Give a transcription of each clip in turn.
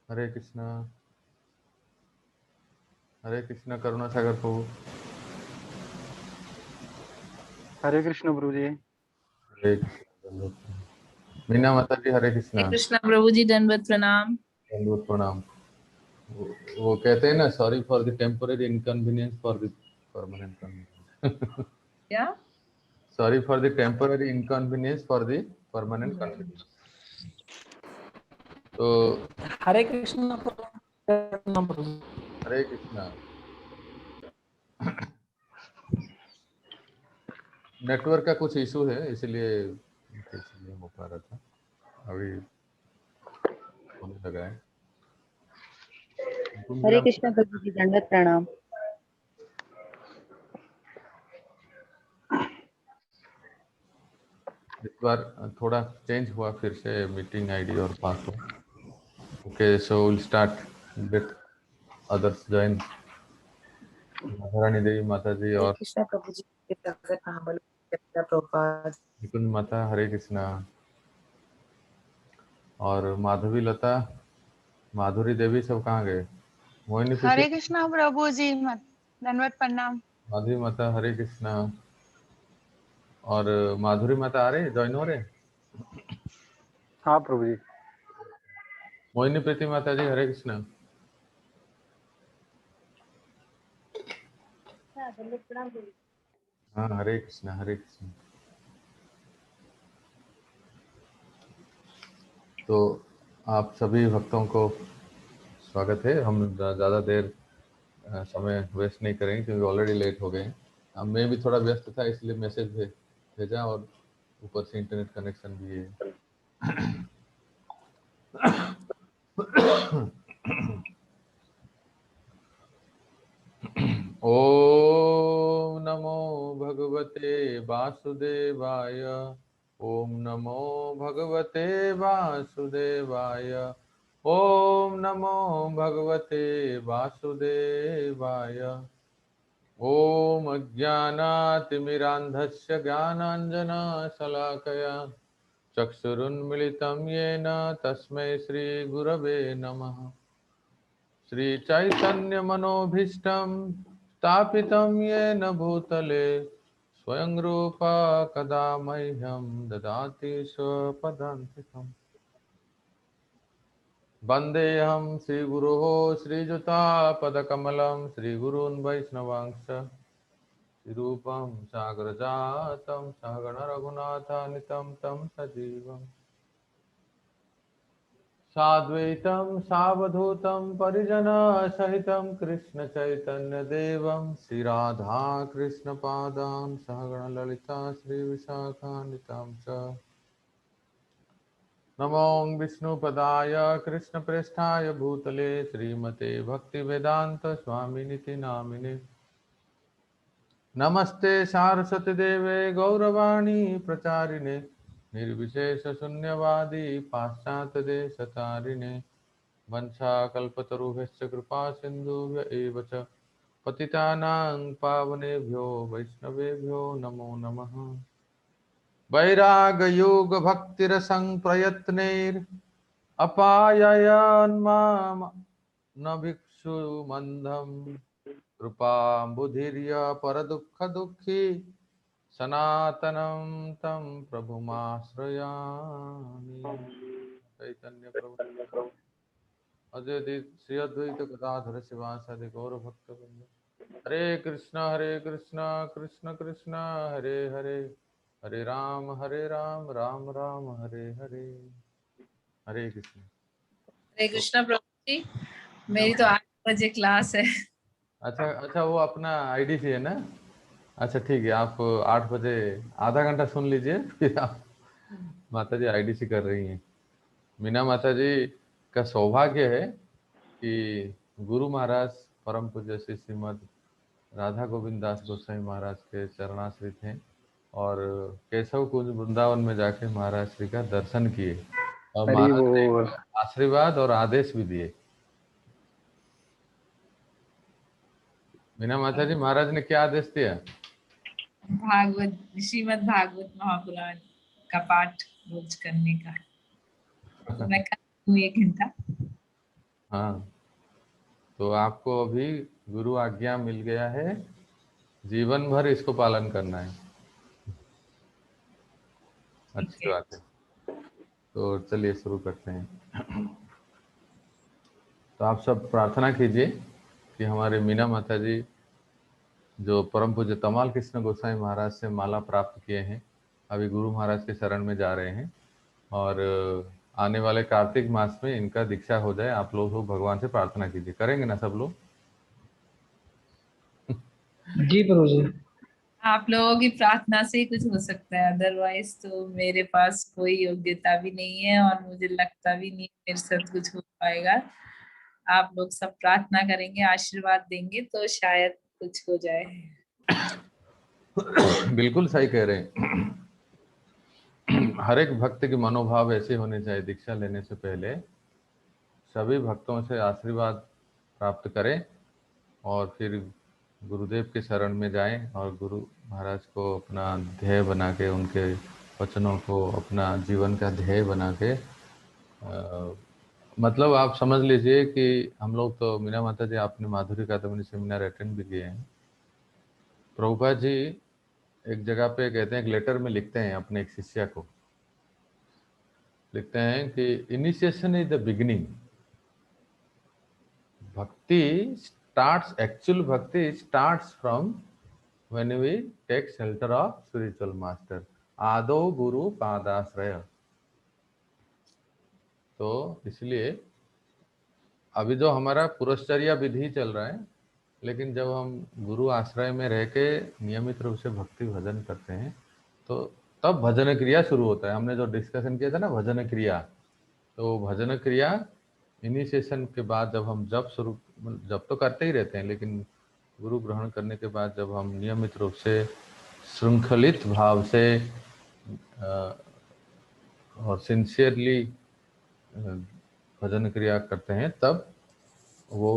हरे कृष्णा करुणा सागर प्रभु। हरे कृष्ण प्रभु जी। हरे कृष्ण। मीना माता जी हरे कृष्णा। कृष्णा प्रभु जी, दंडवत प्रणाम। दंडवत प्रणाम। वो कहते हैं ना, sorry for the temporary inconvenience for the permanent convenience. क्या? Sorry for the temporary inconvenience for the permanent convenience. तो हरे कृष्ण प्रभु। हरे कृष्णा। नेटवर्क का कुछ इशू है, इसलिए हो पा रहा था, अभी होने लगा है। हरे कृष्ण प्रभु जी, दंडवत प्रणाम। इस बार थोड़ा चेंज हुआ फिर से मीटिंग आईडी और password. Okay, so will start with others join. महारानी देवी माता जी और कृष्णा प्रभु जी के प्रकट नाम बोलो। प्रभुपाद। निकुंज माता हरे कृष्णा। और माधवी लता, माधुरी देवी सब कहाँ गए? मोहिनी हरे प्रीति, कृष्णा प्रभु जी, दंडवत प्रणाम। माधवी माता हरे कृष्णा। और माधुरी माता आ रहे, ज्वाइन हो रहे? हाँ प्रभु जी। मोहिनी प्रीति माता जी हरे कृष्णा। हाँ, हरे कृष्णा हरे कृष्णा। तो आप सभी भक्तों को स्वागत है। हम ज़्यादा देर समय वेस्ट नहीं करेंगे क्योंकि ऑलरेडी लेट हो गए हैं। अब मैं भी थोड़ा व्यस्त था, इसलिए मैसेज भेजा, और ऊपर से इंटरनेट कनेक्शन भी है। ओम नमो भगवते वासुदेवाय। ओम नमो भगवते वासुदेवाय। ओम नमो भगवते वासुदेवाय। ओम अज्ञानातिमिरान्धस्य ज्ञानाञ्जनशलाकया चक्षुरुन्मिलितं येन तस्मै श्रीगुरवे नमः। श्रीचैतन्यमनोभीष्टं स्थापितं येन भूतले स्वयं रूपा कदा मह्यं ददाति स्वपदान्तिकम्। वन्देऽहं श्रीगुरोः श्रीयुतापदकमलं श्रीगुरून् वैष्णवांश्च श्रीरूपं सागरजातं सहगण रघुनाथान्वितं तं सजीवम् साद्वैतं सावधूतं परिजनसहितं कृष्णचैतन्यदेवं श्रीराधा कृष्णपादां सहगण ललिता श्रीविशाखान्वितां च। नमो विष्णुपदाय कृष्णप्रेष्ठाय भूतले श्रीमते भक्तिवेदांत स्वामिनिति नामिने। नमस्ते सारस्वती देवे गौरवाणी प्रचारिणे निर्विशेष शून्यवादी पाश्चात्य देशतारिणे। वंशाकल्पतरुभ्यश्च कृपा सिन्धुभ्य एव च पतितानां पावनेभ्यो वैष्णवेभ्यो नमो नमः। वैरागयोगभक्तिरसं प्रयत्नैरपाययान्मां न भिक्षु मन्दं कृपाम्बुधिर्य परदुःखदुःखी सनातनं तं प्रभुमाश्रयामि। चैतन्य प्रभु अद्वैत श्री अद्वैत गदाधर शिवासादि गौर भक्त वृंद। हरे कृष्णा कृष्ण कृष्ण हरे हरे, हरे राम राम राम हरे हरे। हरे कृष्ण। हरे कृष्णा प्रभु जी। मेरी तो 8 बजे क्लास है। अच्छा अच्छा, वो अपना आईडीसी है ना। अच्छा ठीक है, आप 8 बजे आधा घंटा सुन लीजिए, फिर आप माता जी आईडीसी कर रही हैं। मीना माता जी का सौभाग्य है कि गुरु महाराज परम पूज्य श्री श्रीमद राधा गोविंद दास गोसाई महाराज के चरणाश्रित हैं और केशव कुंज वृंदावन में जाके महाराज श्री का दर्शन किए और हरि महाराज ने बोल। आशीर्वाद और आदेश भी दिए। मीना माता जी, महाराज ने क्या आदेश दिया? भागवत श्रीमद् भागवत महापुराण का पाठ रोज करने का। तो मैं करती हूँ 1 घंटा। हाँ, तो आपको अभी गुरु आज्ञा मिल गया है, जीवन भर इसको पालन करना है। ठीक अच्छी है। बात है। तो चलिए शुरू करते हैं। तो आप सब प्रार्थना कीजिए कि हमारे मीना माता जी जो परम पूज्य तमाल कृष्ण गोसाई महाराज से माला प्राप्त किए हैं, अभी गुरु महाराज के शरण में जा रहे हैं और आने वाले कार्तिक मास में इनका दीक्षा हो जाए। आप लोग भगवान से प्रार्थना कीजिए। करेंगे ना सब लोग? जी प्रभु जी। आप लोगों की प्रार्थना से ही कुछ हो सकता है, अदरवाइज तो मेरे पास कोई योग्यता भी नहीं है और मुझे लगता भी नहीं मेरे साथ कुछ हो पाएगा। आप लोग सब प्रार्थना करेंगे, आशीर्वाद देंगे तो शायद कुछ हो जाए। बिल्कुल सही कह रहे हैं। हर एक भक्त के मनोभाव ऐसे होने चाहिए, दीक्षा लेने से पहले सभी भक्तों से आशीर्वाद प्राप्त करें और फिर गुरुदेव के शरण में जाएं और गुरु महाराज को अपना ध्येय बना के, उनके वचनों को अपना जीवन का ध्येय बना के मतलब आप समझ लीजिए कि हम लोग तो, मीना माता जी आपने माधुरी कादम्बरी सेमिनार अटेंड भी किए हैं। प्रभुपाद जी एक जगह पे कहते हैं, एक लेटर में लिखते हैं अपने एक शिष्य को, लिखते हैं कि initiation is the beginning, bhakti starts, actual bhakti starts from when we take shelter of spiritual master, आदो गुरु पादाश्रय। तो इसलिए अभी जो हमारा पुरश्चर्या विधि चल रहा है, लेकिन जब हम गुरु आश्रय में रह के नियमित रूप से भक्ति भजन करते हैं तो तब भजन क्रिया शुरू होता है। हमने जो डिस्कशन किया था ना भजन क्रिया, तो भजन क्रिया इनिशिएशन के बाद जब हम जब तो करते ही रहते हैं, लेकिन गुरु ग्रहण करने के बाद जब हम नियमित रूप से श्रृंखलित भाव से और सिंसियरली भजन क्रिया करते हैं, तब वो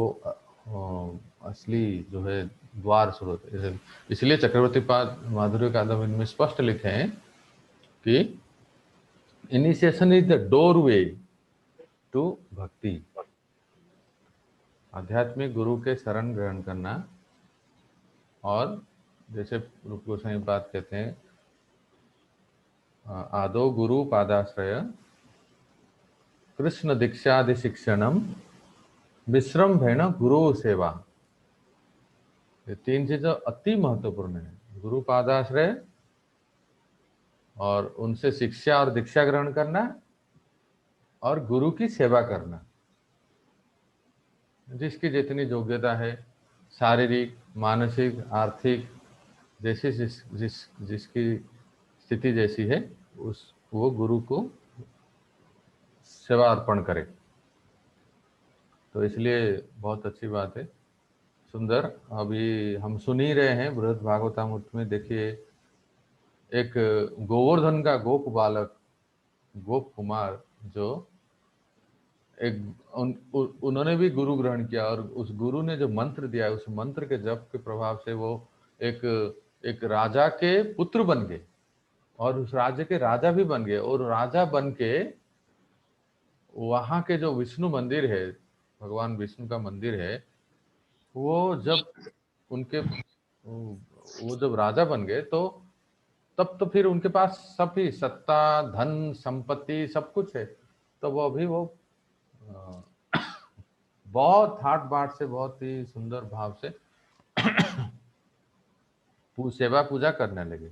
असली जो है द्वार शुरू होते हैं। इसलिए चक्रवर्ती पाद माधुर्य कादम्बरी में स्पष्ट लिखे हैं कि initiation is the doorway to bhakti, आध्यात्मिक गुरु के शरण ग्रहण करना। और जैसे रूप गोस्वामी पाद कहते हैं, आदो गुरु पादाश्रय कृष्ण दीक्षादि शिक्षणम विश्रम्भेण गुरु सेवा। ये 3 चीजें अति महत्वपूर्ण है, गुरु पादाश्रय और उनसे शिक्षा और दीक्षा ग्रहण करना और गुरु की सेवा करना। जिसकी जितनी योग्यता है, शारीरिक मानसिक आर्थिक, जैसी जिसकी स्थिति जैसी है, वो गुरु को सेवा अर्पण करे। तो इसलिए बहुत अच्छी बात है, सुंदर। अभी हम सुन ही रहे हैं बृहद भागवतामृत में, देखिए एक गोवर्धन का गोप बालक, गोप कुमार, जो उन्होंने भी गुरु ग्रहण किया और उस गुरु ने जो मंत्र दिया, उस मंत्र के जप के प्रभाव से वो एक राजा के पुत्र बन गए और उस राज्य के राजा भी बन गए। और राजा बन के वहां के जो विष्णु मंदिर है, भगवान विष्णु का मंदिर है, वो जब उनके वो जब राजा बन गए तो तब तो फिर उनके पास सब ही सत्ता धन संपत्ति सब कुछ है। तो वो अभी वो बहुत ठाट बाट से, बहुत ही सुंदर भाव से सेवा पूजा करने लगे।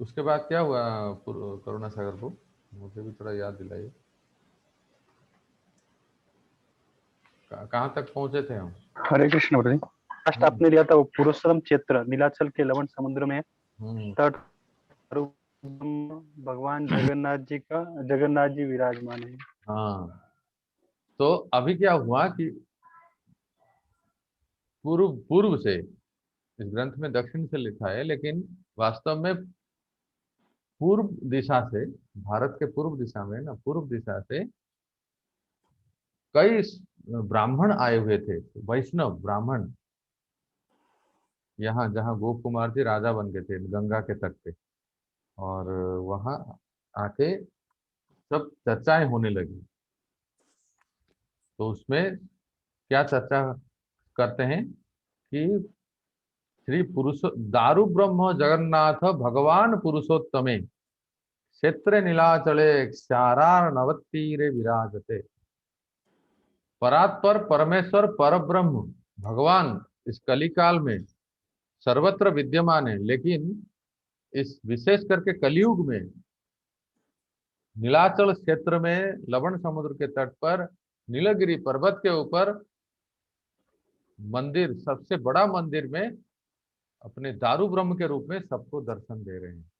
उसके बाद क्या हुआ करुणा सागर को? मुझे भी थोड़ा याद दिलाइए, कहाँ तक पहुंचे थे हम? हरे कृष्ण प्रभु जी। लास्ट आपने लिया था वो पुरुषोत्तम क्षेत्र, नीलाचल के लवण समुद्र में हम्म। तट पर भगवान जगन्नाथ जी विराजमान है। हाँ, तो अभी क्या हुआ कि पूर्व पूर्व से, इस ग्रंथ में दक्षिण से लिखा है, लेकिन वास्तव में पूर्व दिशा से, भारत के पूर्व दिशा में ना, पूर्व दिशा से कई ब्राह्मण आए हुए थे, वैष्णव ब्राह्मण, यहाँ जहाँ गोप कुमार जी राजा बन गए थे गंगा के तट पे। और वहाँ आके सब चर्चाएं होने लगी। तो उसमें क्या चर्चा करते हैं कि श्री पुरुष दारु ब्रह्म जगन्नाथ भगवान पुरुषोत्तमे क्षेत्र नीलाचले क्षारार नवतीरे विराजते। परात्पर परमेश्वर पर ब्रह्म भगवान इस कलिकाल में सर्वत्र विद्यमान है, लेकिन इस विशेष करके कलयुग में नीलाचल क्षेत्र में लवण समुद्र के तट पर नीलगिरी पर्वत के ऊपर मंदिर, सबसे बड़ा मंदिर में अपने दारू ब्रह्म के रूप में सबको दर्शन दे रहे हैं।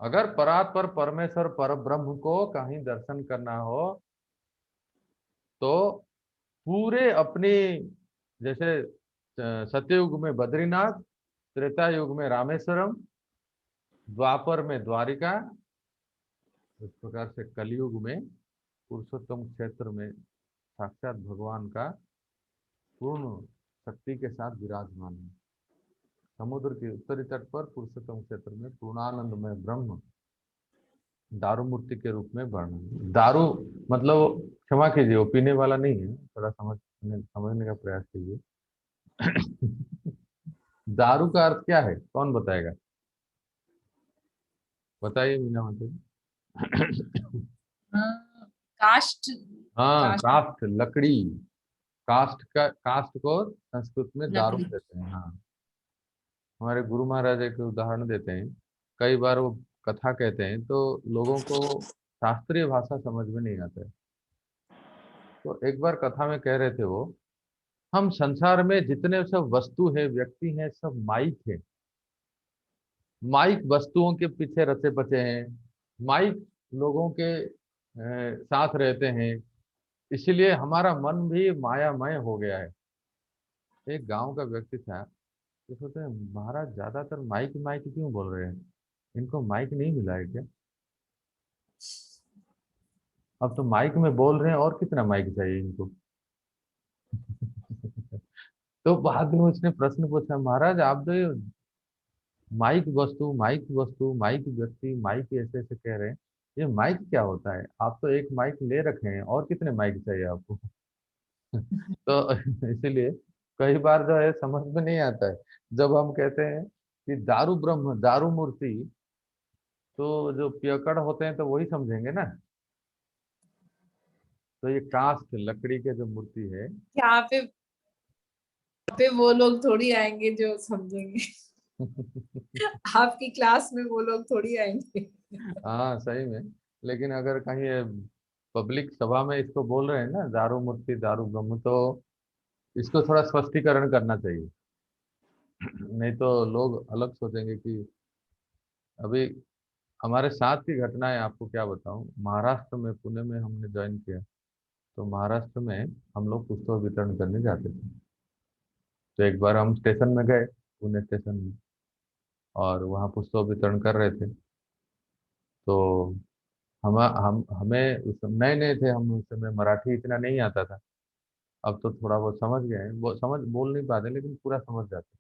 अगर परात्पर परमेश्वर पर ब्रह्म को कहीं दर्शन करना हो तो पूरे अपनी, जैसे सत्ययुग में बद्रीनाथ, त्रेता युग में रामेश्वरम, द्वापर में द्वारिका, इस प्रकार से कलयुग में पुरुषोत्तम क्षेत्र में साक्षात भगवान का पूर्ण शक्ति के साथ विराजमान है। समुद्र के उत्तरी तट पर पुरुषोत्तम क्षेत्र में पूर्णानंद में ब्रह्म दारू मूर्ति के रूप में वर्णन। दारू मतलब, क्षमा कीजिए, वो पीने वाला नहीं है, थोड़ा समझने का प्रयास कीजिए। दारू का अर्थ क्या है, कौन बताएगा? बताइए मीना माता। हाँ, कास्ट। हाँ, कास्ट काष्ठ, लकड़ी। काष्ठ को संस्कृत में दारू लकड़ी। कहते हैं। हाँ, हमारे गुरु महाराज एक उदाहरण देते हैं। कई बार वो कथा कहते हैं तो लोगों को शास्त्रीय भाषा समझ में नहीं आता है। तो एक बार कथा में कह रहे थे वो, हम संसार में जितने सब वस्तु है, व्यक्ति हैं, सब माइक है। माइक वस्तुओं के पीछे रचे बचे हैं, माइक लोगों के साथ रहते हैं, इसीलिए हमारा मन भी मायामय हो गया है। एक गांव का व्यक्ति था, तो सोचते हैं महाराज ज्यादातर माइक माइक क्यों बोल रहे हैं, इनको माइक नहीं मिला है क्या? अब तो माइक में बोल रहे हैं, और कितना माइक चाहिए इनको? तो बाद में उसने प्रश्न पूछा, महाराज आप जो ये माइक व्यक्ति, माइक ऐसे ऐसे कह रहे हैं, ये माइक क्या होता है? आप तो एक माइक ले रखे हैं, और कितने माइक चाहिए आपको? तो इसीलिए कई बार जो है समझ में नहीं आता है। जब हम कहते हैं कि दारू ब्रह्म, दारू मूर्ति, तो जो पियकड़ होते हैं तो वही समझेंगे ना। तो ये काष्ठ लकड़ी के जो मूर्ति है। यहाँ पे वो लोग थोड़ी आएंगे जो समझेंगे। आपकी क्लास में वो लोग थोड़ी आएंगे। हाँ सही में, लेकिन अगर कहीं पब्लिक सभा में इसको बोल रहे हैं ना, दारू मूर्ति दारू ब्रह्म, तो इसको थोड़ा स्पष्टीकरण करना चाहिए। नहीं तो लोग अलग सोचेंगे कि अभी हमारे साथ की घटनाएं आपको क्या बताऊं। महाराष्ट्र में, पुणे में हमने ज्वाइन किया, तो महाराष्ट्र में हम लोग पुस्तक वितरण करने जाते थे। तो एक बार हम स्टेशन में गए, पुणे स्टेशन में, और वहाँ पुस्तक वितरण कर रहे थे। तो हम हमें उस नए नए थे हम, उस समय मराठी इतना नहीं आता था। अब तो थोड़ा बहुत समझ गए हैं, वो समझ बोल नहीं पाते लेकिन पूरा समझ जाते हैं।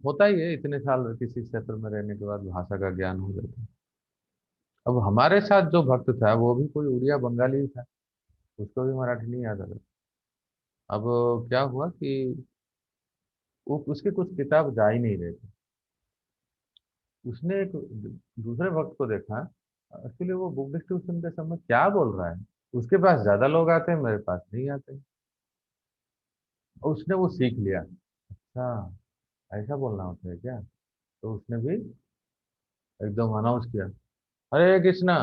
होता ही है, इतने साल किसी क्षेत्र में रहने के बाद भाषा का ज्ञान हो जाता है। अब हमारे साथ जो भक्त था वो भी कोई उड़िया बंगाली ही था, उसको भी मराठी नहीं आता था। अब क्या हुआ कि उसके कुछ किताब जा ही नहीं रहे थे। उसने एक दूसरे भक्त को देखा, एक्चुअली वो बुक डिस्ट्रीब्यूशन के समय क्या बोल रहा है, उसके पास ज्यादा लोग आते हैं, मेरे पास नहीं आते। और उसने वो सीख लिया, अच्छा ऐसा बोलना होता है क्या। तो उसने भी एकदम अनाउंस किया, हरे कृष्णा।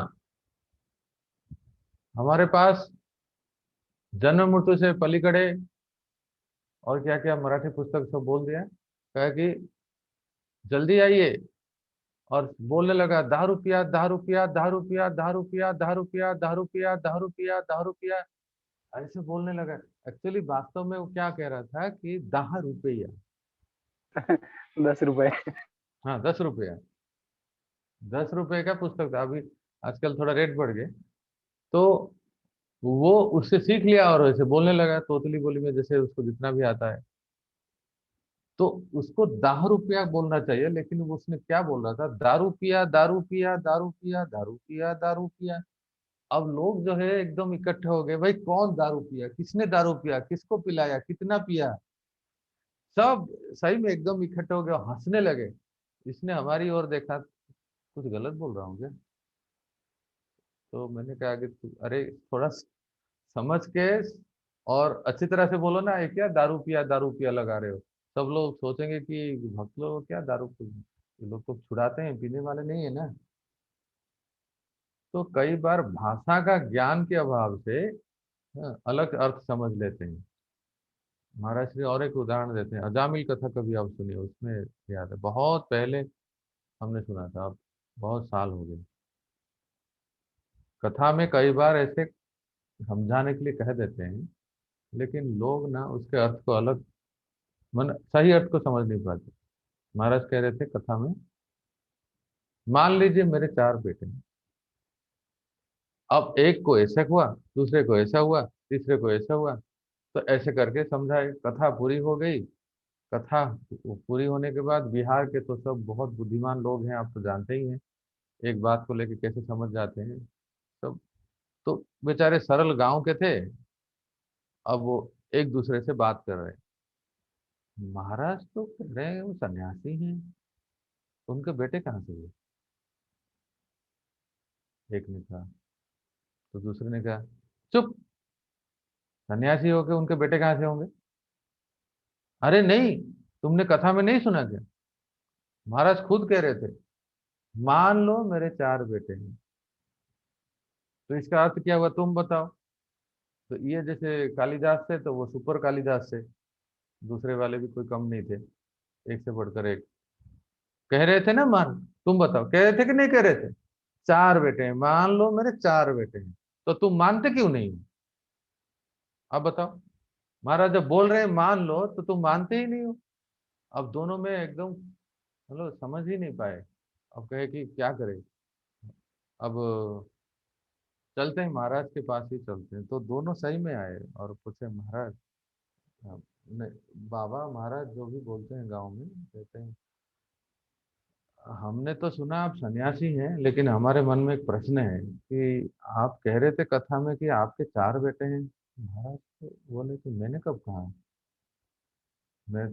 हमारे पास जन्म मृत्यु से पलीकडे और क्या क्या मराठी पुस्तक सब बोल दिया। कहा कि जल्दी आइए, और बोलने लगा 10 रुपया 10 रुपया 10 रुपया 10 रुपया 10 रुपया 10 रुपया 10 रुपया 10 रुपया, ऐसे बोलने लगा। एक्चुअली वास्तव में वो क्या कह रहा था कि 10 रुपया। 10 रुपए। हाँ, 10 रुपया। 10 रुपए का पुस्तक था। अभी आजकल थोड़ा रेट बढ़ गए, तो वो उससे सीख लिया और ऐसे बोलने लगा तोतली बोली में, जैसे उसको जितना भी आता है। तो उसको 10 रुपया बोलना चाहिए, लेकिन वो उसने क्या बोल रहा था, दारू पिया दारू पिया दारू पिया दारू पिया दारू पिया। अब लोग जो है एकदम इकट्ठे हो गए, भाई कौन दारू पिया, किसने दारू पिया, किसको पिलाया, कितना पिया। सब सही में एकदम इकट्ठे हो गए, हंसने लगे। इसने हमारी ओर देखा, कुछ गलत बोल रहा हूँ क्या? तो मैंने कहा कि अरे थोड़ा समझ के और अच्छी तरह से बोलो ना, ये क्या दारू पिया लगा रहे हो। सब लोग सोचेंगे कि भक्त लोग क्या दारू ये लोग तो छुड़ाते हैं, पीने वाले नहीं है ना। तो कई बार भाषा का ज्ञान के अभाव से अलग अर्थ समझ लेते हैं। महाराज श्री और एक उदाहरण देते हैं, अजामिल कथा कभी आप सुनिए, उसमें याद है बहुत पहले हमने सुना था, अब बहुत साल हो गए। कथा में कई बार ऐसे समझाने के लिए कह देते हैं, लेकिन लोग ना उसके अर्थ को अलग, मन सही अर्थ को समझ नहीं पाते। महाराज कह रहे थे कथा में, मान लीजिए मेरे 4 बेटे हैं। अब एक को ऐसा हुआ, दूसरे को ऐसा हुआ, तीसरे को ऐसा हुआ। तो ऐसे करके समझाए, कथा पूरी हो गई। कथा पूरी होने के बाद बिहार के तो सब बहुत बुद्धिमान लोग हैं, आप तो जानते ही हैं, एक बात को लेके कैसे समझ जाते हैं सब। तो बेचारे सरल गांव के थे। अब वो एक दूसरे से बात कर रहे हैं। महाराज तो कह रहे हैं वो सन्यासी हैं, तो उनके बेटे कहाँ से हुए? एक ने कहा। तो दूसरे ने कहा, चुप, सन्यासी होके उनके बेटे कहाँ से होंगे? अरे नहीं, तुमने कथा में नहीं सुना क्या? महाराज खुद कह रहे थे, मान लो मेरे 4 बेटे हैं। तो इसका अर्थ क्या हुआ, तुम बताओ। तो ये जैसे कालिदास थे तो वो सुपर कालिदास थे, दूसरे वाले भी कोई कम नहीं थे, एक से बढ़कर एक। कह रहे थे ना, मान, तुम बताओ, कह रहे थे कि नहीं कह रहे थे? 4 बेटे हैं, मान लो मेरे 4 बेटे हैं। तो तुम मानते क्यों नहीं हो? अब बताओ। महाराज जब बोल रहे हैं मान लो, तो तुम मानते ही नहीं हो। अब दोनों में एकदम मतलब समझ ही नहीं पाए। अब कहे कि क्या करें। अब चलते हैं महाराज के पास ही चलते हैं। तो दोनों सही में आए और पूछे, महाराज बाबा महाराज जो भी बोलते हैं गांव में, कहते हैं हमने तो सुना आप सन्यासी हैं, लेकिन हमारे मन में एक प्रश्न है कि आप कह रहे थे कथा में कि आपके 4 बेटे हैं। महाराज तो बोले कि मैंने कब कहा, मैं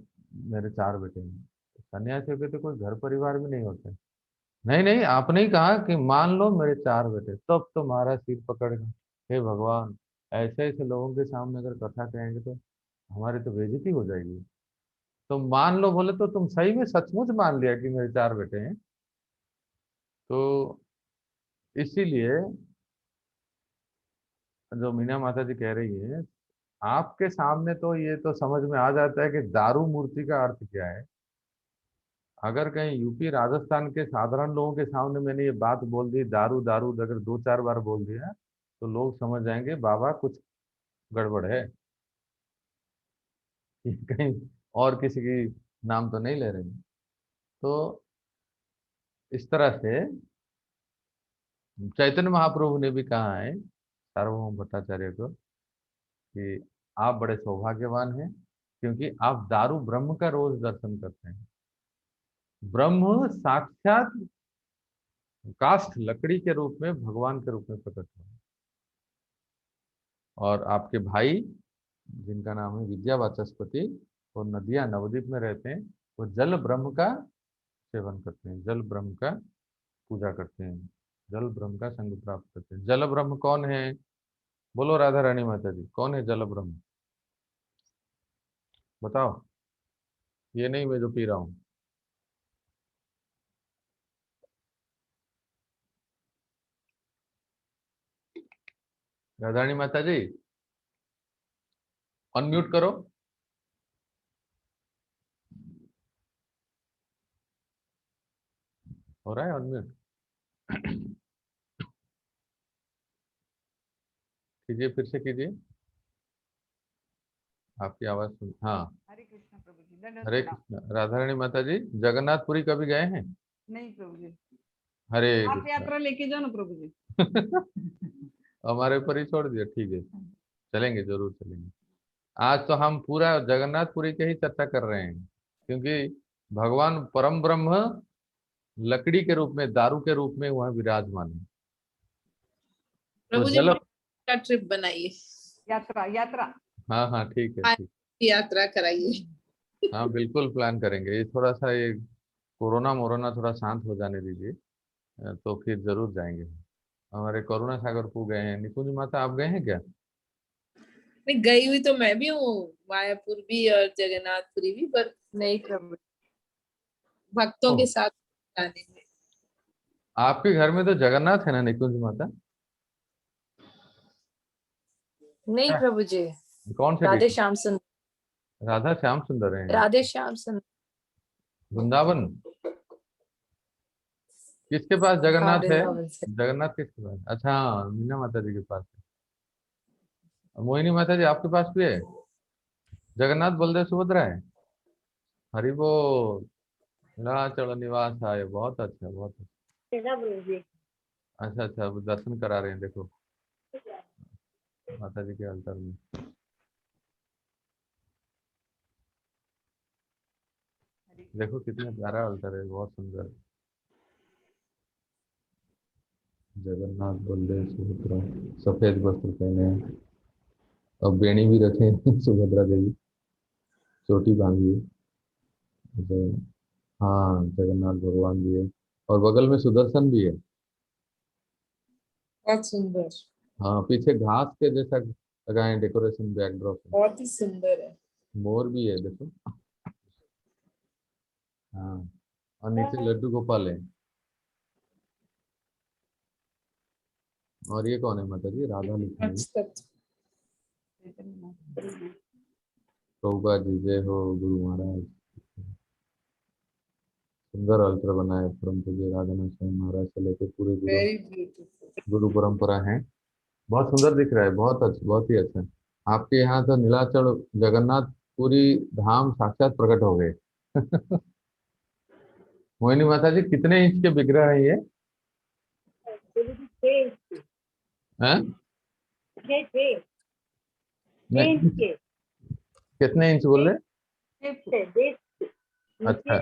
मेरे 4 बेटे हैं। सन्यासियों के तो कोई घर परिवार भी नहीं होते। नहीं नहीं, आपने ही कहा कि मान लो मेरे 4 बेटे। तब तो महाराज सिर पकड़ गए, हे भगवान, ऐसे ऐसे लोगों के सामने अगर कथा कहेंगे तो हमारी तो बेइज्जती हो जाएगी। तो मान लो बोले तो तुम सही में सचमुच मान लिया कि मेरे 4 बेटे हैं। तो इसीलिए जो मीना माता जी कह रही है, आपके सामने तो ये तो समझ में आ जाता है कि दारू मूर्ति का अर्थ क्या है। अगर कहीं यूपी राजस्थान के साधारण लोगों के सामने मैंने ये बात बोल दी, दारू दारू, अगर 2-4 बार बोल दिया, तो लोग समझ जाएंगे बाबा कुछ गड़बड़ है। कि कहीं और किसी की नाम तो नहीं ले रहे हैं। तो इस तरह से चैतन्य महाप्रभु ने भी कहा है सार्वभौम भट्टाचार्य को कि आप बड़े सौभाग्यवान हैं, क्योंकि आप दारू ब्रह्म का रोज दर्शन करते हैं। ब्रह्म साक्षात काष्ठ लकड़ी के रूप में भगवान के रूप में प्रकट हुआ। और आपके भाई जिनका नाम है विद्या वाचस्पति, वो नदिया नवद्वीप में रहते हैं, वो जल ब्रह्म का सेवन करते हैं, जल ब्रह्म का पूजा करते हैं, जल ब्रह्म का संग प्राप्त करते हैं। जल ब्रह्म कौन है? बोलो राधा रानी माता जी, कौन है जल ब्रह्म? बताओ। ये नहीं मैं जो पी रहा हूँ। राधारानी माता जी अनम्यूट करो। हो रहा है अनम्यूट? कीजिए, फिर से कीजिए, आपकी आवाज सुन। हाँ, हरे कृष्ण प्रभु जी, दंडवत हरे प्रणाम। कृष्ण। राधारानी माता जी जगन्नाथपुरी कभी गए हैं? नहीं प्रभु जी, हरे आप कृष्ण। यात्रा लेके जाओ ना प्रभु जी। हमारे ऊपर ही छोड़ दिया, ठीक है, चलेंगे, जरूर चलेंगे। आज तो हम पूरा जगन्नाथपुरी के ही चर्चा कर रहे हैं, क्योंकि भगवान परम ब्रह्म लकड़ी के रूप में, दारू के रूप में वह विराजमान है। तो प्रभु जी जल, का ट्रिप बनाइए, यात्रा यात्रा। हाँ हाँ, ठीक है, आज ठीक। यात्रा कराइए। हाँ, बिल्कुल प्लान करेंगे। ये थोड़ा सा, ये कोरोना मोरोना थोड़ा शांत हो जाने दीजिए, तो फिर जरूर जाएंगे। हमारे करुणा सागर को गए हैं। निकुंज माता आप गए हैं क्या? नहीं, गई हुई तो मैं भी हूँ, मायापुर भी और जगन्नाथपुरी भी, पर नहीं प्रभु, भक्तों ओह, के साथ जाने में। आपके घर में तो जगन्नाथ है ना निकुंज माता? नहीं क्या? प्रभु जी, कौन से राधे डिस्ट्रिक्ट? श्याम सुंदर, राधा श्याम सुंदर है? राधे श्याम सुंदर। वृंदावन किसके पास हाँ, जगन्नाथ है? वृंदावन से। जगन्नाथ किसके पास? अच्छा हाँ, मीना माता जी के पास है। मोहिनी माता जी आपके पास भी है? जगन्नाथ बलदेव सुभद्रा है? हरि बोल। नीलाचल निवास आए, बहुत अच्छा, बहुत अच्छा। अच्छा अच्छा, अब दर्शन करा रहे हैं, देखो माता जी के अल्टर में। देखो कितना प्यारा अल्टर है, बहुत सुंदर। जगन्नाथ बलदेव सुभद्रा सफेद वस्त्र पहने हैं, और बेणी भी रखे हैं सुभद्रा देवी, चोटी बांधी है। हाँ, जगन्नाथ भगवान भी है, और बगल में सुदर्शन भी है। बहुत सुंदर, हाँ, पीछे घास के जैसा लगाए डेकोरेशन, बैकड्रॉप है। बहुत ही सुंदर है। मोर भी है, देखो। हाँ, और नीचे लड्डू गोपाल है। और ये कौन है माता जी? राधा लिखा है। अच्छा, प्रभुपा जी जय हो, गुरु महाराज। सुंदर अल्टर बनाए, परम पूज्य राधानाथ स्वामी महाराज से लेकर पूरे गुरु वेरी ब्यूटीफुल। गुरु परंपरा है। बहुत सुंदर दिख रहा है, बहुत अच्छा, बहुत ही अच्छा। आपके यहाँ तो नीलाचल जगन्नाथ पूरी धाम साक्षात प्रकट हो गए। मोहिनी माता जी कितने इंच के विग्रह है ये? हैं? नहीं, कितने इंच बोल रहे? अच्छा,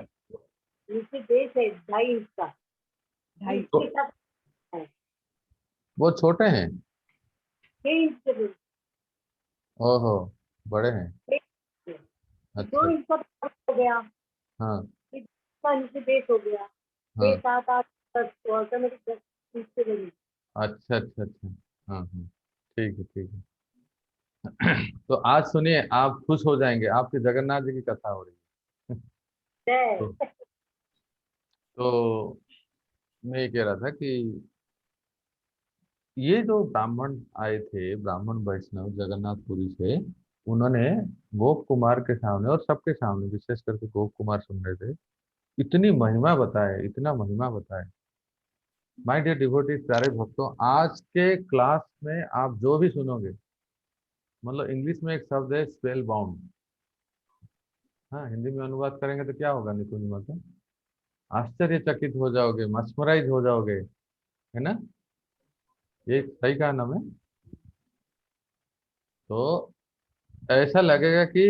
ढाई। तो वो छोटे हैं? ओहो, बड़े हैं। अच्छा, हाँ हाँ, अच्छा अच्छा अच्छा, हाँ हाँ, ठीक है, ठीक है। तो आज सुनिए, आप खुश हो जाएंगे, आपके जगन्नाथ जी की कथा हो रही है। तो मैं ये कह रहा था कि ये जो ब्राह्मण आए थे, ब्राह्मण वैष्णव जगन्नाथपुरी से, उन्होंने गोप कुमार के सामने और सबके सामने, विशेष करके गोप कुमार सुन रहे थे, इतनी महिमा बताए, इतना महिमा बताए। माय डियर डिवोटीज, प्यारे भक्तों, आज के क्लास में आप जो भी सुनोगे, मतलब इंग्लिश में एक शब्द है स्पेल बाउंड। हाँ, हिंदी में अनुवाद करेंगे तो क्या होगा निकुंज माता? आश्चर्यचकित हो जाओगे, मस्मराइज हो जाओगे, है ना? ये सही कहा ना मैं? तो ऐसा लगेगा कि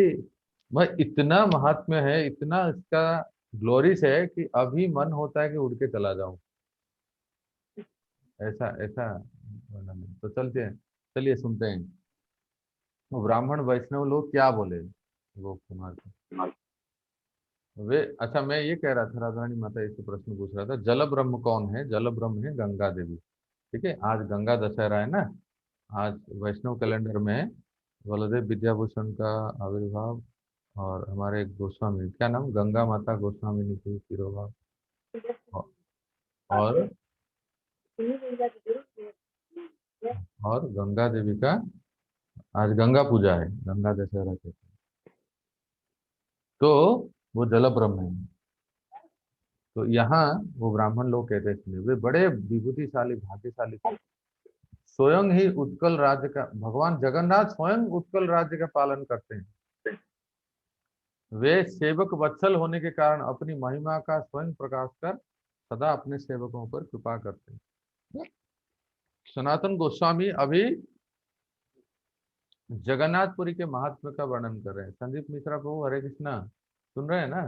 भाई इतना महात्म्य है, इतना इसका ग्लोरीज है कि अभी मन होता है कि उड़ के चला जाऊं। ऐसा ऐसा वर्णन है। तो चलते हैं, चलिए सुनते हैं वो ब्राह्मण वैष्णव लोग क्या बोले गोप कुमार को। वे, अच्छा, मैं ये कह रहा था, राधारानी माता इससे प्रश्न पूछ रहा था, जल ब्रह्म कौन है? जल ब्रह्म है गंगा देवी। ठीक है, आज गंगा दशहरा है ना। आज वैष्णव कैलेंडर में बलदेव विद्याभूषण का आविर्भाव, और हमारे एक गोस्वामी, क्या नाम, गंगा माता गोस्वामी निधि तिरुभाव, और और गंगा देवी का आज गंगा पूजा है, गंगा दशहरा कहते हैं। तो वो जल ब्रह्म है। तो यहाँ वो ब्राह्मण लोग कहते थे वे बड़े विभूतिशाली भाग्यशाली थे। स्वयं ही उत्कल राज्य का भगवान जगन्नाथ स्वयं उत्कल राज्य का पालन करते हैं। वे सेवक वत्सल होने के कारण अपनी महिमा का स्वयं प्रकाश कर सदा अपने सेवकों पर कृपा करते हैं। सनातन गोस्वामी अभी जगन्नाथपुरी के महात्म्य का वर्णन कर रहे हैं। संदीप मिश्रा प्रभु हरे कृष्णा, सुन रहे हैं ना?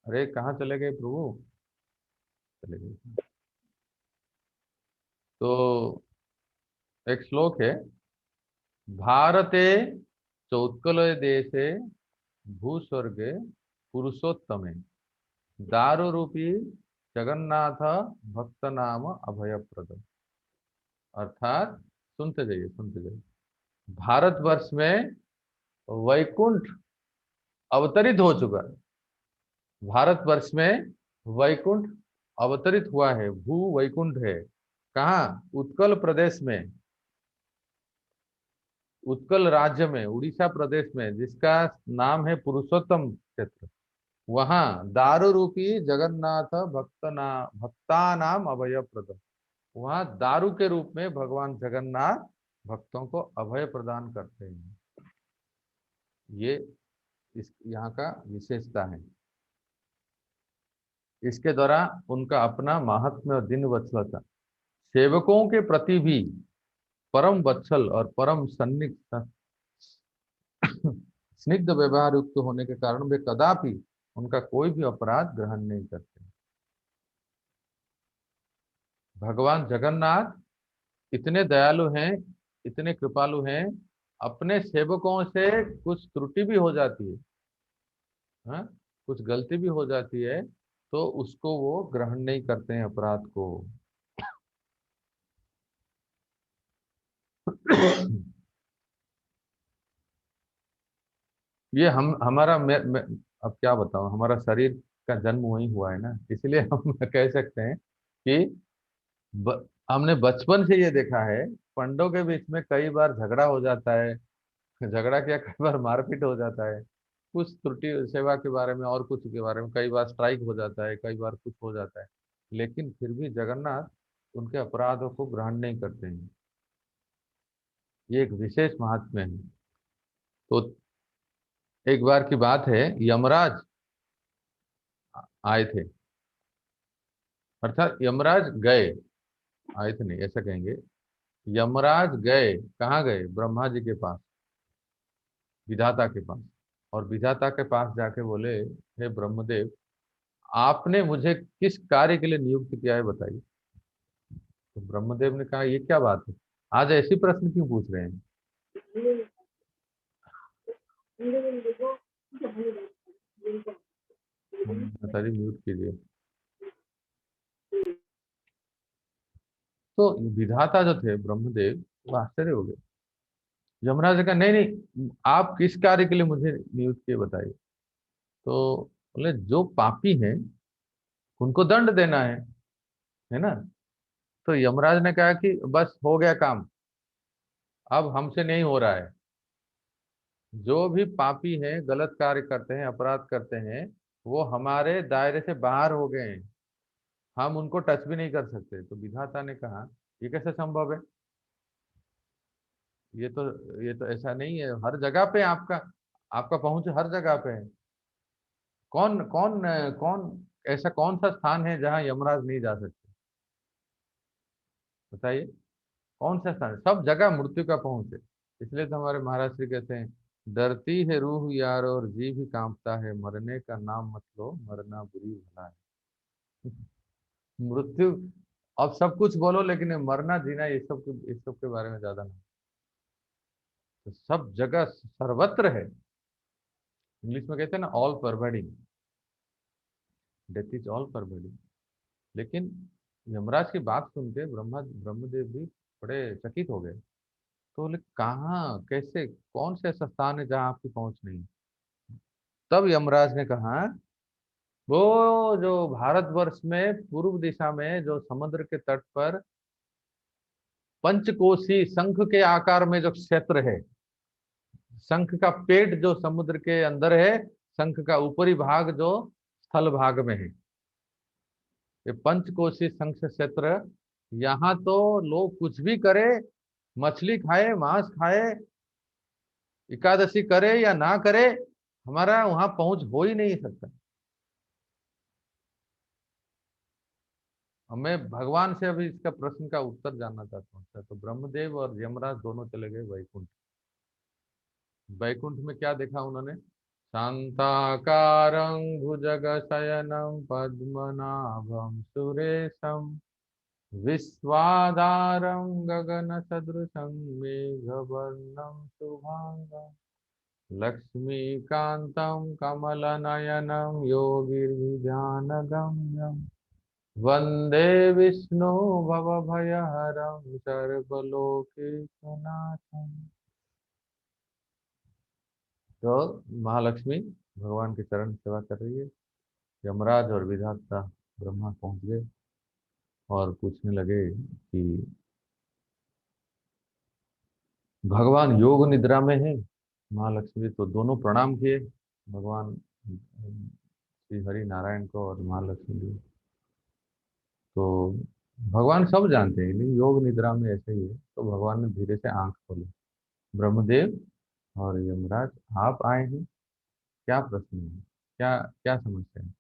अरे कहाँ चले गए प्रभु? चले गए। तो एक श्लोक है, भारते चौत्कल देशे भूस्वर्गे पुरुषोत्तमे दारू रूपी जगन्नाथ भक्त नाम अभयप्रद। अर्थात सुनते जाइए, भारतवर्ष में वैकुंठ अवतरित हो चुका है। भारतवर्ष में वैकुंठ अवतरित हुआ है, भू वैकुंठ है। कहाँ? उत्कल प्रदेश में, उत्कल राज्य में, उड़ीसा प्रदेश में, जिसका नाम है पुरुषोत्तम क्षेत्र। वहां दारू रूपी जगन्नाथ भक्ता नाम अभय प्रद। वहां दारू के रूप में भगवान जगन्नाथ भक्तों को अभय प्रदान करते हैं। ये इस यहाँ का विशेषता है। इसके द्वारा उनका अपना महात्म्य और दिन वत्सलता, सेवकों के प्रति भी परम वत्सल और परम स्निग्ध व्यवहार युक्त होने के कारण वे कदापि उनका कोई भी अपराध ग्रहण नहीं करते। भगवान जगन्नाथ इतने दयालु हैं, इतने कृपालु हैं, अपने सेवकों से कुछ त्रुटि भी हो जाती है, हाँ? कुछ गलती भी हो जाती है तो उसको वो ग्रहण नहीं करते हैं अपराध को। ये हम हमारा अब क्या बताऊं, हमारा शरीर का जन्म वही हुआ है ना, इसलिए हम कह सकते हैं कि हमने बचपन से ये देखा है, पंडों के बीच में कई बार झगड़ा हो जाता है, झगड़ा क्या कई बार मारपीट हो जाता है, कुछ त्रुटि सेवा के बारे में और कुछ के बारे में, कई बार स्ट्राइक हो जाता है, कई बार कुछ हो जाता है, लेकिन फिर भी जगन्नाथ उनके अपराधों को ग्रहण नहीं करते हैं। ये एक विशेष महात्म्य है। तो एक बार की बात है, यमराज आए थे, अर्थात यमराज गए, आए थे नहीं ऐसा कहेंगे, यमराज गए, कहाँ गए? ब्रह्मा जी के पास, विधाता के पास। और विधाता के पास जाके बोले, हे ब्रह्मदेव, आपने मुझे किस कार्य के लिए नियुक्त किया है बताइए। तो ब्रह्मदेव ने कहा, ये क्या बात है, आज ऐसी प्रश्न क्यों पूछ रहे हैं? माता जी म्यूट कीजिए। तो विधाता जो थे ब्रह्मदेव, वो आश्चर्य हो गए। यमराज ने कहा, नहीं नहीं, आप किस कार्य के लिए मुझे नियुक्त किए बताइए। तो बोले, जो पापी हैं उनको दंड देना है ना। तो यमराज ने कहा कि बस हो गया काम, अब हमसे नहीं हो रहा है। जो भी पापी हैं, गलत कार्य करते हैं, अपराध करते हैं, वो हमारे दायरे से बाहर हो गए हैं, हम उनको टच भी नहीं कर सकते। तो विधाता ने कहा, ये कैसे संभव है? ये तो ऐसा नहीं है, हर जगह पे आपका आपका पहुंच हर जगह पे है। कौन कौन कौन ऐसा कौन सा स्थान है जहां यमराज नहीं जा सकते? बताइए, कौन सा स्थान? सब जगह मृत्यु का पहुंच है। इसलिए तो हमारे महाराज श्री कहते हैं, डरती है रूह यार और जी भी कांपता है, मरने का नाम मत लो, मरना बुरी भला है। मृत्यु, अब सब कुछ बोलो लेकिन ये मरना जीना ये सब के बारे में ज्यादा नहीं। तो सब जगह सर्वत्र है। इंग्लिश में कहते हैं ना, all pervading, death is all pervading. लेकिन यमराज की बात सुन के ब्रह्मदेव भी बड़े चकित हो गए। तो बोले, कहाँ, कैसे, कौन से ऐसा स्थान है जहां आपकी पहुंच नहीं? तब यमराज ने कहा वो जो भारतवर्ष में पूर्व दिशा में जो समुद्र के तट पर पंचकोशी शंख के आकार में जो क्षेत्र है, शंख का पेट जो समुद्र के अंदर है, शंख का ऊपरी भाग जो स्थल भाग में है, ये पंचकोशी शंख क्षेत्र। यहाँ तो लोग कुछ भी करे, मछली खाए, मांस खाए, एकादशी करे या ना करे, हमारा वहां पहुंच हो ही नहीं सकता। मैं भगवान से अभी इसका प्रश्न का उत्तर जानना चाहता हूँ। तो ब्रह्मदेव और यमराज दोनों चले गए वैकुंठ। वैकुंठ में क्या देखा उन्होंने? शांताकारं भुजगशयनं पद्मनाभं सुरेशं विश्वाधारं गगनसदृशं मेघवर्णं शुभांगं लक्ष्मीकान्तं कमलनयनं योगिर्ध्यानगम्यं वन्दे विष्णु भवभयहरं सर्वलोकेशनाथम्। तो महालक्ष्मी भगवान के चरण सेवा कर रही है। यमराज और विधाता ब्रह्मा पहुंच गए और पूछने लगे कि भगवान योग निद्रा में है। महालक्ष्मी तो दोनों प्रणाम किए, भगवान श्री हरि नारायण को और महालक्ष्मी जी। तो भगवान सब जानते हैं, लेकिन योग निद्रा में ऐसे ही है। तो भगवान ने धीरे से आंख खोली। ब्रह्मदेव और यमराज, आप आए हैं, क्या प्रश्न है, क्या क्या समस्या है?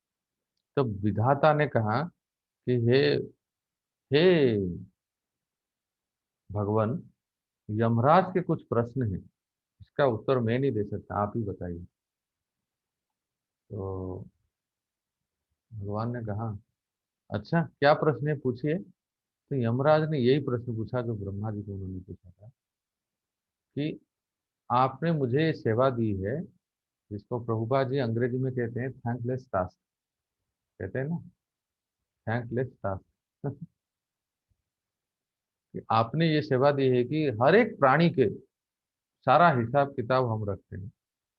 तो विधाता ने कहा कि हे भगवान, यमराज के कुछ प्रश्न हैं, इसका उत्तर मैं नहीं दे सकता, आप ही बताइए। तो भगवान ने कहा, अच्छा क्या प्रश्न है, पूछिए। तो यमराज ने यही प्रश्न पूछा जो ब्रह्मा जी को उन्होंने पूछा था कि आपने मुझे ये सेवा दी है, जिसको प्रभुपाद जी अंग्रेजी में कहते हैं थैंकलेस टास्क, कहते हैं ना, थैंकलेस टास्क। कि आपने ये सेवा दी है कि हर एक प्राणी के सारा हिसाब किताब हम रखते हैं,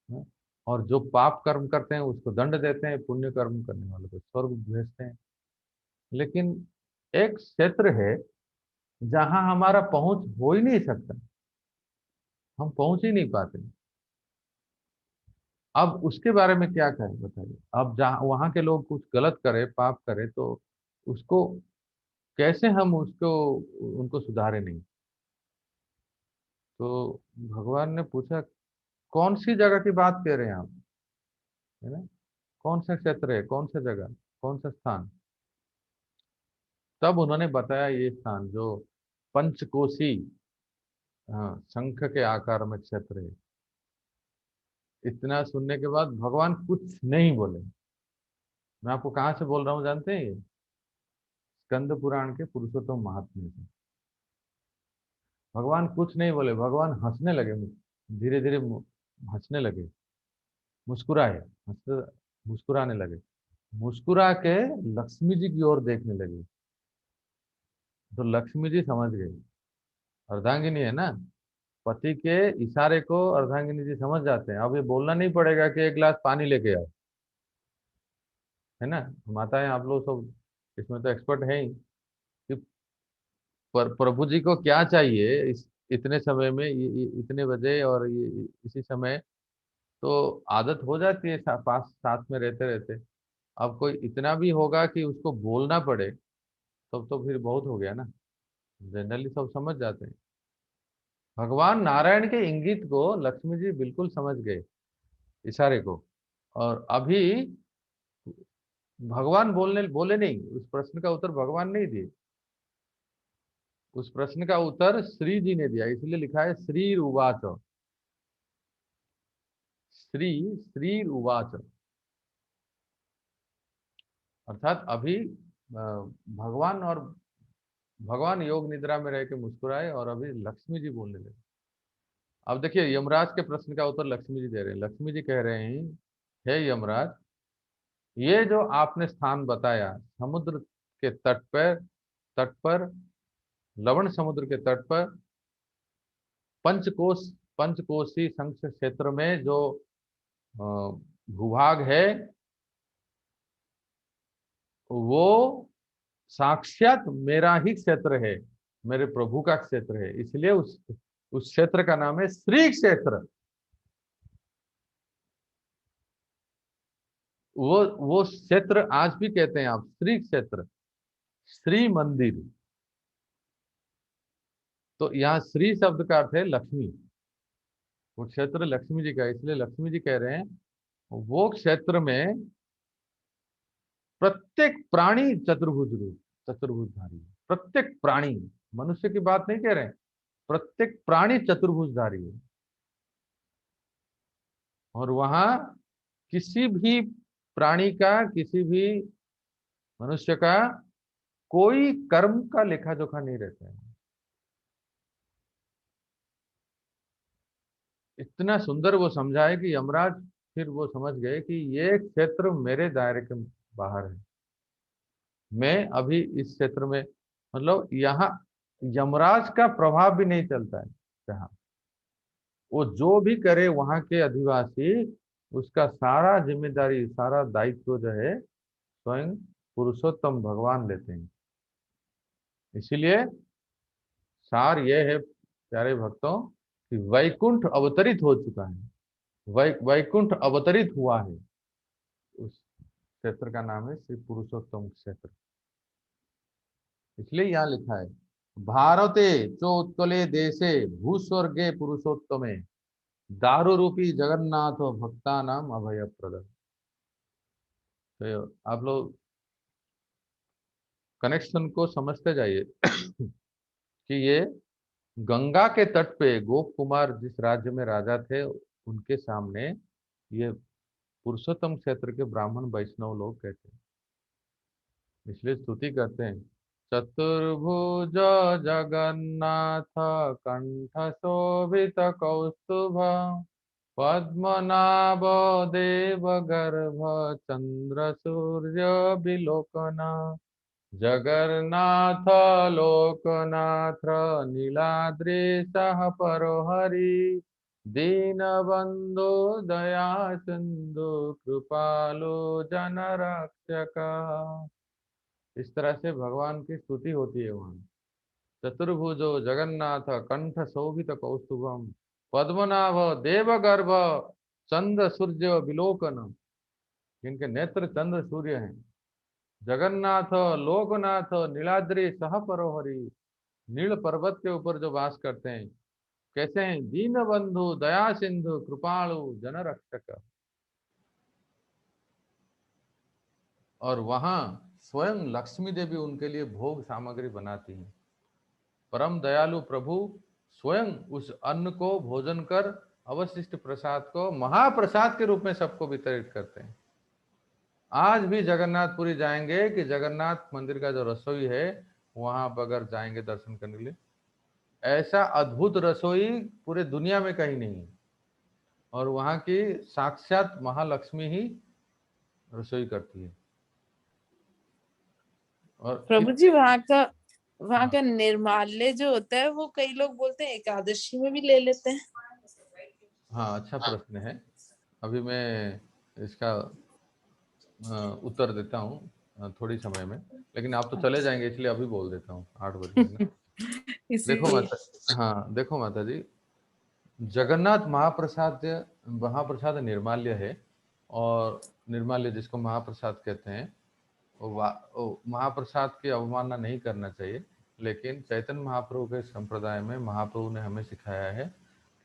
हाँ? और जो पाप कर्म करते हैं उसको दंड देते हैं, पुण्य कर्म करने वालों को स्वर्ग भेजते हैं। लेकिन एक क्षेत्र है जहां हमारा पहुंच हो ही नहीं सकता, हम पहुंच ही नहीं पाते। अब उसके बारे में क्या करें बताइए। अब जहाँ वहां के लोग कुछ गलत करे, पाप करे, तो उसको कैसे हम उसको उनको सुधारे नहीं। तो भगवान ने पूछा, कौन सी जगह की बात कह रहे हैं आप, है ना, कौन सा क्षेत्र है, कौन सा जगह, कौन सा स्थान? तब उन्होंने बताया ये स्थान जो पंचकोशी, हाँ, शंख के आकार में क्षेत्र है। इतना सुनने के बाद भगवान कुछ नहीं बोले। मैं आपको कहाँ से बोल रहा हूँ जानते हैं? ये स्कंद पुराण के पुरुषोत्तम महात्म्य से। भगवान कुछ नहीं बोले, भगवान हंसने लगे, धीरे धीरे हंसने लगे, मुस्कुराए, मुस्कुराने लगे, मुस्कुरा के लक्ष्मी जी की ओर देखने लगे। तो लक्ष्मी जी समझ गई, अर्धांगिनी है ना, पति के इशारे को अर्धांगिनी जी समझ जाते हैं। अब ये बोलना नहीं पड़ेगा कि एक गिलास पानी लेके आओ, है ना। माताएं आप लोग सब इसमें तो एक्सपर्ट हैं ही कि प्रभु जी को क्या चाहिए इस इतने समय में, इतने बजे और ये इसी समय। तो आदत हो जाती है पास साथ में रहते रहते। अब कोई इतना भी होगा कि उसको बोलना पड़े, तब तो फिर बहुत हो गया ना। जनरली सब समझ जाते हैं। भगवान नारायण के इंगित को लक्ष्मी जी बिल्कुल समझ गए, इशारे को। और अभी भगवान बोले नहीं, उस प्रश्न का उत्तर भगवान नहीं दिए, उस प्रश्न का उत्तर श्री जी ने दिया। इसलिए लिखा है श्री उवाच, श्री श्री उवाच। अर्थात अभी भगवान योग निद्रा में रह के मुस्कुराए और अभी लक्ष्मी जी बोलने लगे। अब देखिए यमराज के प्रश्न का उत्तर लक्ष्मी जी दे रहे हैं। लक्ष्मी जी कह रहे हैं, हे यमराज, ये जो आपने स्थान बताया समुद्र के तट पर लवण समुद्र के तट पर पंचकोशी संघ क्षेत्र में जो भूभाग है, वो साक्षात मेरा ही क्षेत्र है, मेरे प्रभु का क्षेत्र है, इसलिए उस क्षेत्र का नाम है श्री क्षेत्र। वो क्षेत्र आज भी कहते हैं आप श्री क्षेत्र, श्री मंदिर। तो यहाँ श्री शब्द का अर्थ है लक्ष्मी। वो क्षेत्र लक्ष्मी जी का है, इसलिए लक्ष्मी जी कह रहे हैं वो क्षेत्र में प्रत्येक प्राणी चतुर्भुजधारी है। प्रत्येक प्राणी, मनुष्य की बात नहीं कह रहे हैं, प्रत्येक प्राणी चतुर्भुजधारी है। और वहां किसी भी प्राणी का, किसी भी मनुष्य का कोई कर्म का लेखा जोखा नहीं रहता है। इतना सुंदर वो समझा है कि यमराज फिर वो समझ गए कि ये क्षेत्र मेरे दायरे के बाहर है। मैं अभी इस क्षेत्र में, मतलब यहाँ यमराज का प्रभाव भी नहीं चलता है। जहाँ वो जो भी करे वहां के अधिवासी, उसका सारा जिम्मेदारी, सारा दायित्व जो है स्वयं पुरुषोत्तम भगवान लेते हैं। इसीलिए सार यह है प्यारे भक्तों कि वैकुंठ अवतरित हो चुका है, वैकुंठ अवतरित हुआ है। उस क्षेत्र का नाम है श्री पुरुषोत्तम क्षेत्र। इसलिए यहाँ लिखा है भारते चोत्कले देशे भूस्वर्गे पुरुषोत्तमे दारु रूपी जगन्नाथ भक्ता नाम अभय प्रद। तो आप लोग कनेक्शन को समझते जाइए कि ये गंगा के तट पे गोप कुमार जिस राज्य में राजा थे, उनके सामने ये पुरुषोत्तम क्षेत्र के ब्राह्मण वैष्णव लोग कहते हैं, इसलिए स्तुति करते हैं। चतुर्भुज जगन्नाथ कंठ शोभित कौस्तुभ पद्मनाभ देव गर्भ चंद्र सूर्य विलोकना जगन्नाथ लोकनाथ नीलाद्रि सह परोहरि दीनबंधु दया सिंधु कृपालु जन रक्षका। इस तरह से भगवान की स्तुति होती है वहां। चतुर्भुजो जगन्नाथ कंठ शोभित कौस्तुभम पद्मनाभ देवगर्भ चंद्र सूर्य विलोकन, जिनके नेत्र चंद्र सूर्य हैं। जगन्नाथ लोकनाथ नीलाद्रि सह परोहरि, नील पर्वत के ऊपर जो वास करते हैं, कैसे हैं? दीन बंधु दया सिंधु कृपालु जन रक्षक। और वहां स्वयं लक्ष्मी देवी उनके लिए भोग सामग्री बनाती हैं। परम दयालु प्रभु स्वयं उस अन्न को भोजन कर अवशिष्ट प्रसाद को महाप्रसाद के रूप में सबको वितरित करते हैं। आज भी जगन्नाथपुरी जाएंगे कि जगन्नाथ मंदिर का जो रसोई है वहां पर अगर जाएंगे दर्शन करने के लिए, ऐसा अद्भुत रसोई पूरे दुनिया में कहीं नहीं है। और वहां की साक्षात महालक्ष्मी ही रसोई करती है। और प्रभु जी वहाँ का निर्माल्य जो होता है वो कई लोग बोलते हैं एकादशी में भी ले लेते हैं। हाँ, अच्छा प्रश्न है। अभी मैं इसका उत्तर देता हूँ थोड़ी समय में, लेकिन आप तो चले जाएंगे इसलिए अभी बोल देता हूँ 8 बजे ना। देखो माता, हाँ देखो माता जी, जगन्नाथ महाप्रसाद निर्माल्य है। और निर्माल्य जिसको महाप्रसाद कहते हैं, वो महाप्रसाद की अवमानना नहीं करना चाहिए। लेकिन चैतन्य महाप्रभु के संप्रदाय में महाप्रभु ने हमें सिखाया है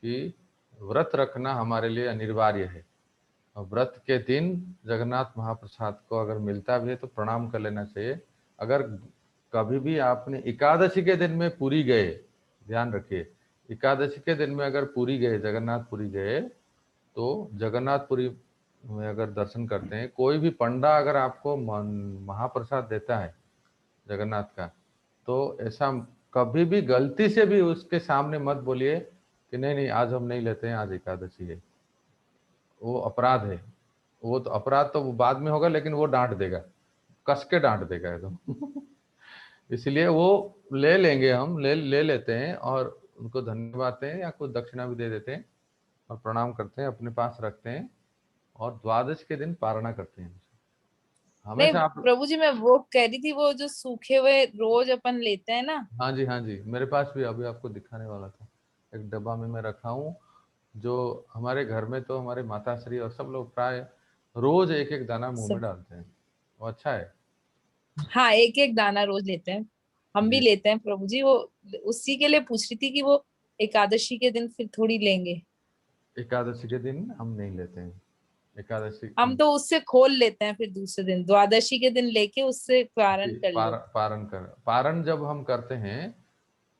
कि व्रत रखना हमारे लिए अनिवार्य है। और व्रत के दिन जगन्नाथ महाप्रसाद को अगर मिलता भी है तो प्रणाम कर लेना चाहिए। अगर कभी भी आपने एकादशी के दिन में पुरी गए, ध्यान रखिए, एकादशी के दिन में अगर पुरी गए, जगन्नाथपुरी गए, तो जगन्नाथपुरी में अगर दर्शन करते हैं, कोई भी पंडा अगर आपको महाप्रसाद देता है जगन्नाथ का, तो ऐसा कभी भी गलती से भी उसके सामने मत बोलिए कि नहीं नहीं आज हम नहीं लेते हैं, आज एकादशी है। वो अपराध है। वो तो अपराध तो बाद में होगा, लेकिन वो डांट देगा, कस के डांट देगा एकदम। इसलिए वो ले लेंगे, हम ले लेते हैं और उनको धन्यवाद देते हैं या कुछ दक्षिणा भी दे देते हैं और प्रणाम करते हैं, अपने पास रखते हैं और द्वादश के दिन पारणा करते हैं। नहीं हमेशा आप, प्रभु जी, मैं वो कह रही थी, वो जो सूखे हुए रोज अपन लेते हैं ना। हाँ जी हाँ जी, मेरे पास भी अभी आपको दिखाने वाला था, एक डब्बा में मैं रखा हूँ। जो हमारे घर में तो हमारे माता श्री और सब लोग प्राय रोज एक एक दाना मुंह में सब, डालते हैं, वो अच्छा है। हाँ एक एक दाना रोज लेते हैं, हम भी जी, लेते हैं प्रभु जी। वो उसी के लिए पूछ रही थी कि वो एकादशी के दिन फिर थोड़ी लेंगे। एकादशी के दिन हम नहीं लेते हैं, एकादशी हम तो उससे खोल लेते हैं, फिर दूसरे दिन द्वादशी के दिन लेके उससे पारण कर लो। पारण जब हम करते हैं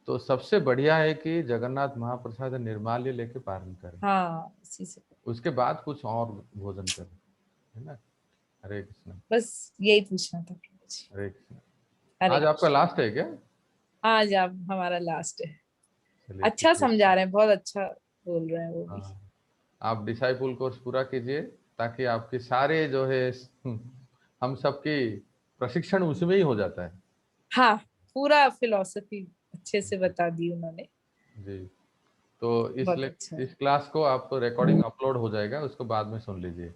तो सबसे बढ़िया है कि जगन्नाथ महाप्रसाद निर्माल्य लेके पारण करें, हाँ उसी से। उसके बाद कुछ और भोजन करें, है ना। हरे कृष्ण। बस यही पूछना था प्रभु जी। हरे कृष्ण। हरे आज आपका कृष्ण। लास्ट है क्या? आज आप हमारा लास्ट है। चलिए अच्छा ठीक है। समझा रहे हैं, बहुत अच्छा बोल रहे हैं वो भी। हाँ, आप डिसाइपुल कोर्स पूरा कीजिए ताकि आपके सारे जो है हम सबकी प्रशिक्षण उसमें ही हो जाता है। हाँ, पूरा फिलॉसफी अच्छे से बता दी उन्होंने। जी, तो बहुत अच्छा है। इस क्लास को आप रिकॉर्डिंग अपलोड हो जाएगा, उसको बाद में सुन लीजिए,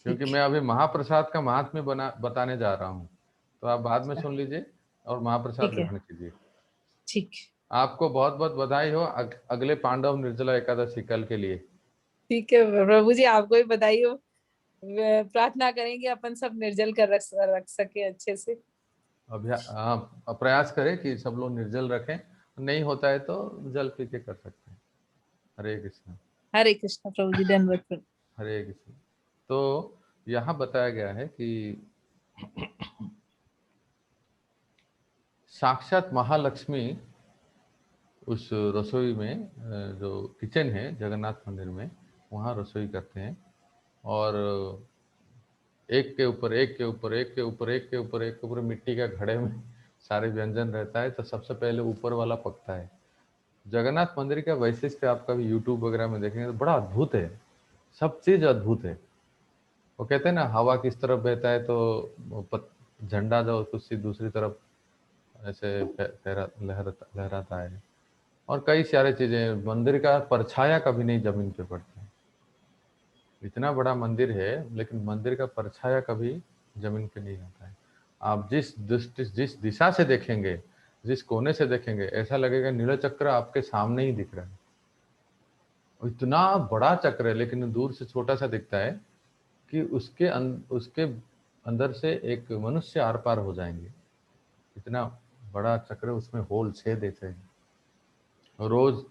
क्योंकि ठीक मैं अभी महाप्रसाद का महात्म्य बताने जा रहा हूँ, तो आप बाद में है। सुन लीजिए और महाप्रसाद ठीक है। ग्रहण कीजिए। ठीक। आपको बहुत बहुत बधाई हो अगले पांडव निर्जला एकादशी कल के लिए। ठीक है प्रभु जी, आपको भी बधाई हो। प्रार्थना करेंगे अपन सब निर्जल कर रख सके अच्छे से। प्रयास करें कि सब लोग निर्जल रखें, नहीं होता है तो जल पी के कर सकते हैं। हरे कृष्ण। हरे कृष्ण प्रभु जी, धन्यवाद प्रभु। हरे कृष्ण। तो यहाँ बताया गया है कि साक्षात महालक्ष्मी उस रसोई में, जो किचन है जगन्नाथ मंदिर में, वहाँ रसोई करते हैं, और एक के ऊपर एक के ऊपर एक के ऊपर एक के ऊपर एक के ऊपर मिट्टी का घड़े में सारे व्यंजन रहता है, तो सबसे पहले ऊपर वाला पकता है। जगन्नाथ मंदिर का वैशिष्ट्य आप कभी यूट्यूब वगैरह में देखेंगे तो बड़ा अद्भुत है, सब चीज अद्भुत है। वो कहते हैं ना, हवा किस तरफ बहता है तो झंडा जो किसी दूसरी तरफ ऐसे लहराता है, और कई सारी चीजें। मंदिर का परछाया कभी नहीं जमीन पे पड़ता है, इतना बड़ा मंदिर है लेकिन मंदिर का परछाया कभी जमीन पे नहीं आता है। आप जिस दिशा से देखेंगे, जिस कोने से देखेंगे, ऐसा लगेगा नीलचक्र आपके सामने ही दिख रहा है। इतना बड़ा चक्र है लेकिन दूर से छोटा सा दिखता है कि उसके अंदर से एक मनुष्य आर पार हो जाएंगे, इतना बड़ा चक्र, उसमें होल छेद ऐसे हैं। रोज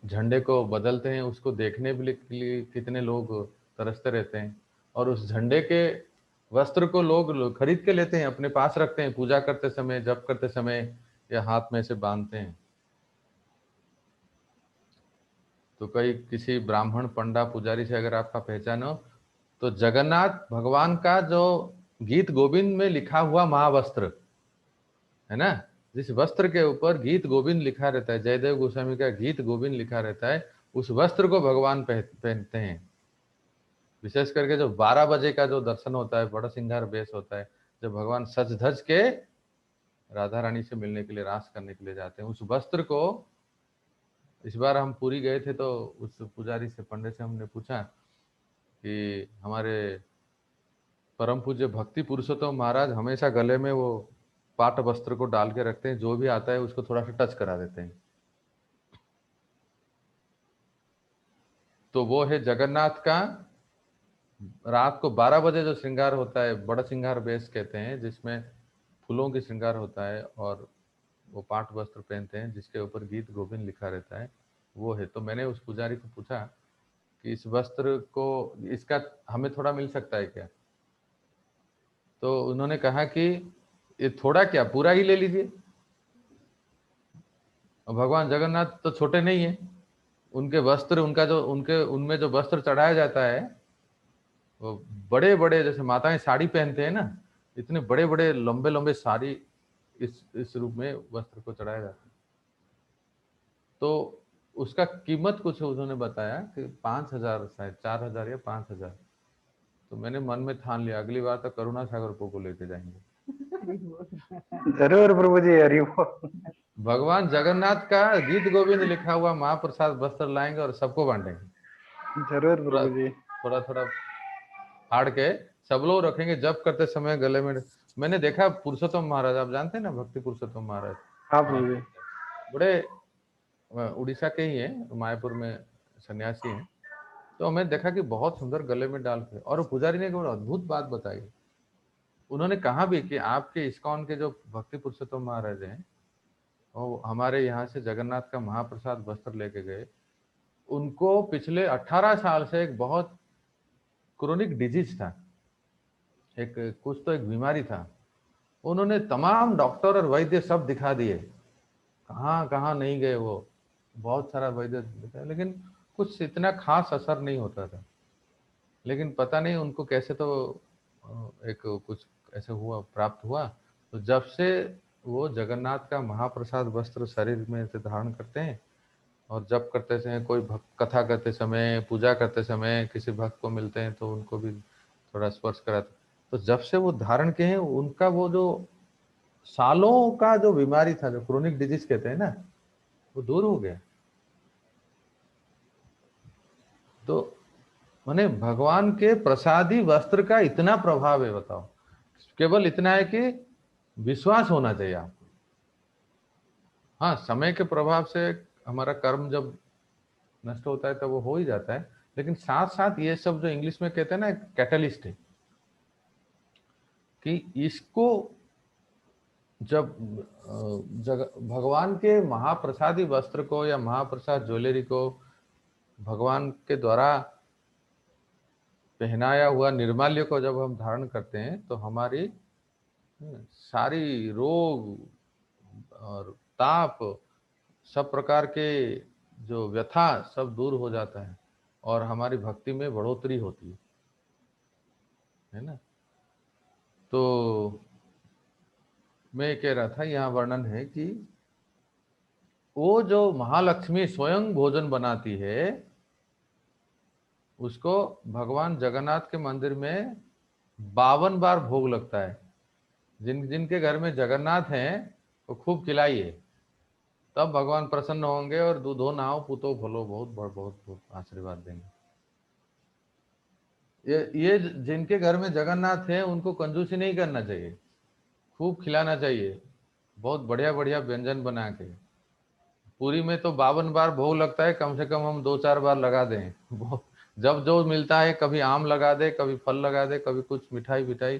झंडे को बदलते हैं, उसको देखने के लिए कितने लोग तरसते रहते हैं, और उस झंडे के वस्त्र को लोग खरीद के लेते हैं, अपने पास रखते हैं, पूजा करते समय, जप करते समय, या हाथ में से बांधते हैं। तो कई किसी ब्राह्मण पंडा पुजारी से अगर आपका पहचान हो, तो जगन्नाथ भगवान का जो गीत गोविंद में लिखा हुआ महावस्त्र है ना, जिस वस्त्र के ऊपर गीत गोविंद लिखा रहता है, जयदेव गोस्वामी का गीत गोविंद लिखा रहता है, उस वस्त्र को भगवान पहनते हैं। विशेष करके जो 12 बजे का जो दर्शन होता है, बड़ा सिंगार बेस होता है, जब भगवान सज धज के राधा रानी से मिलने के लिए, रास करने के लिए जाते हैं, उस वस्त्र को, इस बार हम पुरी गए थे तो उस पुजारी से, पंडित से हमने पूछा कि हमारे परम पूज्य भक्ति पुरुषोत्तम महाराज हमेशा गले में वो पाट वस्त्र को डाल के रखते हैं, जो भी आता है उसको थोड़ा सा टच करा देते हैं। तो वो है जगन्नाथ का रात को 12 बजे जो श्रृंगार होता है, बड़ा श्रृंगार बेस कहते हैं, जिसमें फूलों की श्रृंगार होता है, और वो पाट वस्त्र पहनते हैं जिसके ऊपर गीत गोविंद लिखा रहता है, वो है। तो मैंने उस पुजारी को पूछा कि इस वस्त्र को, इसका हमें थोड़ा मिल सकता है क्या? तो उन्होंने कहा कि ये थोड़ा क्या, पूरा ही ले लीजिए। और भगवान जगन्नाथ तो छोटे नहीं है, उनके वस्त्र, उनमें जो वस्त्र चढ़ाया जाता है, वो बड़े बड़े, जैसे माताएं साड़ी पहनते हैं ना, इतने बड़े बड़े लंबे लंबे साड़ी इस रूप में वस्त्र को चढ़ाया जाता है। तो उसका कीमत कुछ उन्होंने बताया कि 5,000, शायद 4,000 या 5,000। तो मैंने मन में ठान लिया, अगली बार तो करुणा सागर को लेके जाएंगे। जरूर प्रभु जी, हरि बोल। भगवान जगन्नाथ का गीत गोविंद लिखा हुआ महाप्रसाद वस्त्र लाएंगे और सबको बांटेंगे। जरूर थोड़ा प्रभु जी। थोड़ा थोड़ा फाड़ के सब लोग रखेंगे जप करते समय गले में। मैंने देखा पुरुषोत्तम महाराज, आप जानते हैं ना भक्ति पुरुषोत्तम महाराज, हाँ प्रभु जी। बड़े उड़ीसा के ही हैं, मायापुर में सन्यासी हैं। तो हमें देखा कि बहुत सुंदर गले में डाल के, और पुजारी ने एक बड़ा अद्भुत बात बताई। उन्होंने कहा भी कि आपके इस्कॉन के जो भक्ति पुरुषोत्तम महाराज हैं, वो हमारे यहाँ से जगन्नाथ का महाप्रसाद वस्त्र लेके गए। उनको पिछले 18 साल से एक बहुत क्रोनिक डिजीज था, एक कुछ तो एक बीमारी था। उन्होंने तमाम डॉक्टर और वैद्य सब दिखा दिए, कहाँ कहाँ नहीं गए वो, बहुत सारा वैद्य दिखाया, लेकिन कुछ इतना खास असर नहीं होता था। लेकिन पता नहीं उनको कैसे तो एक कुछ ऐसे हुआ, प्राप्त हुआ। तो जब से वो जगन्नाथ का महाप्रसाद वस्त्र शरीर में से धारण करते हैं, और जब करते समय, कोई भक्त कथा करते समय, पूजा करते समय किसी भक्त को मिलते हैं तो उनको भी थोड़ा स्पर्श कराते, तो जब से वो धारण किए हैं, उनका वो जो सालों का जो बीमारी था, जो क्रोनिक डिजीज कहते हैं ना, वो दूर हो गया। तो माने भगवान के प्रसादी वस्त्र का इतना प्रभाव है, बताओ। केवल इतना है कि विश्वास होना चाहिए आपको। हाँ, समय के प्रभाव से हमारा कर्म जब नष्ट होता है तब वो हो ही जाता है, लेकिन साथ साथ ये सब जो इंग्लिश में कहते हैं ना, कैटलिस्ट है, कि इसको जब भगवान के महाप्रसादी वस्त्र को या महाप्रसाद ज्वेलरी को भगवान के द्वारा पहनाया हुआ निर्माल्य को जब हम धारण करते हैं, तो हमारी सारी रोग और ताप, सब प्रकार के जो व्यथा सब दूर हो जाता है, और हमारी भक्ति में बढ़ोतरी होती है ना। तो मैं कह रहा था, यहाँ वर्णन है कि वो जो महालक्ष्मी स्वयं भोजन बनाती है, उसको भगवान जगन्नाथ के मंदिर में 52 बार भोग लगता है। जिनके घर में जगन्नाथ हैं वो खूब खिलाइए, तब भगवान प्रसन्न होंगे और दूधो नाव पुतो फलो बहुत बहुत बहुत आशीर्वाद देंगे। ये जिनके घर में जगन्नाथ है उनको कंजूसी नहीं करना चाहिए, खूब खिलाना चाहिए, बहुत बढ़िया बढ़िया व्यंजन बना के। पूरी में तो 52 बार भोग लगता है, कम से कम हम 2-4 बार लगा दें। जब जो मिलता है, कभी आम लगा दे, कभी फल लगा दे, कभी कुछ मिठाई विठाई,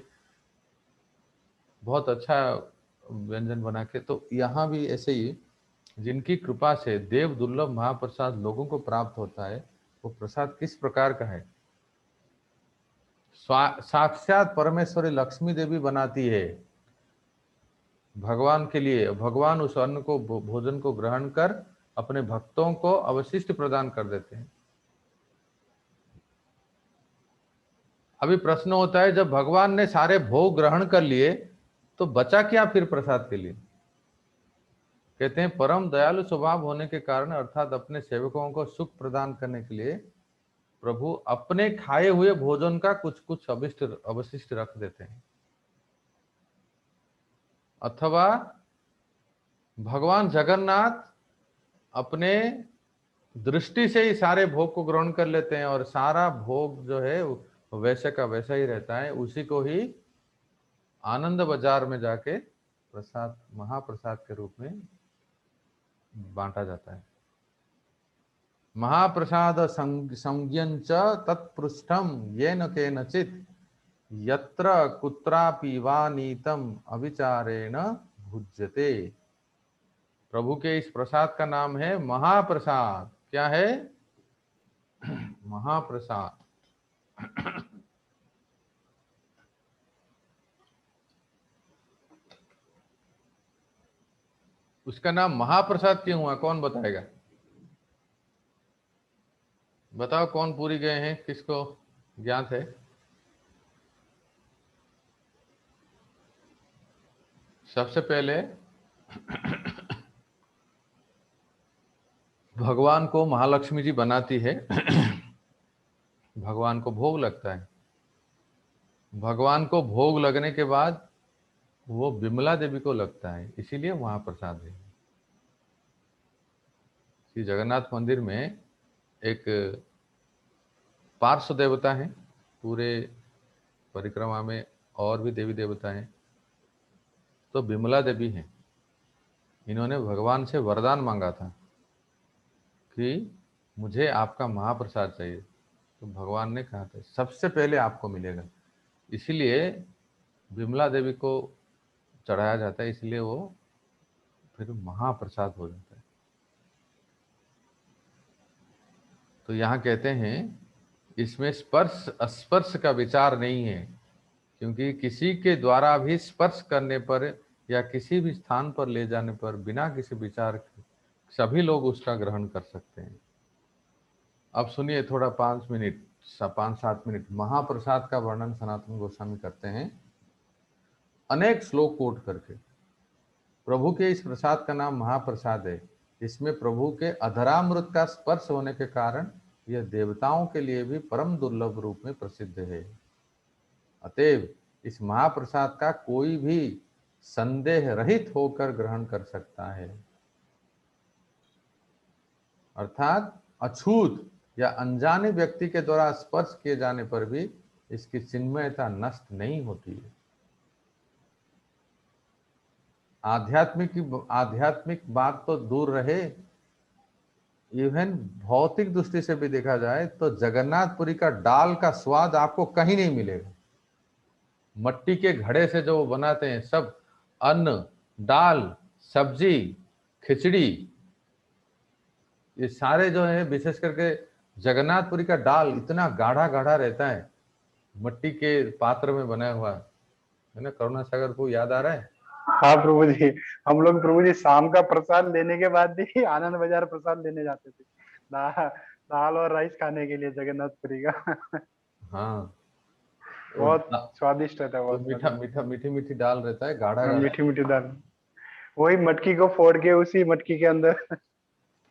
बहुत अच्छा व्यंजन बना के। तो यहाँ भी ऐसे ही जिनकी कृपा से देव दुर्लभ महाप्रसाद लोगों को प्राप्त होता है, वो प्रसाद किस प्रकार का है, साक्षात परमेश्वरी लक्ष्मी देवी बनाती है भगवान के लिए। भगवान उस अन्न को, भोजन को ग्रहण कर अपने भक्तों को अवशिष्ट प्रदान कर देते हैं। अभी प्रश्न होता है, जब भगवान ने सारे भोग ग्रहण कर लिए तो बचा क्या फिर प्रसाद के लिए? कहते हैं, परम दयालु स्वभाव होने के कारण, अर्थात अपने सेवकों को सुख प्रदान करने के लिए, प्रभु अपने खाए हुए भोजन का कुछ कुछ अवशिष्ट रख देते हैं। अथवा भगवान जगन्नाथ अपने दृष्टि से ही सारे भोग को ग्रहण कर लेते हैं, और सारा भोग जो है वैसे का वैसा ही रहता है। उसी को ही आनंद बाजार में जाके प्रसाद, महाप्रसाद के रूप में बांटा जाता है। महाप्रसाद संज्ञंच तत्पृष्ठम येन केनचित् यत्र कुत्रापि वा नीतम अविचारेण भुज्यते। प्रभु के इस प्रसाद का नाम है महाप्रसाद। क्या है? महाप्रसाद। उसका नाम महाप्रसाद क्यों हुआ, कौन बताएगा? बताओ, कौन पूरी गए हैं, किसको ज्ञात है? सबसे पहले भगवान को महालक्ष्मी जी बनाती है, भगवान को भोग लगता है। भगवान को भोग लगने के बाद वो विमला देवी को लगता है, इसीलिए वहां प्रसाद है। श्री जगन्नाथ मंदिर में एक पार्श्व देवता है, पूरे परिक्रमा में और भी देवी देवता हैं, तो विमला देवी हैं। इन्होंने भगवान से वरदान मांगा था कि मुझे आपका महाप्रसाद चाहिए, तो भगवान ने कहा था सबसे पहले आपको मिलेगा। इसीलिए विमला देवी को चढ़ाया जाता है, इसलिए वो फिर महाप्रसाद हो जाता है। तो यहाँ कहते हैं इसमें स्पर्श अस्पर्श का विचार नहीं है, क्योंकि किसी के द्वारा भी स्पर्श करने पर या किसी भी स्थान पर ले जाने पर बिना किसी विचार के सभी लोग उसका ग्रहण कर सकते हैं। अब सुनिए थोड़ा 5-7 मिनट महाप्रसाद का वर्णन सनातन गोस्वामी करते हैं अनेक श्लोक कोट करके। प्रभु के इस प्रसाद का नाम महाप्रसाद है। इसमें प्रभु के अधरामृत का स्पर्श होने के कारण यह देवताओं के लिए भी परम दुर्लभ रूप में प्रसिद्ध है। अतएव इस महाप्रसाद का कोई भी संदेह रहित होकर ग्रहण कर सकता है, अर्थात अछूत या अनजाने व्यक्ति के द्वारा स्पर्श किए जाने पर भी इसकी चिन्मयता नष्ट नहीं होती है। आध्यात्मिक बात तो दूर रहे, इवन भौतिक दृष्टि से भी देखा जाए तो जगन्नाथपुरी का दाल का स्वाद आपको कहीं नहीं मिलेगा। मट्टी के घड़े से जो वो बनाते हैं, सब अन्न, दाल, सब्जी, खिचड़ी, ये सारे जो है, विशेष करके जगन्नाथपुरी का दाल इतना गाढ़ा गाढ़ा रहता है, मट्टी के पात्र में बना हुआ है ना। करुणा सागर को याद आ रहा है? हाँ प्रभु जी, हम लोग प्रभु जी शाम का प्रसाद लेने के बाद भी आनंद बाजार प्रसाद लेने जाते थे, दाल और राइस खाने के लिए जगन्नाथपुरी का। हाँ, बहुत स्वादिष्ट रहता है, वो बहुत मीठी मीठी दाल रहता है, गाढ़ा गाढ़ा। मीठी मीठी दाल, वही मटकी को फोड़ के उसी मटकी के अंदर,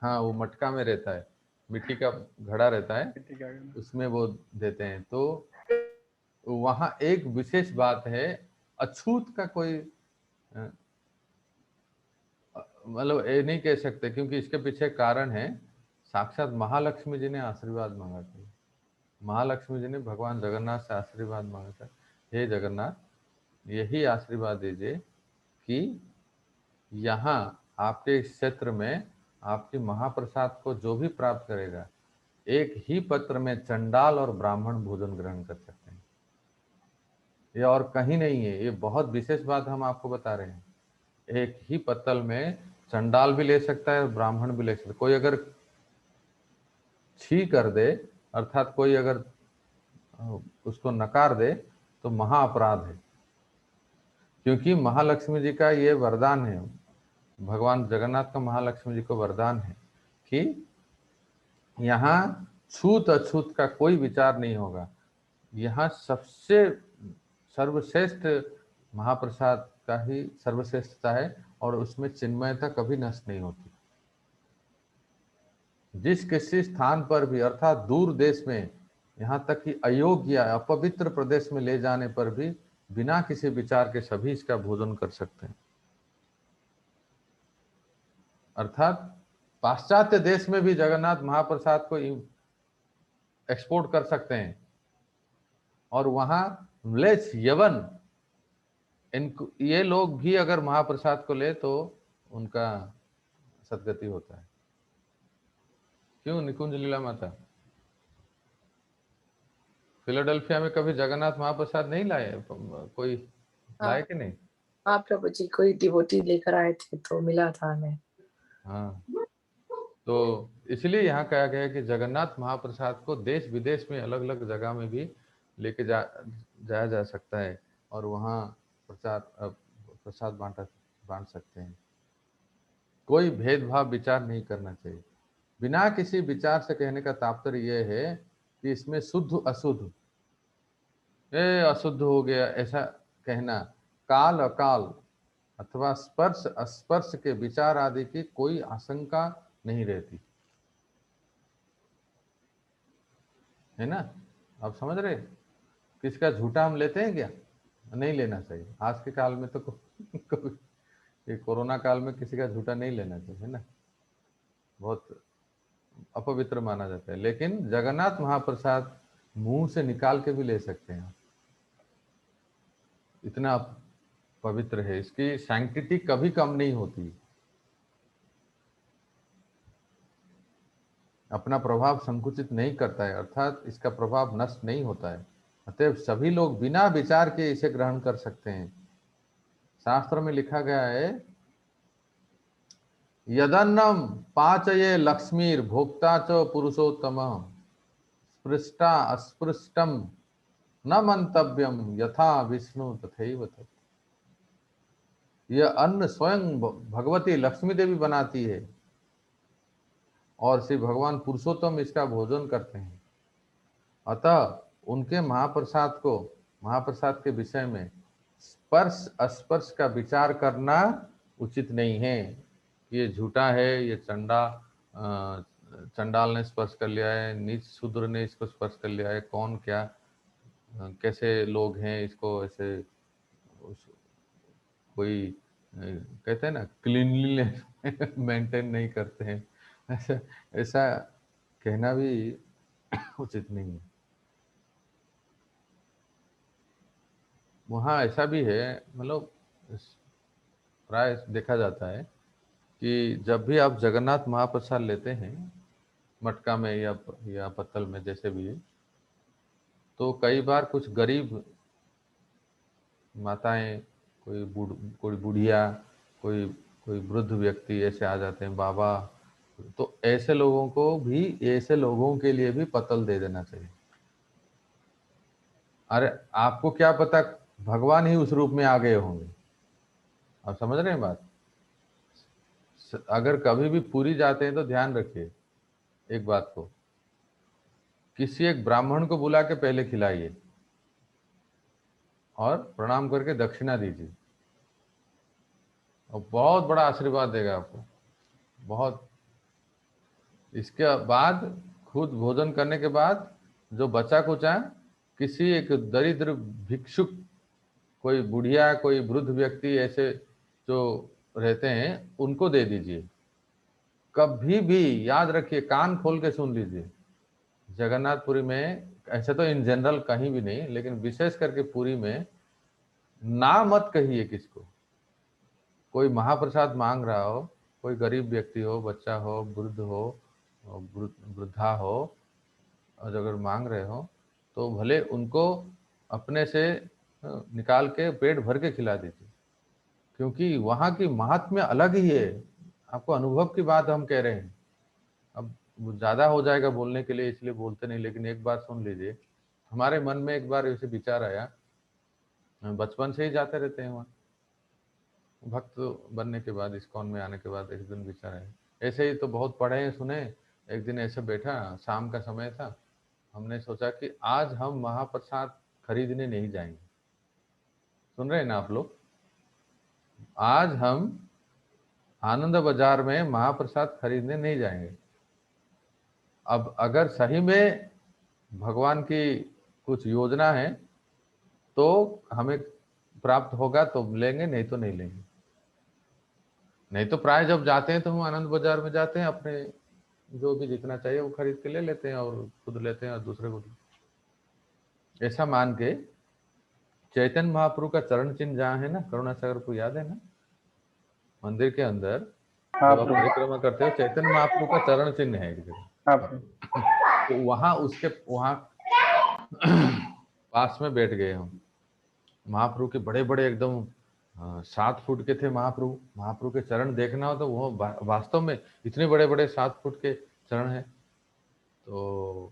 हाँ, वो मटका में रहता है, मिट्टी का घड़ा रहता है, उसमें वो देते हैं। तो वहाँ एक विशेष बात है, अछूत का कोई मतलब ये नहीं कह सकते, क्योंकि इसके पीछे कारण है, साक्षात महालक्ष्मी जी ने आशीर्वाद मांगा था। महालक्ष्मी जी ने भगवान जगन्नाथ से आशीर्वाद मांगा था, हे जगन्नाथ, यही आशीर्वाद दीजिए कि यहाँ आपके इस क्षेत्र में आपकी महाप्रसाद को जो भी प्राप्त करेगा, एक ही पत्र में चंडाल और ब्राह्मण भोजन ग्रहण कर सकते हैं। ये और कहीं नहीं है, ये बहुत विशेष बात हम आपको बता रहे हैं। एक ही पत्तल में चंडाल भी ले सकता है और ब्राह्मण भी ले सकता है। कोई अगर छी कर दे, अर्थात कोई अगर उसको नकार दे, तो महा अपराध है, क्योंकि महालक्ष्मी जी का ये वरदान है, भगवान जगन्नाथ का महालक्ष्मी जी को वरदान है कि यहाँ छूत अछूत का कोई विचार नहीं होगा। यहाँ सबसे सर्वश्रेष्ठ महाप्रसाद का ही सर्वश्रेष्ठता है और उसमें चिन्मयता कभी नष्ट नहीं होती। जिस किसी स्थान पर भी, अर्थात दूर देश में, यहाँ तक कि अयोग्य या अपवित्र प्रदेश में ले जाने पर भी बिना किसी विचार के सभी इसका भोजन कर सकते हैं। अर्थात पाश्चात्य देश में भी जगन्नाथ महाप्रसाद को एक्सपोर्ट कर सकते हैं, और वहां म्लेच्छ यवन इनको, ये लोग भी अगर महाप्रसाद को ले तो उनका सदगति होता है। क्यों निकुंज लीला माता? फिलाडेल्फिया में कभी जगन्नाथ महाप्रसाद नहीं लाए? कोई लाए कि नहीं? हाँ प्रभु जी, कोई डिवोटी लेकर आए थे तो मिला था हमें। हाँ, तो इसलिए यहाँ कहा गया है कि जगन्नाथ महाप्रसाद को देश विदेश में अलग अलग जगह में भी लेके जाया जा सकता है, और वहाँ प्रसाद बांट सकते हैं। कोई भेदभाव विचार नहीं करना चाहिए। बिना किसी विचार से कहने का तात्पर्य यह है कि इसमें शुद्ध अशुद्ध, अशुद्ध हो गया ऐसा कहना, काल अकाल अथवा स्पर्श अस्पर्श के विचार आदि की कोई आशंका नहीं रहती है ना। आप समझ रहे? किसका झूठा हम लेते हैं क्या? नहीं लेना चाहिए। आज के काल में तो ये कोरोना काल में किसी का झूठा नहीं लेना चाहिए ना, बहुत अपवित्र माना जाता है। लेकिन जगन्नाथ महाप्रसाद मुंह से निकाल के भी ले सकते हैं, इतना पवित्र है, इसकी सैंक्टिटी कभी कम नहीं होती, अपना प्रभाव संकुचित नहीं करता है, अर्थात इसका प्रभाव नष्ट नहीं होता है। अतएव सभी लोग बिना विचार के इसे ग्रहण कर सकते हैं। शास्त्र में लिखा गया है, यदन्नम पाचये लक्ष्मीर भोक्ता च पुरुषोत्तम स्पृष्टा अस्पृष्टम न मंतव्यम यथा विष्णु तथैव तत्। यह अन्न स्वयं भगवती लक्ष्मी देवी बनाती है और श्री भगवान पुरुषोत्तम इसका भोजन करते हैं। अतः उनके महाप्रसाद के विषय में स्पर्श अस्पर्श का विचार करना उचित नहीं है कि ये झूठा है, ये चंडाल ने स्पर्श कर लिया है, नीच शूद्र ने इसको स्पर्श कर लिया है, कौन क्या कैसे लोग हैं, इसको ऐसे कोई कहते हैं ना क्लीनलीनेस मेंटेन नहीं करते हैं, ऐसा कहना भी उचित नहीं है। वहाँ ऐसा भी है, मतलब प्राय देखा जाता है कि जब भी आप जगन्नाथ महाप्रसाद लेते हैं मटका में या पत्तल में जैसे भी, तो कई बार कुछ गरीब माताएं, कोई बुढ़िया, कोई वृद्ध व्यक्ति ऐसे आ जाते हैं, बाबा, तो ऐसे लोगों को भी, ऐसे लोगों के लिए भी पत्तल दे देना चाहिए। अरे आपको क्या पता भगवान ही उस रूप में आ गए होंगे, आप समझ रहे हैं बात। अगर कभी भी पुरी जाते हैं तो ध्यान रखिए एक बात को, किसी एक ब्राह्मण को बुला के पहले खिलाइए और प्रणाम करके दक्षिणा दीजिए, और बहुत बड़ा आशीर्वाद देगा आपको, बहुत। इसके बाद खुद भोजन करने के बाद जो बचा कुचा किसी एक दरिद्र भिक्षुक, कोई बुढ़िया, कोई वृद्ध व्यक्ति ऐसे जो रहते हैं उनको दे दीजिए। कभी भी याद रखिए, कान खोल के सुन लीजिए, जगन्नाथपुरी में, ऐसे तो इन जनरल कहीं भी नहीं, लेकिन विशेष करके पुरी में ना मत कहिए किसको। कोई महाप्रसाद मांग रहा हो, कोई गरीब व्यक्ति हो, बच्चा हो, वृद्ध हो, वृद्धा हो, और अगर मांग रहे हो तो भले उनको अपने से निकाल के पेट भर के खिला दीजिए, क्योंकि वहाँ की महात्म्य अलग ही है। आपको अनुभव की बात हम कह रहे हैं, अब ज़्यादा हो जाएगा बोलने के लिए इसलिए बोलते नहीं, लेकिन एक बार सुन लीजिए। हमारे मन में एक बार ऐसे विचार आया, बचपन से ही जाते रहते हैं वहाँ, भक्त बनने के बाद, इस्कॉन में आने के बाद एक दिन विचार आया, ऐसे ही तो बहुत पढ़े हैं सुने। एक दिन ऐसे बैठा, शाम का समय था, हमने सोचा कि आज हम महाप्रसाद खरीदने नहीं जाएंगे। सुन रहे हैं ना आप लोग, आज हम आनंद बाजार में महाप्रसाद खरीदने नहीं जाएंगे। अब अगर सही में भगवान की कुछ योजना है तो हमें प्राप्त होगा तो लेंगे, नहीं तो नहीं लेंगे। नहीं तो प्राय जब जाते हैं तो हम आनंद बाजार में जाते हैं, अपने जो भी जितना चाहिए वो खरीद के ले लेते हैं और खुद लेते हैं और दूसरे को। ऐसा मान के चैतन्य महाप्रभु का चरण चिन्ह जहाँ है ना, करुणा सागर को याद है ना, मंदिर के अंदर जब आप परिक्रमा करते हो, चैतन्य महाप्रभु का चरण चिन्ह है एक जगह, तो वहाँ पास में बैठ गए हम। महाप्रभु के बड़े बड़े एकदम 7 फुट के थे महाप्रभु के चरण देखना हो तो वो वास्तव में इतने बड़े बड़े 7 फुट के चरण है। तो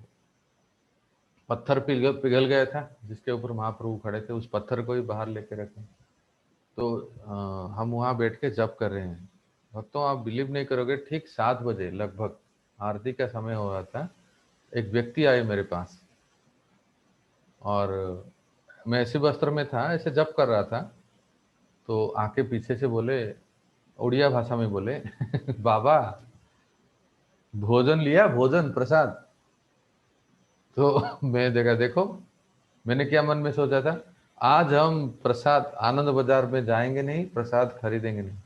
पत्थर पिघल गया था जिसके ऊपर महाप्रभु खड़े थे, उस पत्थर को ही बाहर लेके रखे। तो हम वहाँ बैठ के जप कर रहे हैं। भक्तों, आप बिलीव नहीं करोगे, ठीक 7 बजे लगभग आरती का समय हो रहा था, एक व्यक्ति आए मेरे पास, और मैं ऐसे वस्त्र में था, ऐसे जप कर रहा था, तो आके पीछे से बोले, उड़िया भाषा में बोले बाबा भोजन लिया, भोजन प्रसाद। तो मैं देखो मैंने क्या मन में सोचा था, आज हम प्रसाद आनंद बाजार में जाएंगे नहीं, प्रसाद खरीदेंगे नहीं।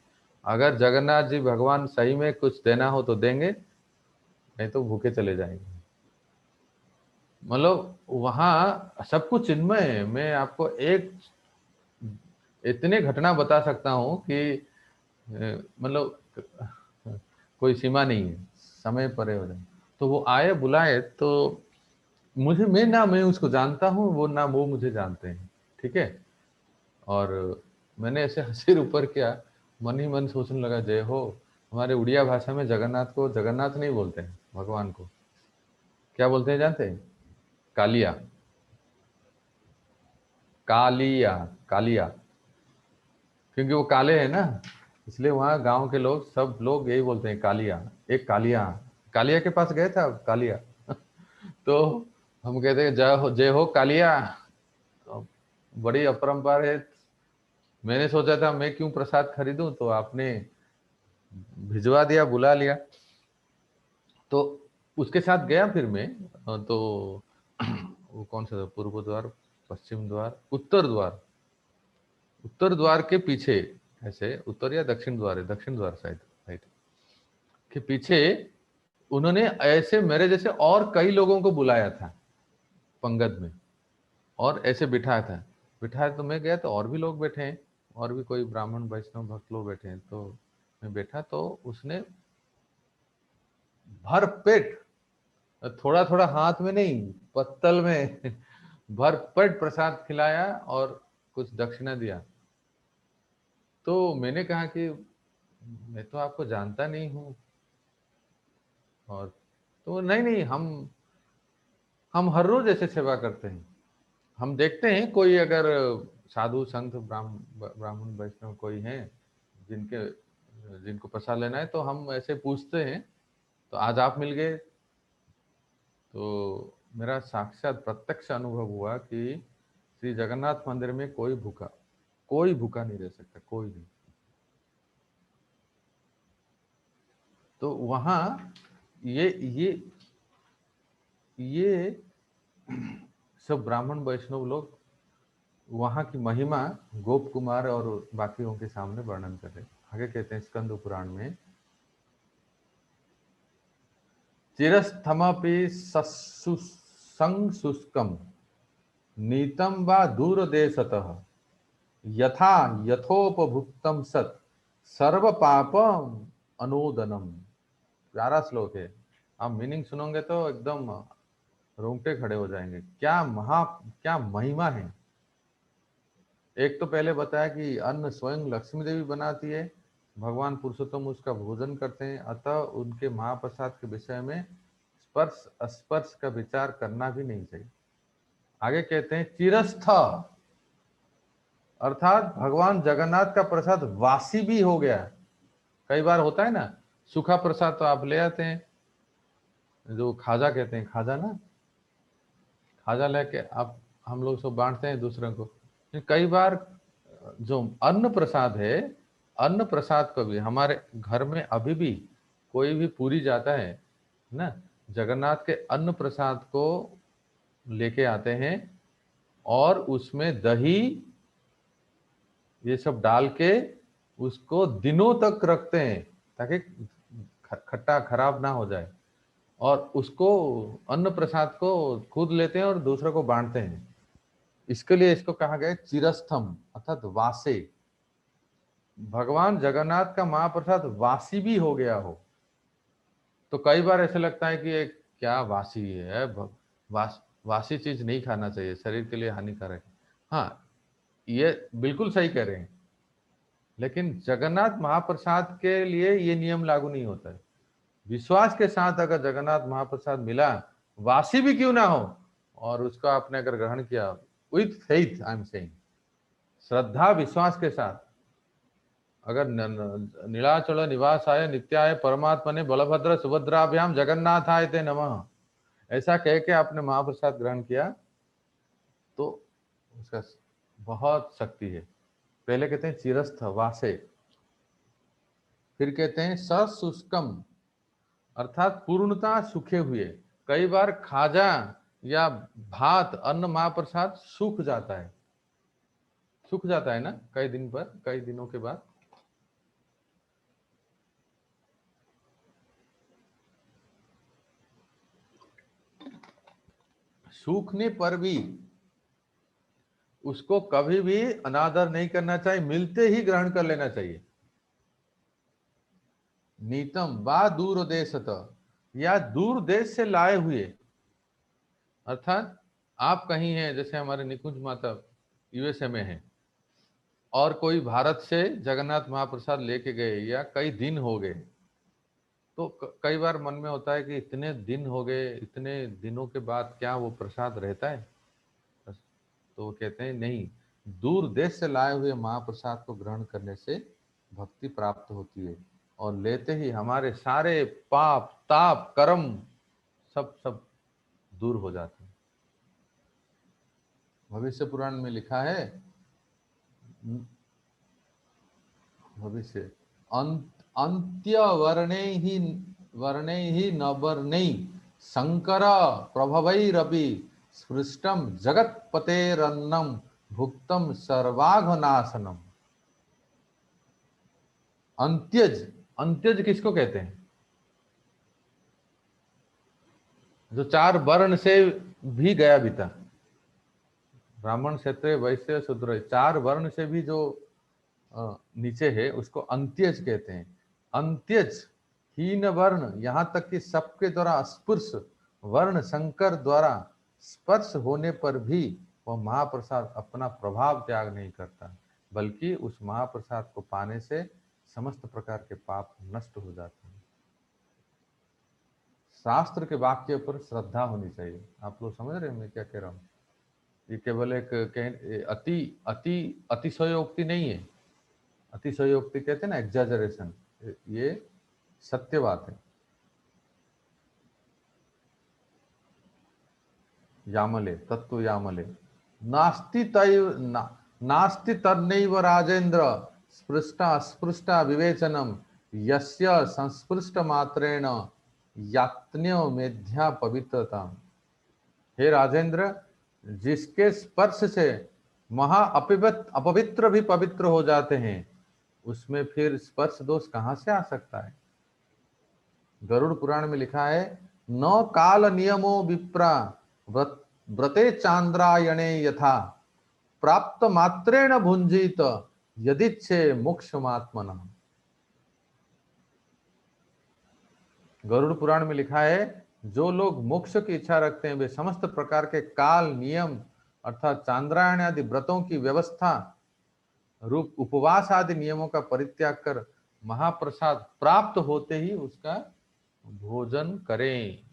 अगर जगन्नाथ जी भगवान सही में कुछ देना हो तो देंगे, नहीं तो भूखे चले जाएंगे। मतलब वहाँ सब कुछ चिन्मय है। मैं आपको एक इतने घटना बता सकता हूँ कि मतलब कोई सीमा नहीं है, समय परे हो जाए। तो वो आए बुलाए तो मुझे, मैं उसको जानता हूँ, वो ना वो मुझे जानते हैं, ठीक है। और मैंने ऐसे सिर ऊपर किया, मन ही मन सोचने लगा जय हो। हमारे उड़िया भाषा में जगन्नाथ को जगन्नाथ नहीं बोलते हैं, भगवान को क्या बोलते हैं जानते हैं? कालिया, कालिया, कालिया। क्योंकि वो काले हैं ना, इसलिए वहाँ गांव के लोग, सब लोग यही बोलते हैं कालिया। एक कालिया, कालिया के पास गए थे कालिया तो हम कहते हैं जय हो कालिया। तो बड़ी अपरंपार है। मैंने सोचा था मैं क्यों प्रसाद खरीदूं, तो आपने भिजवा दिया, बुला लिया। तो उसके साथ गया फिर मैं, तो वो कौन सा था, पूर्व द्वार, पश्चिम द्वार, उत्तर द्वार, उत्तर द्वार के पीछे, ऐसे उत्तर या दक्षिण द्वार है, दक्षिण द्वार साइड राइट के पीछे उन्होंने ऐसे मेरे जैसे और कई लोगों को बुलाया था पंगत में, और ऐसे बिठाया था। बिठाया तो मैं गया तो और भी लोग बैठे हैं, और भी कोई ब्राह्मण वैष्णव भक्त लोग बैठे हैं। तो मैं बैठा तो उसने भर पेट, थोड़ा थोड़ा हाथ में नहीं, पत्तल में भर पेट प्रसाद खिलाया और कुछ दक्षिणा दिया। तो मैंने कहा कि मैं तो आपको जानता नहीं हूँ। और तो नहीं नहीं, हम हर रोज ऐसे सेवा करते हैं। हम देखते हैं कोई अगर साधु संत ब्राह्मण वैष्णव कोई हैं जिनके जिनको प्रसाद लेना है, तो हम ऐसे पूछते हैं। तो आज आप मिल गए, तो मेरा साक्षात प्रत्यक्ष अनुभव हुआ कि श्री जगन्नाथ मंदिर में कोई भूखा नहीं रह सकता, कोई नहीं। तो वहाँ ये सब ब्राह्मण वैष्णव लोग वहाँ की महिमा गोप कुमार और बाकियों के सामने वर्णन कर रहे। आगे कहते हैं स्कंद पुराण में, चिरस्थमपि संशुष्कम नीतम वा दूरदेशतः यथा यथोपभुक्तम सत सर्व पापम अनुदनम। प्यारा श्लोक है, आप मीनिंग सुनोगे तो एकदम रोंगटे खड़े हो जाएंगे। क्या महिमा है। एक तो पहले बताया कि अन्न स्वयं लक्ष्मी देवी बनाती है, भगवान पुरुषोत्तम उसका भोजन करते हैं, अतः उनके महाप्रसाद के विषय में स्पर्श अस्पर्श का विचार करना भी नहीं चाहिए। आगे कहते हैं चिरस्थ, अर्थात भगवान जगन्नाथ का प्रसाद वासी भी हो गया। कई बार होता है ना, सूखा प्रसाद तो आप ले आते हैं, जो खाजा कहते हैं, खाजा ना, खाजा लेके आप हम लोग सब बांटते हैं दूसरों को। कई बार जो अन्न प्रसाद है, अन्न प्रसाद को भी हमारे घर में अभी भी कोई भी पूरी जाता है ना, जगन्नाथ के अन्न प्रसाद को लेके आते हैं और उसमें दही ये सब डाल के उसको दिनों तक रखते हैं ताकि खट्टा खराब ना हो जाए, और उसको अन्न प्रसाद को खुद लेते हैं और दूसरों को बांटते हैं। इसके लिए इसको कहा गया चिरस्थम, अर्थात वासे। भगवान जगन्नाथ का महाप्रसाद वासी भी हो गया हो। तो कई बार ऐसे लगता है कि ये क्या वासी है, वासी चीज नहीं खाना चाहिए, शरीर के लिए हानिकारक है। हाँ, ये बिल्कुल सही कह रहे हैं, लेकिन जगन्नाथ महाप्रसाद के लिए ये नियम लागू नहीं होता है। विश्वास के साथ अगर जगन्नाथ महाप्रसाद मिला, वासी भी क्यों ना हो, और उसका आपने अगर ग्रहण किया with faith, I am saying, श्रद्धा विश्वास के साथ, अगर नीलाचल निवासाय नित्याय परमात्मने बलभद्र सुभद्राभ्याम जगन्नाथाय ते नमः ऐसा कह के आपने महाप्रसाद ग्रहण किया तो उसका बहुत शक्ति है। पहले कहते हैं चिरस्थ वासे, फिर कहते हैं सशुष्कम, अर्थात पूर्णता सूखे हुए। कई बार खाजा या भात अन्न महाप्रसाद सूख जाता है, सूख जाता है ना कई दिन पर, कई दिनों के बाद। सूखने पर भी उसको कभी भी अनादर नहीं करना चाहिए, मिलते ही ग्रहण कर लेना चाहिए। नीतम वा दूर देशत, या दूर देश से लाए हुए, अर्थात आप कहीं हैं, जैसे हमारे निकुंज माता यूएसए में हैं और कोई भारत से जगन्नाथ महाप्रसाद लेके गए या कई दिन हो गए, तो कई बार मन में होता है कि इतने दिन हो गए, इतने दिनों के बाद क्या वो प्रसाद रहता है? तो वो कहते हैं नहीं, दूर देश से लाए हुए महाप्रसाद को ग्रहण करने से भक्ति प्राप्त होती है और लेते ही हमारे सारे पाप ताप कर्म सब दूर हो जाते हैं। भविष्य पुराण में लिखा है, भविष्य अंत्य वर्णे ही नवर्णे शंकर प्रभवैरपि स्पृष्टम जगत्पतेरन्नम भुक्तम सर्वाघनाशनम। अंत्यज, अंत्यज किसको कहते हैं? जो 4 वर्ण से भी गया बीता, ब्राह्मण क्षत्रिय वैश्य शूद्र, 4 वर्ण से भी जो नीचे है उसको अंत्यज कहते हैं। अंत्यज हीन वर्ण, यहां तक कि सबके द्वारा स्पर्श वर्ण शंकर द्वारा स्पर्श होने पर भी वह महाप्रसाद अपना प्रभाव त्याग नहीं करता, बल्कि उस महाप्रसाद को पाने से समस्त प्रकार के पाप नष्ट हो जाते हैं। शास्त्र के वाक्य पर श्रद्धा होनी चाहिए। आप लोग समझ रहे हैं मैं क्या कह रहा हूं? ये केवल एक अतिशयोक्ति नहीं है। अतिशयोक्ति कहते हैं ना, एग्जैजरेशन, ये सत्य बात है। यामले तत्व यामले नास्ति तन्नैव राजेंद्र स्पृष्टा स्पृष्टा विवेचनम यस्य संस्पृष्ट मात्रेण यात्न्यो मेध्या पवित्रता। हे राजेंद्र, जिसके स्पर्श से महा अपवित्र भी पवित्र हो जाते हैं, उसमें फिर स्पर्श दोष कहां से आ सकता है? गरुड़ पुराण में लिखा है, न काल नियमो विप्रा व्रते चांद्रायणे यथा प्राप्त मात्रेण भुंजित यदिच्छे मोक्षमात्मनः। गरुड़ पुराण में लिखा है, जो लोग मोक्ष की इच्छा रखते हैं वे समस्त प्रकार के काल नियम अर्थात चांद्रायण आदि व्रतों की व्यवस्था रूप उपवास आदि नियमों का परित्याग कर महाप्रसाद प्राप्त होते ही उसका भोजन करें।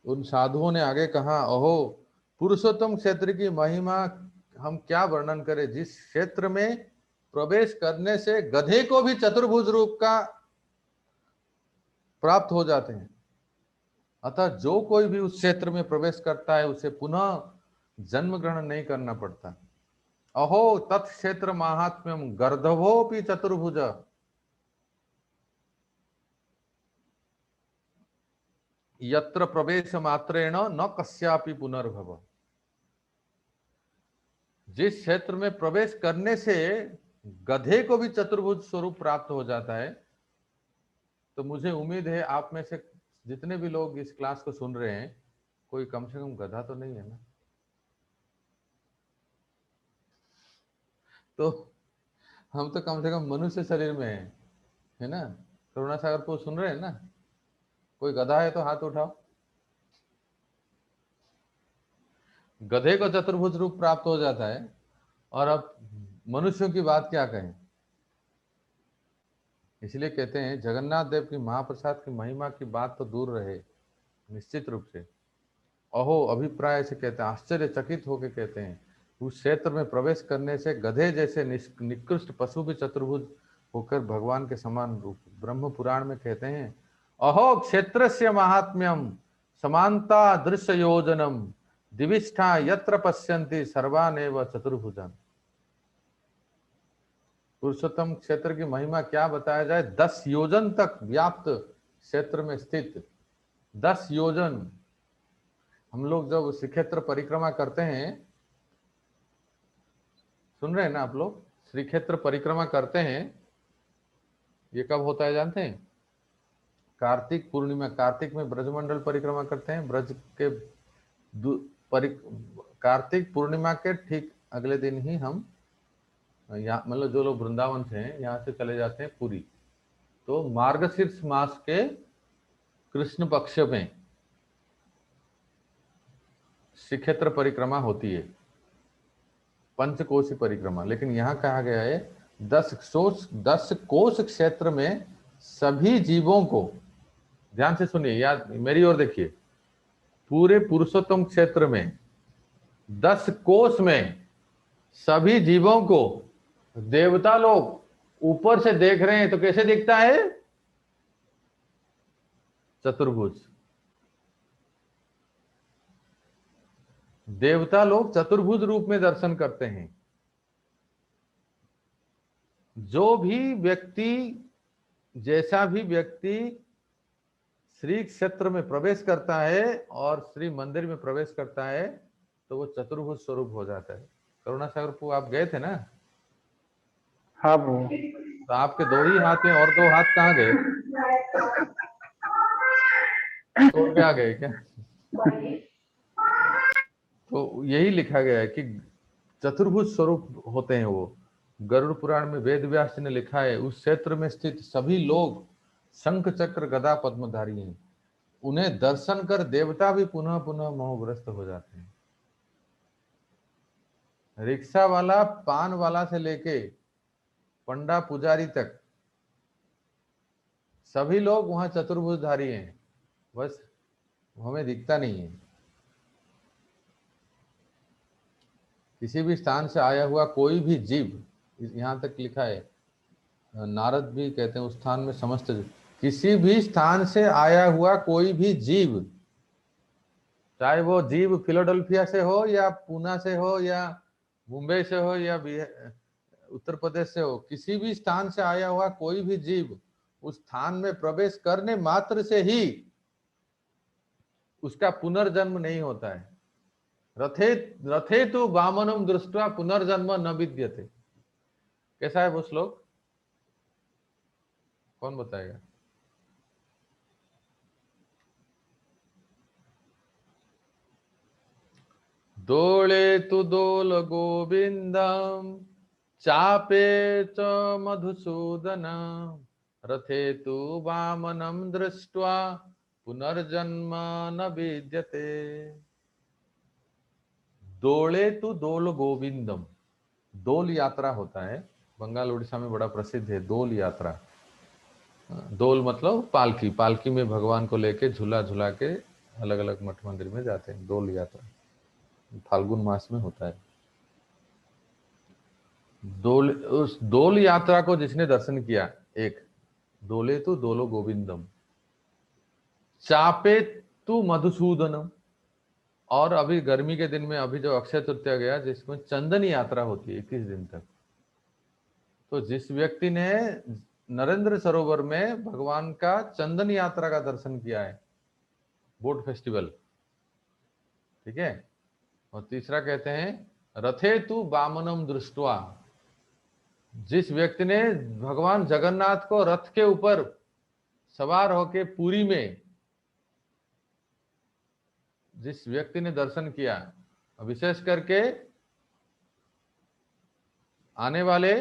उन साधुओं ने आगे कहा, अहो पुरुषोत्तम क्षेत्र की महिमा हम क्या वर्णन करें, जिस क्षेत्र में प्रवेश करने से गधे को भी चतुर्भुज रूप का प्राप्त हो जाते हैं। अतः जो कोई भी उस क्षेत्र में प्रवेश करता है उसे पुनः जन्म ग्रहण नहीं करना पड़ता। अहो तत्क्षेत्र महात्म्यम गर्दभोपि चतुर्भुज यत्र प्रवेश मात्रेण न कस्यापि पुनर्भव। जिस क्षेत्र में प्रवेश करने से गधे को भी चतुर्भुज स्वरूप प्राप्त हो जाता है, तो मुझे उम्मीद है आप में से जितने भी लोग इस क्लास को सुन रहे हैं, कोई कम से कम गधा तो नहीं है ना? तो हम तो कम से कम मनुष्य शरीर में है ना? करुणा सागर को सुन रहे हैं ना? कोई गधा है तो हाथ उठाओ। गधे को चतुर्भुज रूप प्राप्त हो जाता है और अब मनुष्यों की बात क्या कहें। इसलिए कहते हैं जगन्नाथ देव की महाप्रसाद की महिमा की बात तो दूर रहे, निश्चित रूप से अहो अभिप्राय से कहते हैं, आश्चर्यचकित होकर कहते हैं, उस क्षेत्र में प्रवेश करने से गधे जैसे निकृष्ट पशु भी चतुर्भुज होकर भगवान के समान रूप। ब्रह्म पुराण में कहते हैं, अहो क्षेत्रस्य महात्म्यम समानता दृश्य योजनम दिविष्ठा यत्र पश्यन्ति सर्वानेव चतुर्भुजन। पुरुषोत्तम क्षेत्र की महिमा क्या बताया जाए। 10 योजन तक व्याप्त क्षेत्र में स्थित, 10 योजन। हम लोग जब श्री क्षेत्र परिक्रमा करते हैं, सुन रहे हैं ना आप लोग, श्री क्षेत्र परिक्रमा करते हैं, ये कब होता है जानते हैं? कार्तिक पूर्णिमा। कार्तिक में ब्रजमंडल परिक्रमा करते हैं। ब्रज के कार्तिक पूर्णिमा के ठीक अगले दिन ही हम यहाँ, मतलब जो लोग वृंदावन से हैं यहाँ से चले जाते हैं पुरी। तो मार्गशीर्ष मास के कृष्ण पक्ष में श्री क्षेत्र परिक्रमा होती है, पंचकोशी परिक्रमा। लेकिन यहाँ कहा गया है 10 कोश क्षेत्र में सभी जीवों को, ध्यान से सुनिए, याद मेरी ओर देखिए, पूरे पुरुषोत्तम क्षेत्र में 10 कोश में सभी जीवों को देवता लोग ऊपर से देख रहे हैं तो कैसे दिखता है? चतुर्भुज। देवता लोग चतुर्भुज रूप में दर्शन करते हैं। जो भी व्यक्ति, जैसा भी व्यक्ति श्री क्षेत्र में प्रवेश करता है और श्री मंदिर में प्रवेश करता है तो वो चतुर्भुज स्वरूप हो जाता है। करुणा सागर पू आप गए थे ना? हाँ प्रभु। तो आपके 2 ही हाथ हैं और 2 हाथ कहाँ गए? छोड़ के आ गए क्या? तो यही लिखा गया है कि चतुर्भुज स्वरूप होते हैं वो। गरुड़ पुराण में वेद व्यास ने लिखा है, उस क्षेत्र में स्थित सभी लोग शंख चक्र गदा पद्मधारी हैं। उन्हें दर्शन कर देवता भी पुनः पुनः मोहग्रस्त हो जाते हैं। रिक्शा वाला, पान वाला से लेके पंडा पुजारी तक सभी लोग वहां चतुर्भुजधारी हैं, बस हमें दिखता नहीं है। किसी भी स्थान से आया हुआ कोई भी जीव, यहां तक लिखा है, नारद भी कहते हैं उस स्थान में समस्त, किसी भी स्थान से आया हुआ कोई भी जीव, चाहे वो जीव फिलाडेल्फिया से हो या पूना से हो या मुंबई से हो या उत्तर प्रदेश से हो, किसी भी स्थान से आया हुआ कोई भी जीव उस स्थान में प्रवेश करने मात्र से ही उसका पुनर्जन्म नहीं होता है। रथे तु वामनम दृष्ट्वा पुनर्जन्म न विद्यते। कैसा है वो श्लोक? कौन बताएगा? दोले तु दोल गोविंदम चापे च मधुसूदन रथे तु वामनम दृष्ट्वा पुनर्जन्म न विद्यते। दोले तु दोल गोविंदम, दोल यात्रा होता है, बंगाल उड़ीसा में बड़ा प्रसिद्ध है दोल यात्रा। दोल मतलब पालकी, पालकी में भगवान को लेके झूला झूला के अलग अलग मठ मंदिर में जाते हैं। दोल यात्रा फाल्गुन मास में होता है। उस दोल यात्रा को जिसने दर्शन किया, एक दोले तु दोलो गोविंदम चापे तु मधुसूदनम, और अभी गर्मी के दिन में अभी जो अक्षय तृतीया गया जिसमें चंदन यात्रा होती है 21 दिन तक, तो जिस व्यक्ति ने नरेंद्र सरोवर में भगवान का चंदन यात्रा का दर्शन किया है, बोट फेस्टिवल, ठीक है। और तीसरा कहते हैं रथे तु वामनम दृष्ट्वा, जिस व्यक्ति ने भगवान जगन्नाथ को रथ के ऊपर सवार होके पुरी में जिस व्यक्ति ने दर्शन किया, विशेष करके आने वाले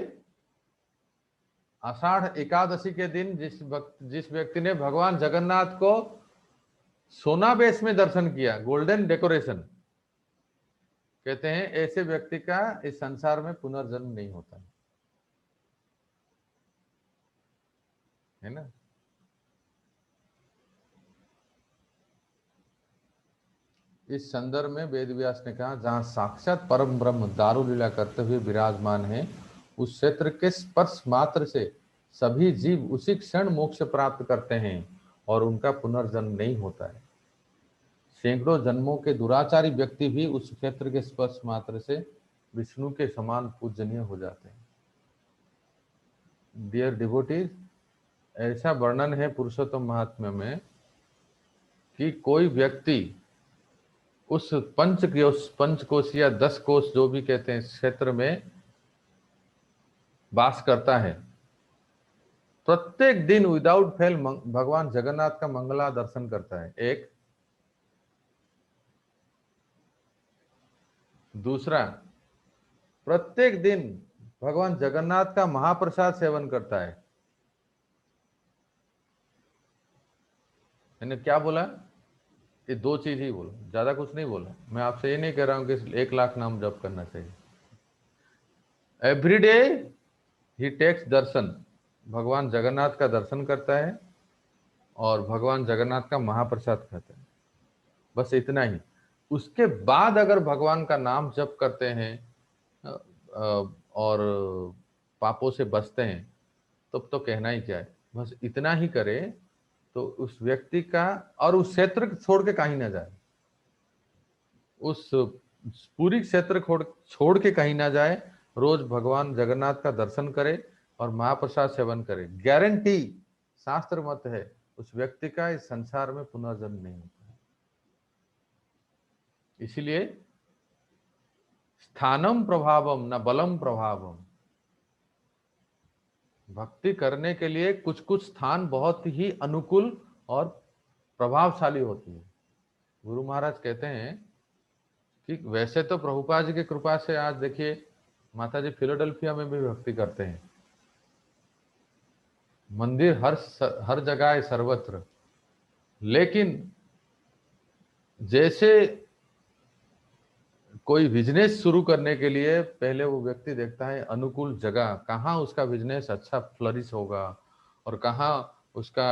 आषाढ़ एकादशी के दिन जिस व्यक्ति ने भगवान जगन्नाथ को सोना बेस में दर्शन किया, गोल्डन डेकोरेशन, कहते हैं ऐसे व्यक्ति का इस संसार में पुनर्जन्म नहीं होता है ना। इस संदर्भ में वेद व्यास ने कहा, जहां साक्षात परम ब्रह्म दारू लीला करते हुए विराजमान है, उस क्षेत्र के स्पर्श मात्र से सभी जीव उसी क्षण मोक्ष प्राप्त करते हैं और उनका पुनर्जन्म नहीं होता है। सैकड़ों जन्मों के दुराचारी व्यक्ति भी उस क्षेत्र के स्पर्श मात्र से विष्णु के समान पूजनीय हो जाते हैं। डियर डिवोटीज, ऐसा वर्णन है पुरुषोत्तम महात्म्य में कि कोई व्यक्ति उस पंचकोश या 10 कोश जो भी कहते हैं क्षेत्र में वास करता है, प्रत्येक दिन विदाउट फेल भगवान जगन्नाथ का मंगला दर्शन करता है। एक दूसरा, प्रत्येक दिन भगवान जगन्नाथ का महाप्रसाद सेवन करता है। मैंने क्या बोला? ये 2 चीज ही बोला, ज्यादा कुछ नहीं बोला। मैं आपसे ये नहीं कह रहा हूं कि 1 लाख नाम जप करना चाहिए। एवरी डे ही टेक्स दर्शन, भगवान जगन्नाथ का दर्शन करता है और भगवान जगन्नाथ का महाप्रसाद खाता है, बस इतना ही। उसके बाद अगर भगवान का नाम जप करते हैं और पापों से बचते हैं तब तो कहना ही क्या है। बस इतना ही करे तो उस व्यक्ति का, और उस क्षेत्र छोड़ के कहीं ना जाए, उस पूरी क्षेत्र छोड़ के कहीं ना जाए, रोज भगवान जगन्नाथ का दर्शन करे और महाप्रसाद सेवन करे, गारंटी शास्त्र मत है उस व्यक्ति का इस संसार में पुनर्जन्म नहीं होता है। इसलिए स्थानम प्रभावम न बलम प्रभावम, भक्ति करने के लिए कुछ कुछ स्थान बहुत ही अनुकूल और प्रभावशाली होती है। गुरु महाराज कहते हैं कि वैसे तो प्रभुपाद जी की कृपा से आज देखिए माता जी फिलाडेल्फिया में भी भक्ति करते हैं, मंदिर हर जगह है, सर्वत्र। लेकिन जैसे कोई बिजनेस शुरू करने के लिए पहले वो व्यक्ति देखता है अनुकूल जगह, कहाँ उसका बिजनेस अच्छा फ्लरिश होगा और कहाँ उसका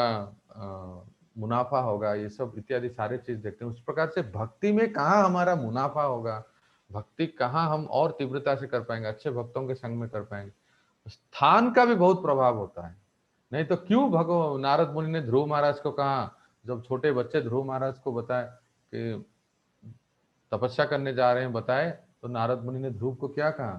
मुनाफा होगा, ये सब इत्यादि सारे चीज देखते हैं। उस प्रकार से भक्ति में कहाँ हमारा मुनाफा होगा, भक्ति कहाँ हम और तीव्रता से कर पाएंगे, अच्छे भक्तों के संग में कर पाएंगे, स्थान का भी बहुत प्रभाव होता है। नहीं तो क्यों भगवान नारद मुनि ने ध्रुव महाराज को कहा, जब छोटे बच्चे ध्रुव महाराज को बताए कि तपस्या करने जा रहे हैं, बताए तो नारद मुनि ने ध्रुव को क्या कहा?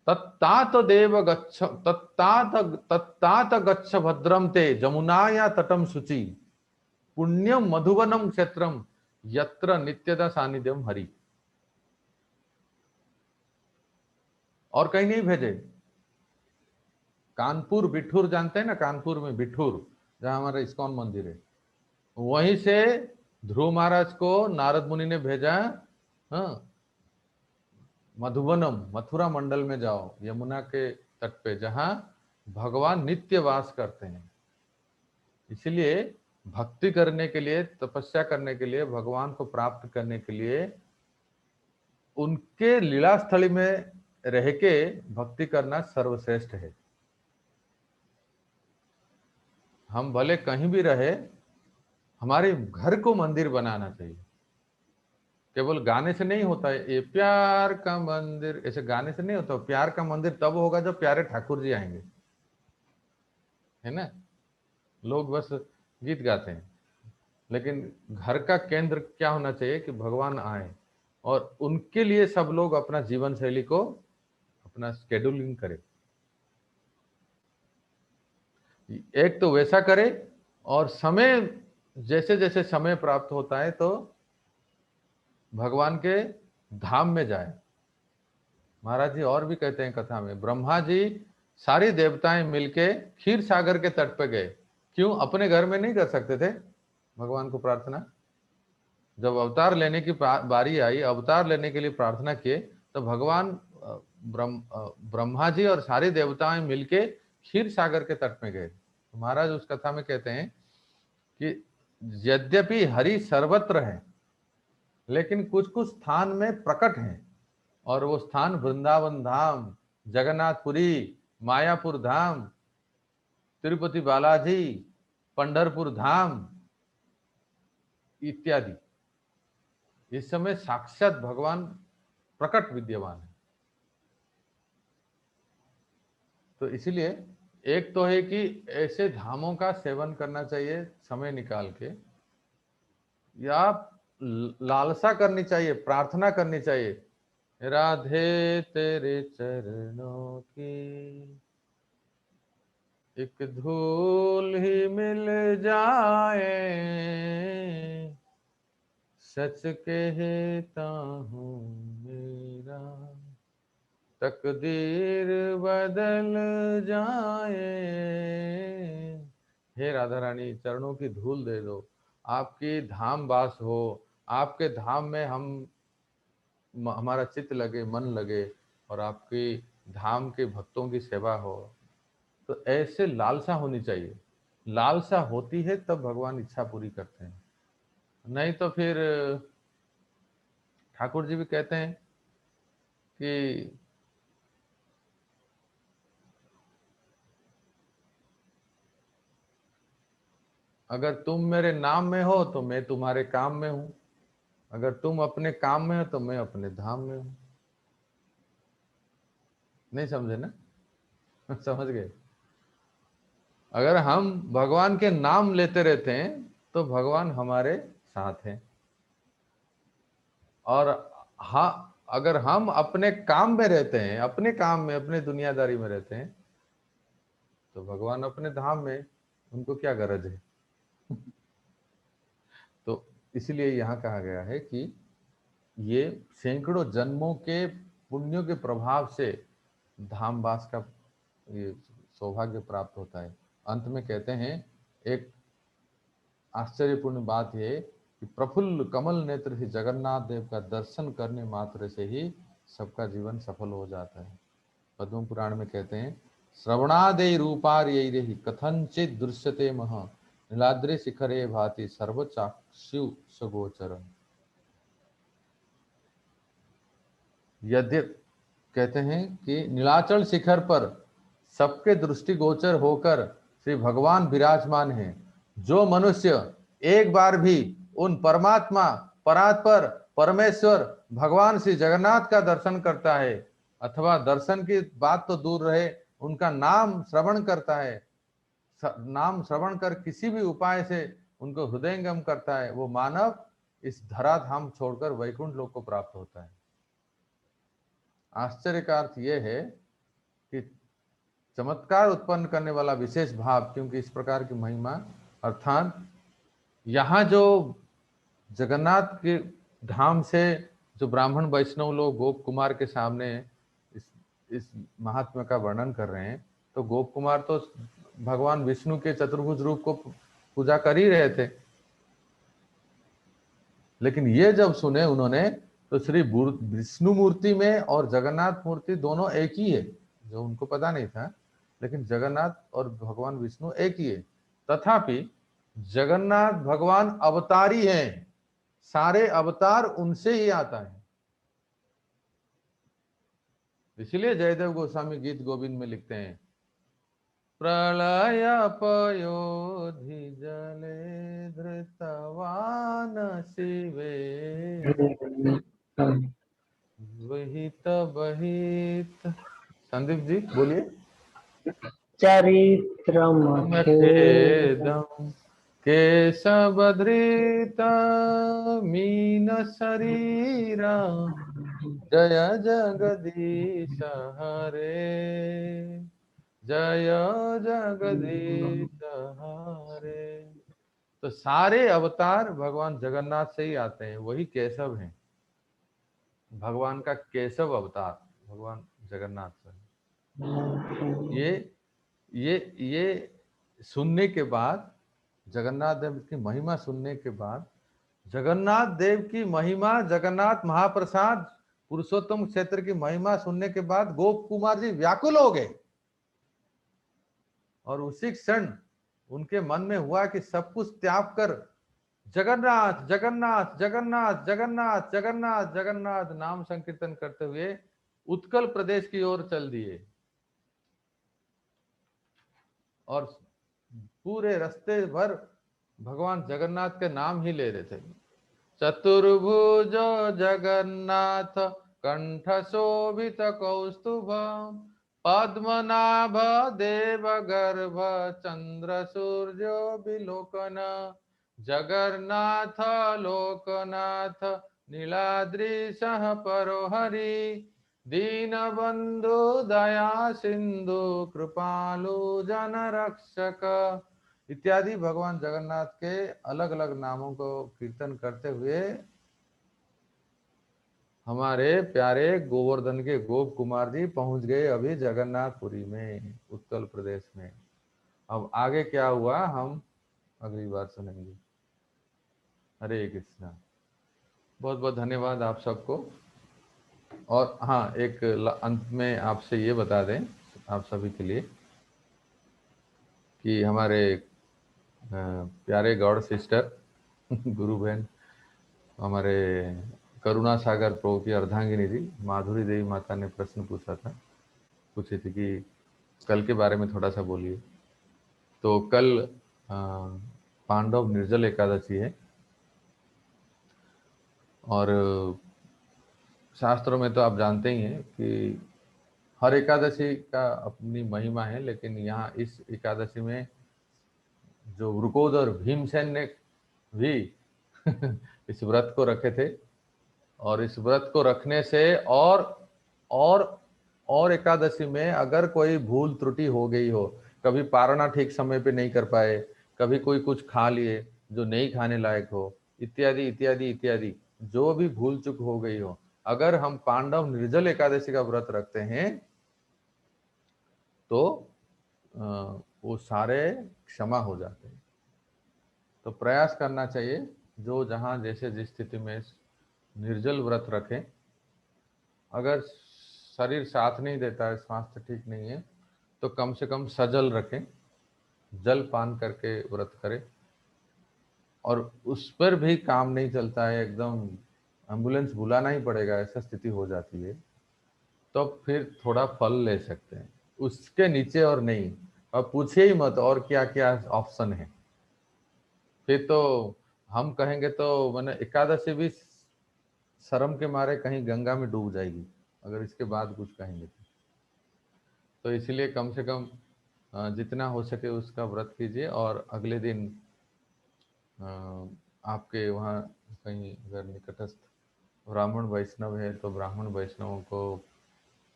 तत्तात देव गच्छ, तत्तात गच्छ भद्रम ते जमुनाया तटम शुचि पुण्यम मधुवनम क्षेत्रम यत्र नित्यदा सानिध्यम हरि। और कहीं नहीं भेजे। कानपुर बिठूर जानते हैं ना, कानपुर में बिठूर जहां हमारा इस्कॉन मंदिर है, वहीं से ध्रुव महाराज को नारद मुनि ने भेजा, हाँ, मधुबनम मथुरा मंडल में जाओ, यमुना के तट पे जहां भगवान नित्य वास करते हैं। इसलिए भक्ति करने के लिए, तपस्या करने के लिए, भगवान को प्राप्त करने के लिए उनके लीला स्थली में रह के भक्ति करना सर्वश्रेष्ठ है। हम भले कहीं भी रहे, हमारे घर को मंदिर बनाना चाहिए। केवल गाने से नहीं होता है, ये प्यार का मंदिर, ऐसे गाने से नहीं होता। प्यार का मंदिर तब होगा जब प्यारे ठाकुर जी आएंगे, है ना। लोग बस गीत गाते हैं, लेकिन घर का केंद्र क्या होना चाहिए कि भगवान आए और उनके लिए सब लोग अपना जीवन शैली को, अपना स्केड्यूलिंग करें। एक तो वैसा करे, और समय जैसे जैसे समय प्राप्त होता है तो भगवान के धाम में जाए। महाराज जी और भी कहते हैं कथा में, ब्रह्मा जी सारी देवताएं मिलके क्षीर सागर के तट पे गए। क्यों? अपने घर में नहीं कर सकते थे भगवान को प्रार्थना? जब अवतार लेने की बारी आई, अवतार लेने के लिए प्रार्थना किए, तो भगवान ब्रह्मा जी और सारी देवताएं मिलके क्षीर सागर के तट में गए। तो महाराज उस कथा में कहते हैं कि यद्यपि हरि सर्वत्र है, लेकिन कुछ कुछ स्थान में प्रकट है, और वो स्थान वृंदावन धाम, जगन्नाथपुरी, मायापुर धाम, तिरुपति बालाजी, पंढरपुर धाम इत्यादि। इस समय साक्षात भगवान प्रकट विद्यमान है। तो इसलिए एक तो है कि ऐसे धामों का सेवन करना चाहिए समय निकाल के, या लालसा करनी चाहिए, प्रार्थना करनी चाहिए, राधे तेरे चरणों की एक धूल ही मिल जाए, सच कहता हूँ मेरा तकदीर बदल जाए। हे राधा रानी, चरणों की धूल दे दो, आपकी धाम वास हो, आपके धाम में हमारा चित्त लगे, मन लगे, और आपकी धाम के भक्तों की सेवा हो। तो ऐसे लालसा होनी चाहिए। लालसा होती है तब भगवान इच्छा पूरी करते हैं, नहीं तो फिर ठाकुर जी भी कहते हैं कि अगर तुम मेरे नाम में हो तो मैं तुम्हारे काम में हूं, अगर तुम अपने काम में हो तो मैं अपने धाम में हूं। नहीं समझे ना? समझ गए? अगर हम भगवान के नाम लेते रहते हैं तो भगवान हमारे साथ हैं, और हाँ, अगर हम अपने काम में रहते हैं, अपने काम में, अपने दुनियादारी में रहते हैं, तो भगवान अपने धाम में, उनको क्या गरज है? तो इसलिए यहाँ कहा गया है कि ये सैकड़ों जन्मों के पुण्यों के प्रभाव से धामवास का ये सौभाग्य प्राप्त होता है। अंत में कहते हैं एक आश्चर्यपूर्ण बात ये कि प्रफुल्ल कमल नेत्र ही जगन्नाथ देव का दर्शन करने मात्र से ही सबका जीवन सफल हो जाता है। पद्म पुराण में कहते हैं श्रवणादे रूपार्यै कथंचित दृश्यते मह नीलाद्रि शिखरे भाति सर्वचाक्षु सगोचर। यद्य कहते हैं कि नीलाचल शिखर पर सबके दृष्टिगोचर होकर श्री भगवान विराजमान हैं। जो मनुष्य एक बार भी उन परमात्मा परात्पर परमेश्वर भगवान श्री जगन्नाथ का दर्शन करता है, अथवा दर्शन की बात तो दूर रहे, उनका नाम श्रवण करता है, नाम श्रवण कर किसी भी उपाय से उनको हृदयंगम करता है, वो मानव इस धराधाम छोड़कर वैकुंठ लोक को प्राप्त होता है। आश्चर्य का अर्थ यह है कि चमत्कार उत्पन्न करने वाला विशेष भाव, क्योंकि इस प्रकार की महिमा, अर्थात यहाँ जो जगन्नाथ के धाम से जो ब्राह्मण वैष्णव लोग गोप कुमार के सामने इस महात्म्य का वर्णन कर रहे हैं, तो गोप कुमार तो भगवान विष्णु के चतुर्भुज रूप को पूजा कर ही रहे थे, लेकिन ये जब सुने उन्होंने तो श्री विष्णु मूर्ति में और जगन्नाथ मूर्ति दोनों एक ही है, जो उनको पता नहीं था, लेकिन जगन्नाथ और भगवान विष्णु एक ही है। तथापि जगन्नाथ भगवान अवतारी हैं, सारे अवतार उनसे ही आता है। इसलिए जयदेव गोस्वामी गीत गोविंद में लिखते हैं प्रलय पयोधि जले धृतवान शिवे वहित बहित। संदीप जी बोलिए। चरित्रम खेदम केशवधृत मीन शरीरा जय जगदीश हरे जय जगदीश हरे। तो सारे अवतार भगवान जगन्नाथ से ही आते हैं, वही केशव हैं। भगवान का केशव अवतार भगवान जगन्नाथ से। ये सुनने के बाद, जगन्नाथ देव की महिमा सुनने के बाद, जगन्नाथ देव की महिमा, जगन्नाथ महाप्रसाद पुरुषोत्तम क्षेत्र की महिमा सुनने के बाद गोप कुमार जी व्याकुल हो गए, और उसी क्षण उनके मन में हुआ कि सब कुछ त्याग कर जगन्नाथ जगन्नाथ जगन्नाथ जगन्नाथ जगन्नाथ जगन्नाथ नाम संकीर्तन करते हुए उत्कल प्रदेश की ओर चल दिए, और पूरे रास्ते भर भगवान जगन्नाथ के नाम ही ले रहे थे। चतुर्भुज जगन्नाथ कंठ शोभित कौस्तुभ पद्मनाभ देव गर्भ चंद्र सूर्य विलोकन जगन्नाथ लोकनाथ नीलाद्रिशः परोहरि दीनबंधु दया सिंधु कृपालु जन रक्षक इत्यादि भगवान जगन्नाथ के अलग अलग नामों को कीर्तन करते हुए हमारे प्यारे गोवर्धन के गोप कुमार जी पहुंच गए अभी जगन्नाथपुरी में, उत्कल प्रदेश में। अब आगे क्या हुआ हम अगली बार सुनेंगे। हरे कृष्णा। बहुत बहुत धन्यवाद आप सबको। और हाँ, एक अंत में आपसे ये बता दें आप सभी के लिए कि हमारे प्यारे गौड़ सिस्टर गुरु बहन हमारे करुणा सागर प्रभु की अर्धांगिनी जी माधुरी देवी माता ने प्रश्न पूछा था, पूछी थी कि कल के बारे में थोड़ा सा बोलिए। तो कल पांडव निर्जल एकादशी है और शास्त्रों में तो आप जानते ही हैं कि हर एकादशी का अपनी महिमा है, लेकिन यहाँ इस एकादशी में जो वृकोदर भीमसेन ने भी इस व्रत को रखे थे और इस व्रत को रखने से और एकादशी में अगर कोई भूल त्रुटि हो गई हो, कभी पारणा ठीक समय पे नहीं कर पाए, कभी कोई कुछ खा लिए जो नहीं खाने लायक हो, इत्यादि इत्यादि इत्यादि जो भी भूल चूक हो गई हो, अगर हम पांडव निर्जल एकादशी का व्रत रखते हैं तो वो सारे क्षमा हो जाते हैं। तो प्रयास करना चाहिए जो जहाँ जैसे जिस स्थिति में निर्जल व्रत रखें। अगर शरीर साथ नहीं देता है, स्वास्थ्य ठीक नहीं है, तो कम से कम सजल रखें, जल पान करके व्रत करें। और उस पर भी काम नहीं चलता है, एकदम एम्बुलेंस बुलाना ही पड़ेगा ऐसा स्थिति हो जाती है, तो फिर थोड़ा फल ले सकते हैं, उसके नीचे और नहीं। अब पूछिए ही मत और क्या क्या ऑप्शन है, फिर तो हम कहेंगे तो मैंने एकादशी भी शर्म के मारे कहीं गंगा में डूब जाएगी अगर इसके बाद कुछ कहेंगे तो इसलिए कम से कम जितना हो सके उसका व्रत कीजिए। और अगले दिन आपके वहाँ कहीं अगर निकटस्थ ब्राह्मण वैष्णव है तो ब्राह्मण वैष्णवों को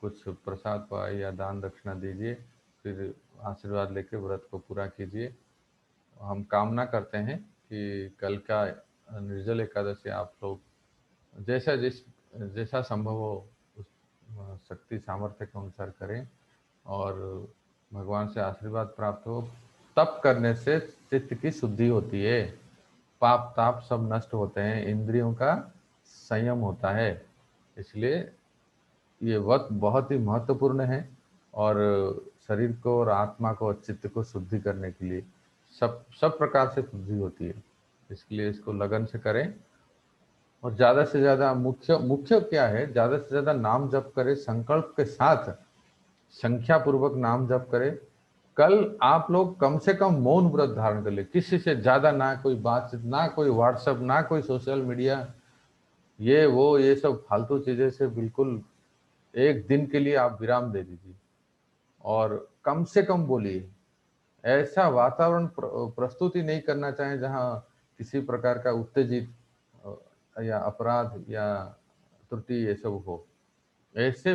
कुछ प्रसाद पाए या दान दक्षिणा दीजिए, फिर आशीर्वाद लेके व्रत को पूरा कीजिए। हम कामना करते हैं कि कल का निर्जल एकादशी आप लोग जैसा संभव हो उस शक्ति सामर्थ्य के अनुसार करें और भगवान से आशीर्वाद प्राप्त हो। तप करने से चित्त की शुद्धि होती है, पाप ताप सब नष्ट होते हैं, इंद्रियों का संयम होता है। इसलिए ये व्रत बहुत ही महत्वपूर्ण है और शरीर को और आत्मा को और चित्त को शुद्धि करने के लिए सब प्रकार से शुद्धि होती है। इसलिए इसको लगन से करें और ज़्यादा से ज़्यादा मुख्य क्या है, ज़्यादा से ज़्यादा नाम जप करें, संकल्प के साथ संख्या पूर्वक नाम जप करें। कल आप लोग कम से कम मौन व्रत धारण कर ले, किसी से ज़्यादा ना कोई बातचीत, ना कोई व्हाट्सएप, ना कोई सोशल मीडिया, ये सब फालतू चीज़ें से बिल्कुल एक दिन के लिए आप विराम दे दीजिए और कम से कम बोलिए। ऐसा वातावरण प्रस्तुति नहीं करना चाहें जहां किसी प्रकार का उत्तेजित या अपराध या त्रुटि ये सब हो। ऐसे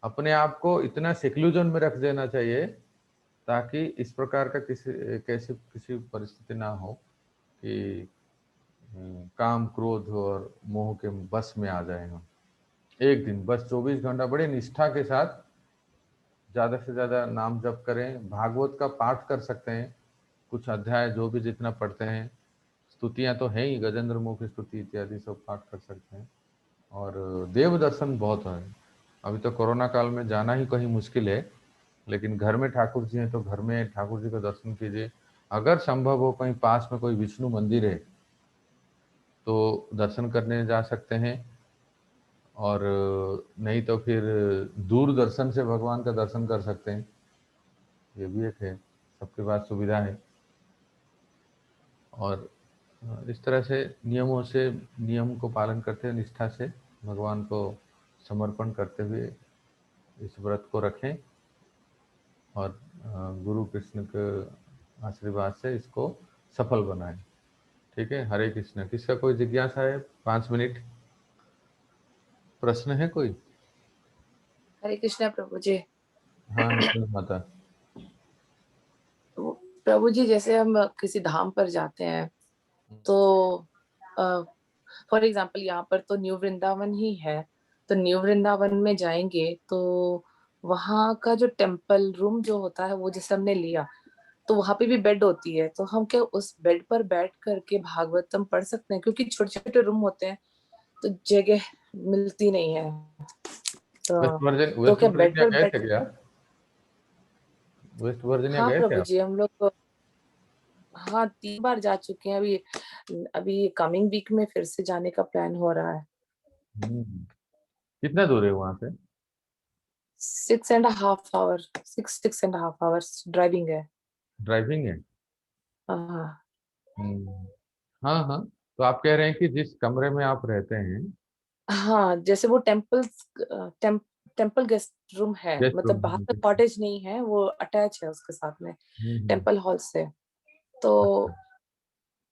अपने आप को इतना सेक्लूजन में रख देना चाहिए ताकि इस प्रकार का किसी परिस्थिति ना हो कि काम क्रोध और मोह के बस में आ जाए हम। एक दिन बस 24 घंटा बड़े निष्ठा के साथ ज़्यादा से ज़्यादा नाम जप करें। भागवत का पाठ कर सकते हैं, कुछ अध्याय जो भी जितना पढ़ते हैं, स्तुतियाँ तो हैं ही, गजेंद्र मुख की स्तुति इत्यादि सब पाठ कर सकते हैं। और देव दर्शन बहुत है। अभी तो कोरोना काल में जाना ही कहीं मुश्किल है, लेकिन घर में ठाकुर जी हैं तो घर में ठाकुर जी का दर्शन कीजिए। अगर संभव हो कहीं पास में कोई विष्णु मंदिर है तो दर्शन करने जा सकते हैं, और नहीं तो फिर दूरदर्शन से भगवान का दर्शन कर सकते हैं, ये भी एक है, सबके पास सुविधा है। और इस तरह से नियम को पालन करते हुए निष्ठा से भगवान को समर्पण करते हुए इस व्रत को रखें और गुरु कृष्ण के आशीर्वाद से इसको सफल बनाएं। ठीक है, हरे कृष्णा। किसका कोई जिज्ञासा है? 5 मिनट। प्रश्न है कोई? हरे कृष्णा प्रभु जी। हाँ निपुण माता। तो प्रभु जी, जैसे हम किसी धाम पर जाते हैं तो फॉर एग्जाम्पल यहाँ पर तो न्यू वृंदावन ही है, तो न्यू वृंदावन में जाएंगे तो वहाँ का जो टेम्पल रूम जो होता है वो जैसे हमने लिया, तो वहां पे भी बेड होती है, तो हम क्या उस बेड पर बैठ करके भागवतम पढ़ सकते हैं? क्योंकि छोटे छोटे रूम होते हैं तो जगह मिलती नहीं है, वेस्ट तो वर्जिन तो वेस्ट क्या बेड वर्जीनिया पर गए थे बैठ? क्या? वेस्ट वर्जीनिया हाँ गए थे प्रभु आप? जी, हम लोग हाँ 3 बार जा चुके हैं। अभी अभी कमिंग वीक में फिर से जाने का प्लान हो रहा है। कितना दूर है वहां से? 6.5 आवर, 6.5 आवर्स ड्राइविंग है। ड्राइविंग है? हाँ हम्म, हाँ हाँ। तो आप कह रहे हैं कि जिस कमरे में आप रहते हैं, हाँ, जैसे वो टेम्पल गेस्ट रूम है, गेस्ट मतलब रूम बाहर है। का कॉटेज नहीं है, वो अटैच है उसके साथ में हम्म, टेम्पल हॉल से। तो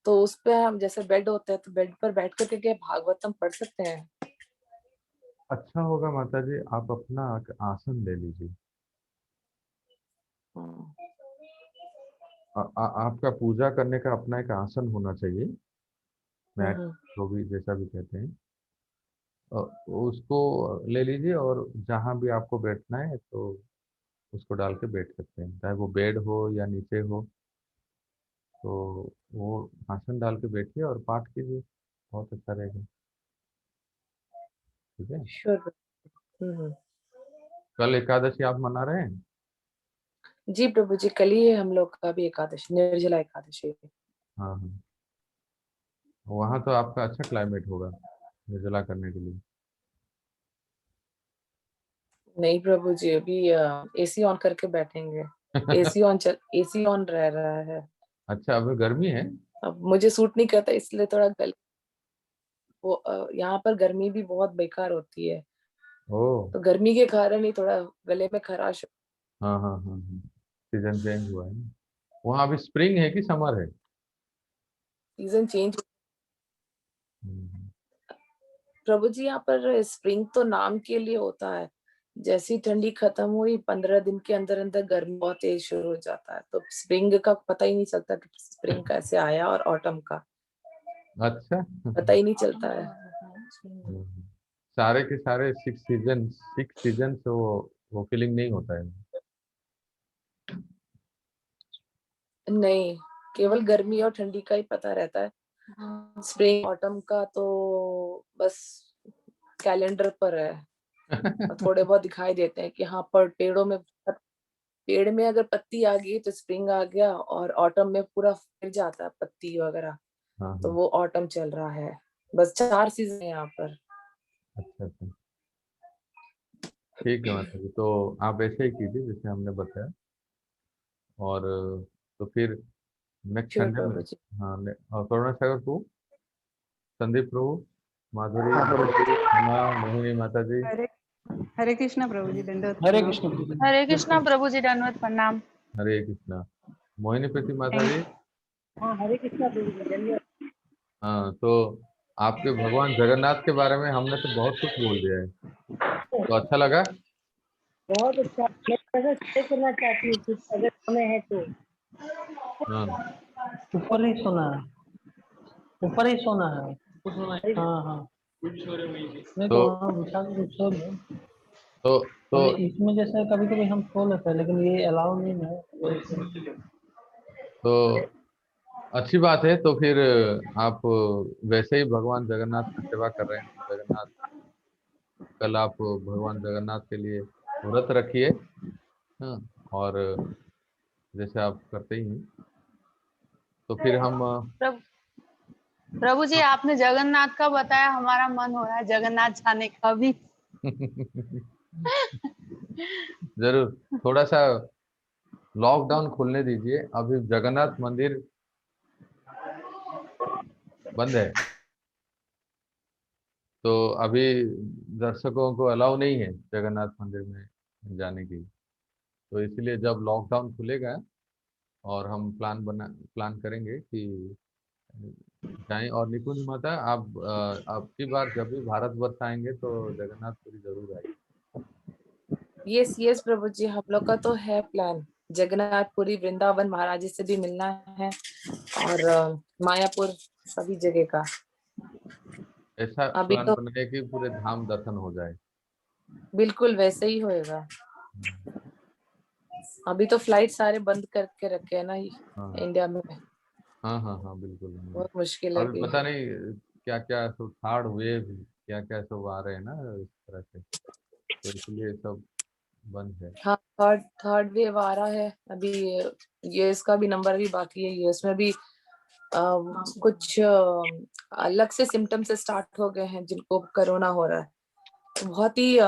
तो उस पे हम जैसे बेड होता है तो बेड पर बैठ करके क्या भागवतम पढ़ सकते हैं? अच्छा होगा माता जी, आप अपना आसन ले लीजिए। हम्म, आपका पूजा करने का अपना एक आसन होना चाहिए, मैट, हम्म, जो भी जैसा भी कहते हैं। अ, उसको ले लीजिए, और जहाँ भी आपको बैठना है तो उसको डाल के बैठ सकते हैं, चाहे वो बेड हो या नीचे हो। तो वो आसन डाल के बैठिए और पाठ कीजिए, बहुत अच्छा रहेगा। ठीक है। श्योर। हम्म। कल एकादशी आप मना रहे हैं? जी प्रभु जी, कल ही है हम लोग का भी एकादशी, निर्जला एकादशी। हाँ हाँ। वहाँ तो आपका अच्छा क्लाइमेट होगा निर्जला करने के लिए। नहीं प्रभु जी, अभी एसी ऑन करके बैठेंगे। एसी ऑन रह रहा है। अच्छा, अभी गर्मी है? अब मुझे सूट नहीं करता, इसलिए थोड़ा गल वो यहाँ पर गर्मी भी बहुत बेकार होती है, ओह। तो गर्मी के कारण ही थोड़ा गले में खराश। हाँ हाँ हाँ हाँ। सीजन चेंज हुआ है ना। वहाँ अभी स्प्रिंग है कि समर है? Season change. हम्म, प्रभु जी, यहाँ पर स्प्रिंग तो नाम के लिए होता है, जैसी ठंडी खत्म हुई 15 दिन के अंदर अंदर गर्मी बहुत तेज शुरू हो जाता है, तो स्प्रिंग का पता ही नहीं चलता कि स्प्रिंग कैसे आया, और ऑटम का अच्छा। पता ही नहीं चलता है। हम्म, सारे के सारे 6 सीजन से वो फीलिंग नहीं होता है। नहीं, केवल गर्मी और ठंडी का ही पता रहता है। स्प्रिंग ऑटम का तो बस कैलेंडर पर है, और थोड़े बहुत दिखाई देते हैं कि हाँ पर पेड़ में अगर पत्ती आ गई तो स्प्रिंग आ गया, और ऑटम में पूरा फिर जाता है पत्ती वगैरह, हाँ तो हाँ। वो ऑटम चल रहा है। बस 4 सीजन है यहाँ पर। अच्छा अच्छा। ठीक है माता जी, तो आप ऐसे ही कीजिए जैसे हमने बताया। और तो फिर नेक्स्ट श्योर संडे में। प्रभु जी। हाँ और करुणा सागर को, संदीप प्रभु, माधुरी, हाँ प्रभु जी। हेमा, मोहिनी माता जी। हरे हरे कृष्णा प्रभु जी, दंडवत हरे प्रणाम। कृष्ण प्रभु जी। हरे कृष्णा प्रभु जी, दंडवत प्रणाम। हरे कृष्णा। मोहिनी प्रीति माता थैंक जी। हाँ हरे कृष्णा प्रभु जी, धन्यवाद। हाँ, तो आपके भगवान जगन्नाथ के बारे में हमने तो बहुत कुछ बोल दिया है, तो अच्छा लगा? बहुत अच्छा, मैं अगर शेयर करना चाहती हूँ कुछ, अगर समय है तो। हाँ। ऊपर ही सोना है, ऊपर ही सोना है। हरे हाँ हाँ, नहीं तो तो वहाँ बिछा के कुछ सो लो। तो तो और इसमें जैसे कभी कभी हम सो लेते हैं, लेकिन ये अलाउ नहीं है। तो अच्छी बात है। तो फिर आप वैसे ही भगवान जगन्नाथ की सेवा कर रहे हैं, तो जगन्नाथ, कल आप भगवान जगन्नाथ के लिए व्रत रखिए। हाँ। और जैसे आप करते ही हैं, तो फिर हम प्रभु प्रभु जी, आपने जगन्नाथ का बताया, हमारा मन हो रहा है जगन्नाथ जाने का भी। जरूर। थोड़ा सा लॉकडाउन खुलने दीजिए, अभी जगन्नाथ मंदिर बंद है, तो अभी दर्शकों को अलाउ नहीं है जगन्नाथ मंदिर में जाने की। तो इसलिए जब लॉकडाउन खुलेगा और हम प्लान करेंगे कि जाएं। और निकुंज माता, आप आपकी बार जब भी भारतवर्ष आएंगे तो जगन्नाथपुरी जरूर आइए। यस यस प्रभु जी, हम लोग का तो है प्लान, जगन्नाथपुरी, वृंदावन, महाराज जी से भी मिलना है, और मायापुर, सभी जगह का। ऐसा अभी प्लान तो बनाए कि पूरे धाम दर्शन हो जाए। बिल्कुल वैसे ही होएगा। अभी तो फ्लाइट सारे बंद करके रखे हैं ना हाँ इंडिया में, हाँ हाँ हाँ, बिल्कुल। बहुत मुश्किल है अभी अभी। पता नहीं क्या क्या सब थर्ड वेव, क्या क्या सब आ रहे हैं ना इस तरह से, तो इसलिए सब बंद है। हाँ, थर्ड थर्ड वेव आ रहा है अभी। यूएस का भी नंबर भी बाकी है, यूएस में भी कुछ अलग से सिम्टम्स स्टार्ट हो गए हैं जिनको कोरोना हो रहा है, तो बहुत ही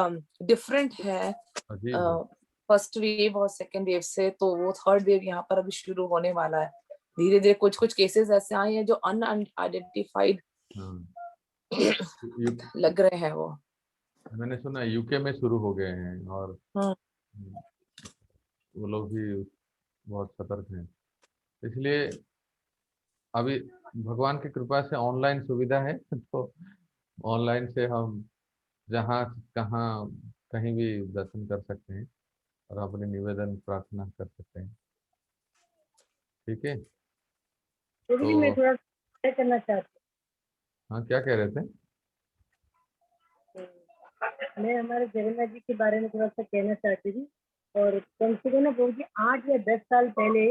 डिफरेंट है अजीब है। फर्स्ट वेव और सेकेंड वेव से। तो वो थर्ड वेव यहाँ पर अभी शुरू होने वाला है धीरे धीरे। कुछ कुछ केसेस ऐसे आए हैं जो अनआइडेंटिफाइड हाँ, लग रहे हैं वो। मैंने सुना यूके में शुरू हो गए हैं, और हम्म। वो लोग भी बहुत सतर्क हैं। इसलिए अभी भगवान की कृपा से ऑनलाइन सुविधा है तो ऑनलाइन से हम जहाँ कहाँ कहीं भी दर्शन कर सकते हैं और अपने निवेदन प्रार्थना कर सकते हैं। ठीक है। प्रभु जी मैं तो थोड़ा शेयर करना चाहती हाँ, क्या कह रहे थे? हूँ। मैं हमारे जगन्नाथ जी के बारे में थोड़ा सा कहना चाहती थी। और कम से कम ना प्रभु जी 8 या 10 साल पहले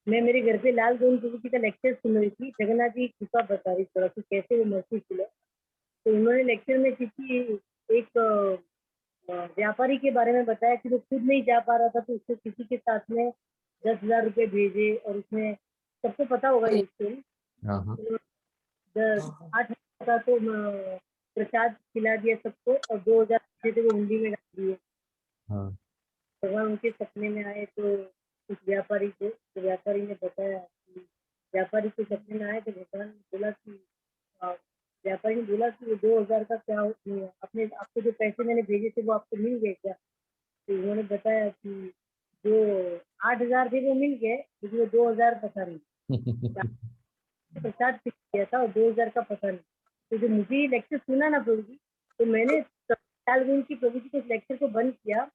मैं मेरे घर पे लाल गोविंद प्रभु जी का लेक्चर सुन रही थी। जगन्नाथ जी की कृपा बता रही थोड़ा सा कैसे वो महसूस हुआ। तो उन्होंने लेक्चर में किसी एक व्यापारी के बारे में बताया कि वो खुद नहीं जा पा रहा था, तो उसने किसी के साथ में 10,000 रुपए भेजे, और उसने, सबको पता होगा ये स्टोरी। हाँ हाँ 8 हज़ार का तो प्रसाद खिला दिया सबको, और 2,000 थे वो हुंडी में डाल दिए। हाँ। भगवान उनके सपने में आए तो उस व्यापारी को, तो व्यापारी ने बताया कि व्यापारी के सपने में आए तो भगवान ने बोला कि अ, व्यापारी ने बोला कि वो 2,000 का क्या अपने आपको जो पैसे मैंने भेजे थे वो आपको मिल गए क्या? तो उन्होंने बताया कि जो 8,000 थे वो मिल गए, लेकिन वो 2,000 पता नहीं प्रसाद किया था, और 2,000 का पता नहीं। तो जब मुझे ये लेक्चर सुना ना प्रभु जी, तो मैंने साल में उनकी प्रभु जी के इस लेक्चर को बंद किया।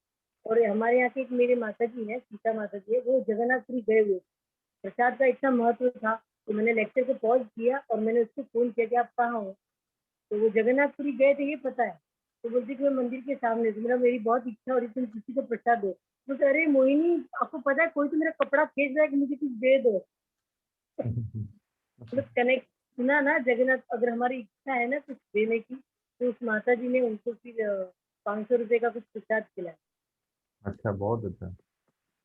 और हमारे यहाँ के एक मेरे माता जी है, सीता माता जी है, वो जगन्नाथपुरी गए हुए थे। प्रसाद का इतना महत्व था, तो मैंने लेक्चर को पॉज किया और मैंने उसको फोन किया कि आप कहाँ हो। तो वो जगन्नाथपुरी गए थे, ये पता है। तो बोलती कि मैं मंदिर के सामने थी, मेरी बहुत इच्छा हो रही थी किसी को प्रसाद दो। तो अरे मोहिनी, आपको पता है कोई तो मेरा कपड़ा खींच रहा है कि मुझे कुछ दे दो। मतलब कनेक्ट सुना ना, जगन्नाथ अगर हमारी इच्छा है ना कुछ देने की, तो उस माता जी ने उनको फिर 500 रुपए का कुछ प्रसाद खिलाया। अच्छा, बहुत अच्छा।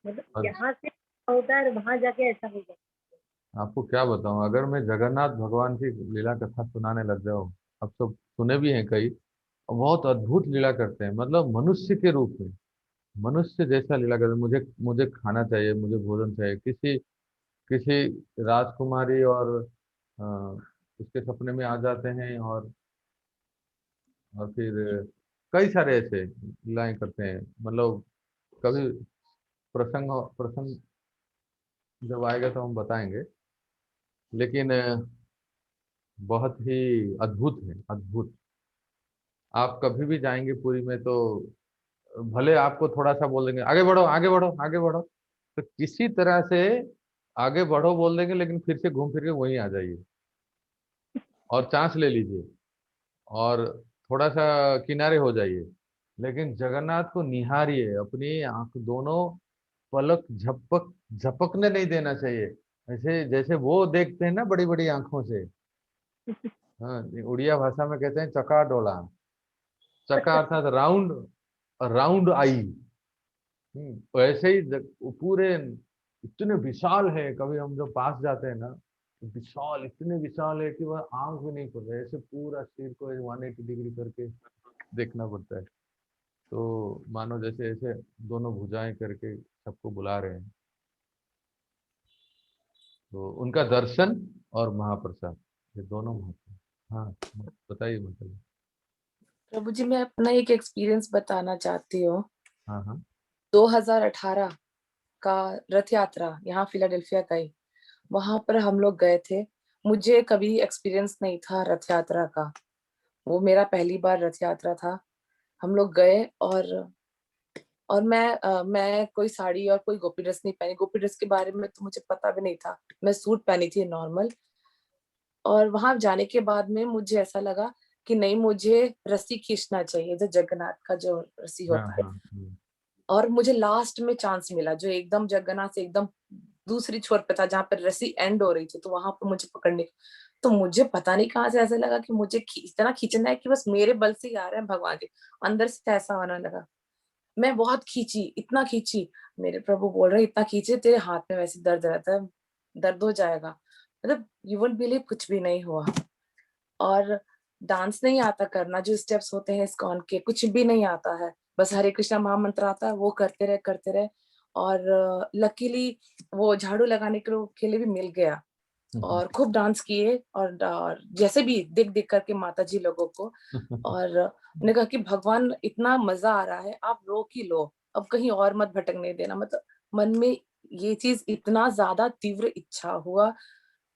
मतलब और यहाँ से होता है और वहां जाके ऐसा हो जाता आपको क्या बताऊं, अगर मैं जगन्नाथ भगवान की लीला कथा सुनाने लग जाऊं, अब तो सुने भी हैं कई, बहुत अद्भुत लीला करते हैं, मतलब मनुष्य के रूप में, मनुष्य जैसा लीला करते हैं। मुझे मुझे खाना चाहिए, मुझे भोजन चाहिए, किसी किसी राजकुमारी और अ, उसके सपने में आ जाते हैं, और फिर कई सारे ऐसे लीलाएं करते हैं। मतलब कभी प्रसंग प्रसंग जब आएगा तो हम बताएंगे, लेकिन बहुत ही अद्भुत है, अद्भुत। आप कभी भी जाएंगे पुरी में तो भले आपको थोड़ा सा बोल देंगे आगे बढ़ो आगे बढ़ो आगे बढ़ो, तो किसी तरह से आगे बढ़ो बोल देंगे, लेकिन फिर से घूम फिर के वहीं आ जाइए और चांस ले लीजिए और थोड़ा सा किनारे हो जाइए, लेकिन जगन्नाथ को निहारिए, अपनी आंख दोनों पलक झपक झपकने नहीं देना चाहिए। ऐसे जैसे वो देखते हैं ना बड़ी बड़ी आंखों से। हाँ, उड़िया भाषा में कहते हैं चका डोला। चका अर्थात राउंड, राउंड आई। वैसे ही वो पूरे इतने विशाल है, कभी हम जब पास जाते हैं ना, तो विशाल, इतने विशाल है कि वह आंख भी नहीं खुल रहा है, ऐसे पूरा सिर को 180 डिग्री करके देखना पड़ता है। तो मानो जैसे ऐसे दोनों भुजाएं करके सबको बुला रहे हैं। तो उनका दर्शन और महाप्रसाद, ये दोनों महत्व हैं। हाँ, बताइए मतलब। प्रभु जी मैं अपना एक एक्सपीरियंस बताना चाहती हूँ। हाँ हाँ 2018 का रथ यात्रा यहाँ फिलाडेल्फिया का ही, वहां पर हम लोग गए थे। मुझे कभी एक्सपीरियंस नहीं था रथ यात्रा का। वो मेरा पहली बार रथ यात्रा था। हम लोग गए और मैं कोई साड़ी और कोई गोपी ड्रेस नहीं पहनी। गोपी ड्रेस के बारे में तो मुझे पता भी नहीं था। मैं सूट पहनी थी नॉर्मल। और वहां जाने के बाद में मुझे ऐसा लगा कि नहीं, मुझे रस्सी खींचना चाहिए, जो जगन्नाथ का जो रस्सी हाँ होता है। हाँ और मुझे लास्ट में चांस मिला, जो एकदम जगन्नाथ से एकदम दूसरी छोर पे था, जहाँ पर रस्सी एंड हो रही थी, तो वहां पर मुझे पकड़ने का। तो मुझे पता नहीं कहाँ से ऐसा लगा कि मुझे इतना खींचना है कि बस मेरे बल से ही आ रहे हैं भगवान जी। अंदर से ऐसा होने लगा। मैं बहुत खींची, इतना खींची। मेरे प्रभु बोल रहे इतना खींचे, तेरे हाथ में वैसे दर्द रहता है, दर्द हो जाएगा। मतलब यू वुडंट बिलीव, कुछ भी नहीं हुआ। और डांस नहीं आता करना, जो स्टेप्स होते हैं इस्कॉन के, कुछ भी नहीं आता है। बस हरे कृष्णा महामंत्र आता है, वो करते रहे। और लकीली वो झाड़ू लगाने के लिए भी मिल गया। और खूब डांस किए और जैसे भी देख देख करके माता जी लोगों को। और उन्होंने कहा कि भगवान इतना मजा आ रहा है, आप रोक ही लो, अब कहीं और मत भटकने देना। मतलब मन में ये चीज इतना ज्यादा तीव्र इच्छा हुआ।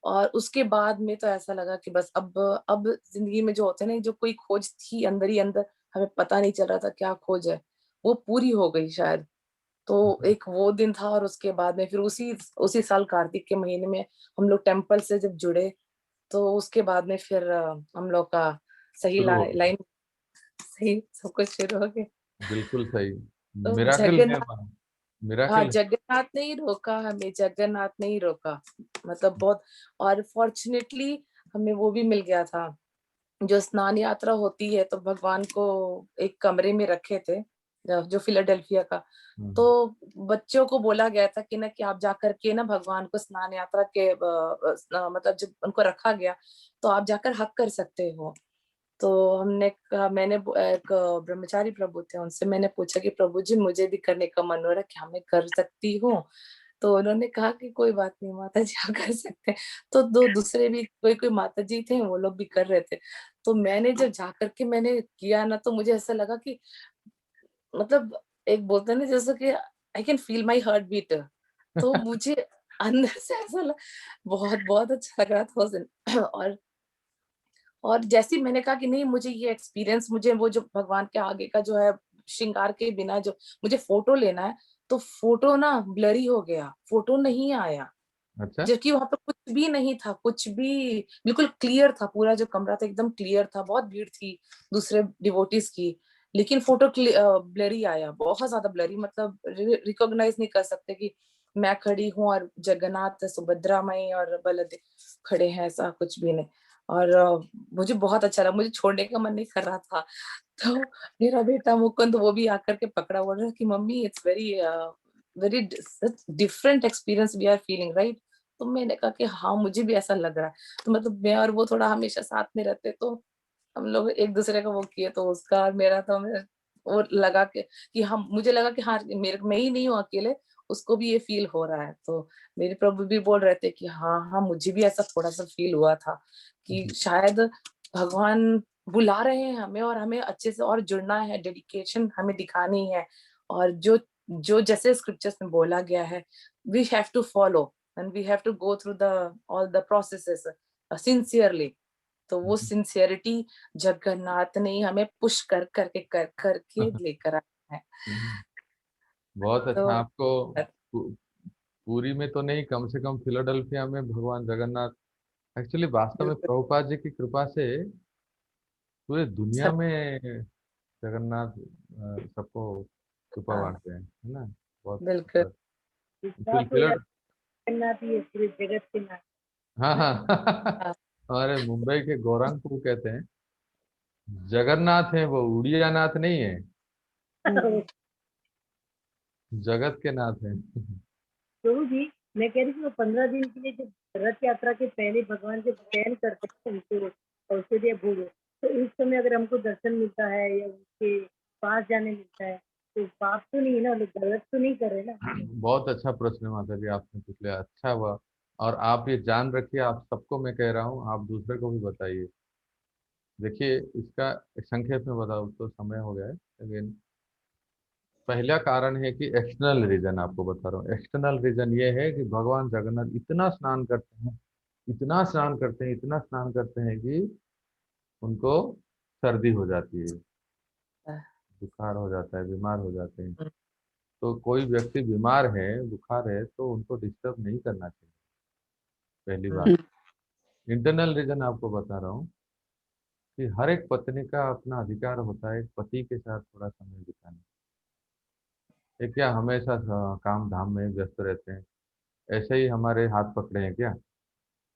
और उसके बाद में तो ऐसा लगा कि बस अब जिंदगी में जो होते हैं ना, जो कोई खोज थी अंदर ही अंदर, हमें पता नहीं चल रहा था क्या खोज है, वो पूरी हो गई शायद। तो एक वो दिन था। और उसके बाद में फिर उसी उसी साल कार्तिक के महीने में हम लोग टेम्पल से जब जुड़े, तो उसके बाद में फिर हम लोग का सही शुरू हो गया। लाइन, सही सब कुछ शुरू हो गया। बिल्कुल सही। तो मिराकल है जगन्नाथ, वहाँ, हाँ मिराकल। जगन्नाथ ने ही रोका हमें, जगन्नाथ ने ही रोका। मतलब बहुत। और फॉर्चुनेटली हमें वो भी मिल गया था। जो स्नान यात्रा होती है, तो भगवान को एक कमरे में रखे थे, जो फिलाडेल्फिया का। तो बच्चों को बोला गया था कि ना, कि आप जाकर के ना भगवान को स्नान यात्रा के मतलब जब उनको रखा गया, तो आप जाकर हक कर सकते हो। तो हमने कहा, मैंने एक ब्रह्मचारी प्रभु थे, उनसे मैंने पूछा कि प्रभु जी, मुझे भी करने का मन हो रहा है, क्या मैं कर सकती हूँ? तो उन्होंने कहा कि कोई बात नहीं माता जी, आप कर सकते हैं। तो दो दूसरे भी कोई कोई माता जी थे, वो लोग भी कर रहे थे। तो मैंने जब जाकर के मैंने किया ना, तो मुझे ऐसा लगा कि मतलब एक बोलते हैं ना, जैसे कि I can feel my heart beat. तो मुझे अंदर से ऐसा बहुत बहुत अच्छा लग रहा था उस दिन। और जैसे ही मैंने कहा कि नहीं, मुझे ये एक्सपीरियंस, मुझे वो जो भगवान के आगे का जो है श्रृंगार के बिना जो मुझे फोटो लेना है, तो फोटो ना ब्लरी हो गया, फोटो नहीं आया। अच्छा। जबकि वहां पर कुछ भी नहीं था, कुछ भी बिल्कुल क्लियर था, पूरा जो कमरा था एकदम क्लियर था, बहुत भीड़ थी दूसरे डिवोटीज की। लेकिन फोटो ब्लरी आया, बहुत ज्यादा ब्लरी। मतलब रिकॉग्नाइज नहीं कर सकते कि मैं खड़ी हूँ और जगन्नाथ, सुभद्रा माई और बलदेव खड़े हैं, ऐसा कुछ भी नहीं। और मुझे बहुत अच्छा लगा, मुझे छोड़ने का मन नहीं कर रहा था। तो मेरा बेटा मुकुंद, वो भी आकर के पकड़ा, बोल रहा कि mummy, it's very very different experience we are feeling, right? तो मैंने कहा कि हाँ, मुझे भी ऐसा लग रहा है। तो मतलब मैं और वो थोड़ा हमेशा साथ में रहते, तो हम लोग एक दूसरे का वो किए, तो उसका और मेरा तो मैं वो लगा कि हम, मुझे लगा कि हाँ, मेरे मैं ही नहीं हूँ अकेले, उसको भी ये फील हो रहा है। तो मेरे प्रभु भी बोल रहे थे कि हाँ हाँ, मुझे भी ऐसा थोड़ा सा फील हुआ था कि शायद भगवान बुला रहे हैं हमें, और हमें अच्छे से और जुड़ना है, डेडिकेशन हमें दिखानी है। और जो जो जैसे स्क्रिप्चर्स में बोला गया है, we have to follow and we have to go through the all the processes sincerely. तो वो सिंसियरिटी जगन्नाथ ने ही हमें पुश करके लेकर आया है। बहुत तो अच्छा। आपको पूरी में तो नहीं, कम से कम फिलाडेल्फिया में भगवान जगन्नाथ, एक्चुअली वास्तव में बिल्कुल, प्रभुपाद जी की कृपा से पूरे दुनिया सब में जगन्नाथ सबको कृपा हाँ, बांटते हैं, है ना। बहुत बिल्कुल। सुंदर। विश्वास हो फिलर। जाता है जगन्नाथ ही है पूरे जगत के नाथ। हाँ हाँ। हाँ, हमारे मुंबई के गौरांग को कहते हैं जगन्नाथ है, वो उड़िया नाथ नहीं है, जगत के नाथ है। प्रभु जी, मैं कह रही थी वो 15 दिन के लिए जब रथ यात्रा के पहले भगवान जब चयन करते हैं उनको औषधि भोग, तो उस समय अगर हमको दर्शन मिलता है या उनके पास जाने मिलता है, तो पाप तो नहीं है ना, लोग गलत तो नहीं कर रहे ना। बहुत अच्छा प्रश्न है माता जी, आपने पूछ लिया, अच्छा हुआ। और आप ये जान रखिए, आप सबको मैं कह रहा हूँ, आप दूसरे को भी बताइए। देखिए, इसका संक्षेप में बताओ तो समय हो गया है, लेकिन पहला कारण है कि एक्सटर्नल रीजन आपको बता रहा हूँ। एक्सटर्नल रीजन ये है कि भगवान जगन्नाथ इतना स्नान करते हैं, इतना इतना स्नान करते हैं, इतना स्नान करते हैं कि उनको सर्दी हो जाती है, बुखार हो जाता है, बीमार हो जाते हैं। तो कोई व्यक्ति बीमार है, बुखार है, तो उनको डिस्टर्ब नहीं करना चाहिए, पहली बात। इंटरनल रीजन आपको बता रहा हूँ कि हर एक पत्नी का अपना अधिकार होता है पति के साथ थोड़ा समय बिताने। ये क्या हमेशा काम धाम में व्यस्त रहते हैं? ऐसे ही हमारे हाथ पकड़े हैं क्या?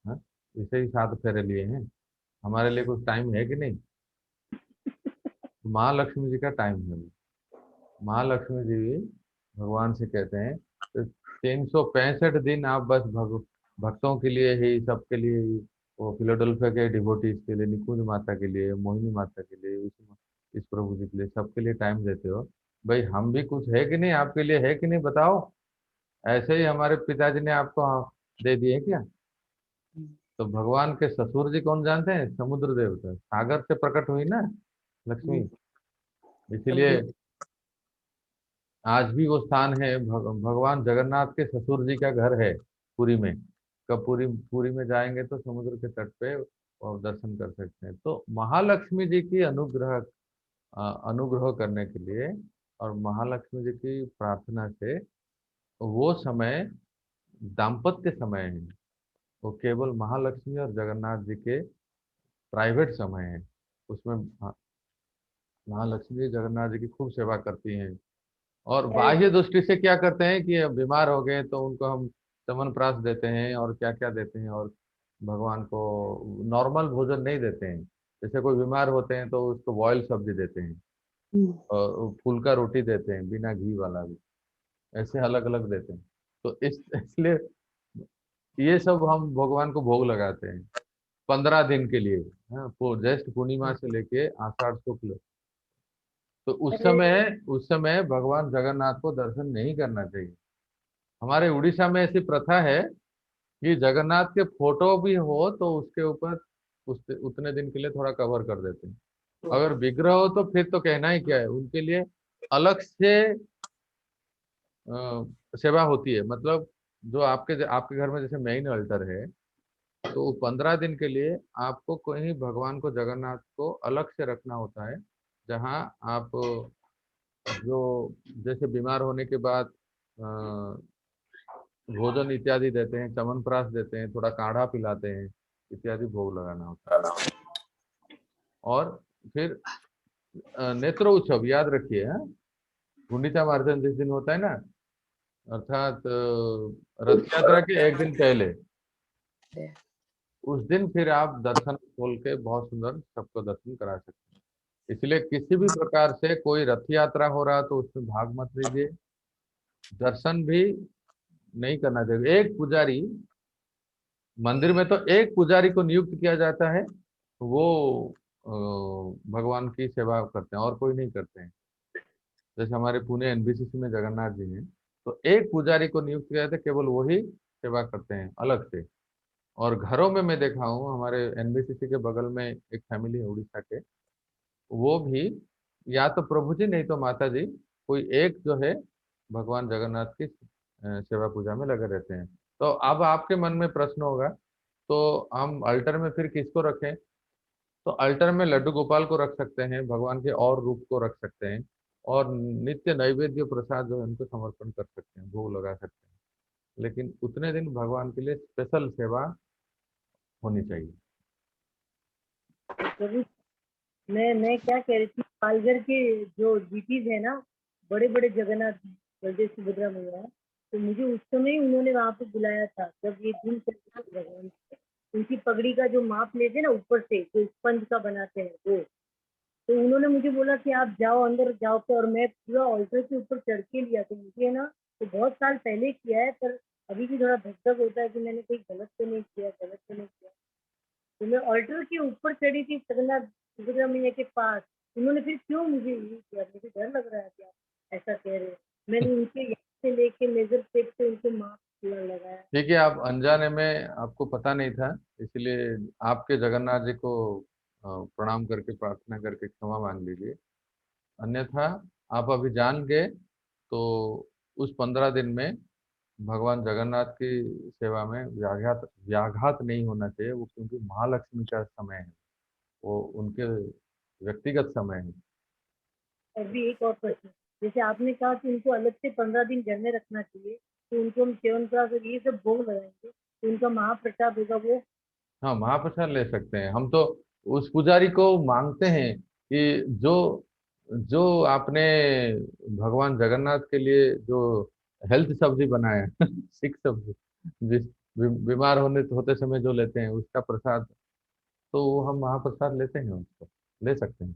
हाँ? ऐसे ही साथ फेरे लिए हैं? हमारे लिए कुछ टाइम है कि नहीं? महालक्ष्मी जी का टाइम है वो। महालक्ष्मी जी भगवान से कहते हैं तो 365 दिन आप बस भक्तों के लिए ही, सबके लिए ही, वो फिलाडेल्फिया के डिवोटीज के लिए, निकुंज माता के लिए, मोहिनी माता के लिए, इस प्रभु जी के लिए, सबके लिए टाइम देते हो। भाई हम भी कुछ है कि नहीं, आपके लिए है कि नहीं बताओ? ऐसे ही हमारे पिताजी ने आपको दे दिए क्या? तो भगवान के ससुर जी कौन जानते हैं? समुद्र देवता, सागर से प्रकट हुई ना लक्ष्मी। इसलिए आज भी वो स्थान है, भगवान जगन्नाथ के ससुर जी का घर है पुरी में। कब पुरी में जाएंगे तो समुद्र के तट पे और दर्शन कर सकते हैं। तो महालक्ष्मी जी की अनुग्रह करने के लिए और महालक्ष्मी जी की प्रार्थना से वो समय दाम्पत्य समय है, वो केवल महालक्ष्मी और जगन्नाथ जी के प्राइवेट समय है। उसमें महालक्ष्मी जी जगन्नाथ जी की खूब सेवा करती हैं। और बाह्य दृष्टि से क्या करते हैं कि बीमार हो गए तो उनको हम च्यवनप्राश देते हैं और क्या क्या देते हैं, और भगवान को नॉर्मल भोजन नहीं देते हैं। जैसे कोई बीमार होते हैं तो उसको बॉयल सब्जी देते हैं और फुल्का रोटी देते हैं बिना घी वाला भी, ऐसे अलग अलग देते हैं। तो इसलिए ये सब हम भगवान को भोग लगाते हैं 15 दिन के लिए। हाँ, ज्येष्ठ पूर्णिमा से लेके आषाढ़ शुक्ल। तो उस समय भगवान जगन्नाथ को दर्शन नहीं करना चाहिए। हमारे उड़ीसा में ऐसी प्रथा है कि जगन्नाथ के फोटो भी हो तो उसके ऊपर उतने दिन के लिए थोड़ा कवर कर देते हैं। अगर विग्रह हो तो फिर तो कहना ही क्या है, उनके लिए अलग से सेवा होती है। मतलब जो आपके घर में जैसे मेन अल्टर है, तो 15 दिन के लिए आपको कहीं भगवान को, जगन्नाथ को अलग से रखना होता है, जहाँ आप जो जैसे बीमार होने के बाद भोजन इत्यादि देते हैं, च्यवनप्राश देते हैं, थोड़ा काढ़ा पिलाते हैं इत्यादि भोग लगाना होता है। और फिर नेत्र उत्सव याद रखिए। हाँ, गुंडीचा मार्जन जिस दिन होता है ना, अर्थात रथ यात्रा के एक दिन पहले, उस दिन फिर आप दर्शन खोल के बहुत सुंदर सबको दर्शन करा सकते हैं। इसलिए किसी भी प्रकार से कोई रथ यात्रा हो रहा तो उसमें भाग मत लीजिए, दर्शन भी नहीं करना चाहिए। एक पुजारी, मंदिर में तो एक पुजारी को नियुक्त किया जाता है, वो भगवान की सेवा करते हैं और कोई नहीं करते हैं। जैसे हमारे पुणे एनबीसीसी में जगन्नाथ जी हैं, तो एक पुजारी को नियुक्त किया जाता है, केवल वही सेवा करते हैं अलग से। और घरों में मैं देखा हूँ, हमारे एनबीसीसी के बगल में एक फैमिली है उड़ीसा के, वो भी या तो प्रभु जी नहीं तो माता जी, कोई एक जो है भगवान जगन्नाथ की सेवा पूजा में लगे रहते हैं। तो अब आपके मन में प्रश्न होगा, तो हम अल्टर में फिर किसको रखें? तो अल्टर में लड्डू गोपाल को रख सकते हैं, भगवान के और रूप को रख सकते हैं, और नित्य नैवेद्य प्रसाद जो है उनको समर्पण कर सकते हैं, भोग लगा सकते हैं। लेकिन उतने दिन भगवान के लिए स्पेशल सेवा होनी चाहिए। प्रभु, मैं क्या कह रही थी, पालघर के जो डीपीज है ना, बड़े बड़े जगन्नाथ जी, बलदेव सुभद्रा मैया, तो मुझे उस समय उन्होंने वहां पे बुलाया था जब ये दिन चलता था भगवान से। उनकी पगड़ी का जो माप लेते ना ऊपर से, जो स्पंज का बनाते हैं वो, तो उन्होंने मुझे बोला कि आप जाओ अंदर जाओ के, और मैं पूरा ऑल्टर के ऊपर चढ़ के लिया। तो मुझे ना, तो बहुत साल पहले किया है, पर अभी भी थोड़ा धक धक होता है कि मैंने कोई गलत तो नहीं किया, गलत तो नहीं किया। तो मैं ऑल्टर के ऊपर चढ़ी थी जगन्नाथ सुभद्रा मैया के पास। उन्होंने फिर क्यों मुझे ये किया, मुझे डर लग रहा है कि आप ऐसा कह रहे हो। मैंने उनके यहाँ से लेके मेजर टेप से उनके माप लगाया। ठीक है, आप अनजाने में, आपको पता नहीं था, इसलिए आपके जगन्नाथ जी को प्रणाम करके, प्रार्थना करके क्षमा मांग लीजिए। अन्यथा आप अभी जान गए तो उस 15 दिन में भगवान जगन्नाथ की सेवा में व्याघात नहीं होना चाहिए, वो क्योंकि महालक्ष्मी का समय है, वो उनके व्यक्तिगत समय है। और भी एक और प्रश्न, जैसे आपने कहा कि उनको अलग से 15 दिन घर में रखना चाहिए, तो उनको हम च्यवनप्राश और ये सब भोग लगाएंगे, तो उनका महाप्रसाद होगा वो? हाँ, महाप्रसाद ले सकते हैं। हम तो उस पुजारी को मांगते हैं कि जो जो आपने भगवान जगन्नाथ के लिए जो हेल्थ सब्जी बनाया सिक सब्जी, जिस बीमार होते समय जो लेते हैं उसका प्रसाद, तो वो हम महाप्रसाद लेते हैं, उसको ले सकते हैं।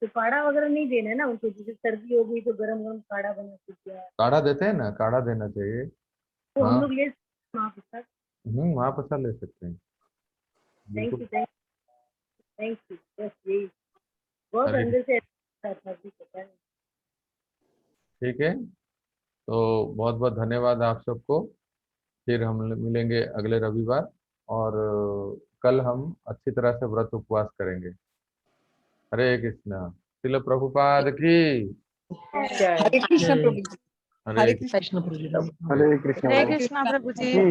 तो काढ़ा वगैरह नहीं देना है ना उनको, जैसे सर्दी हो गई तो गरम गरम काढ़ा बना के दिया, काढ़ा देते हैं ना, काढ़ा देना चाहिए। तो हम हाँ, लोग ले सकते हैं महाप्रसाद? महाप्रसाद ले सकते हैं, थैंक बिल्कुल। यू, थैंक यू, बस यही, बहुत अरे अंदर से अच्छा था जी, पता नहीं। ठीक है, तो बहुत बहुत धन्यवाद आप सबको। फिर हम मिलेंगे अगले रविवार, और कल हम अच्छी तरह से व्रत उपवास करेंगे। हरे कृष्णा। श्रील प्रभुपाद की। जय। हरे कृष्ण प्रभु जी। हरे हरे कृष्ण। कृष्ण प्रभु जी। हरे कृष्ण हरे प्रभु कृष्णा प्रभु जी। जी।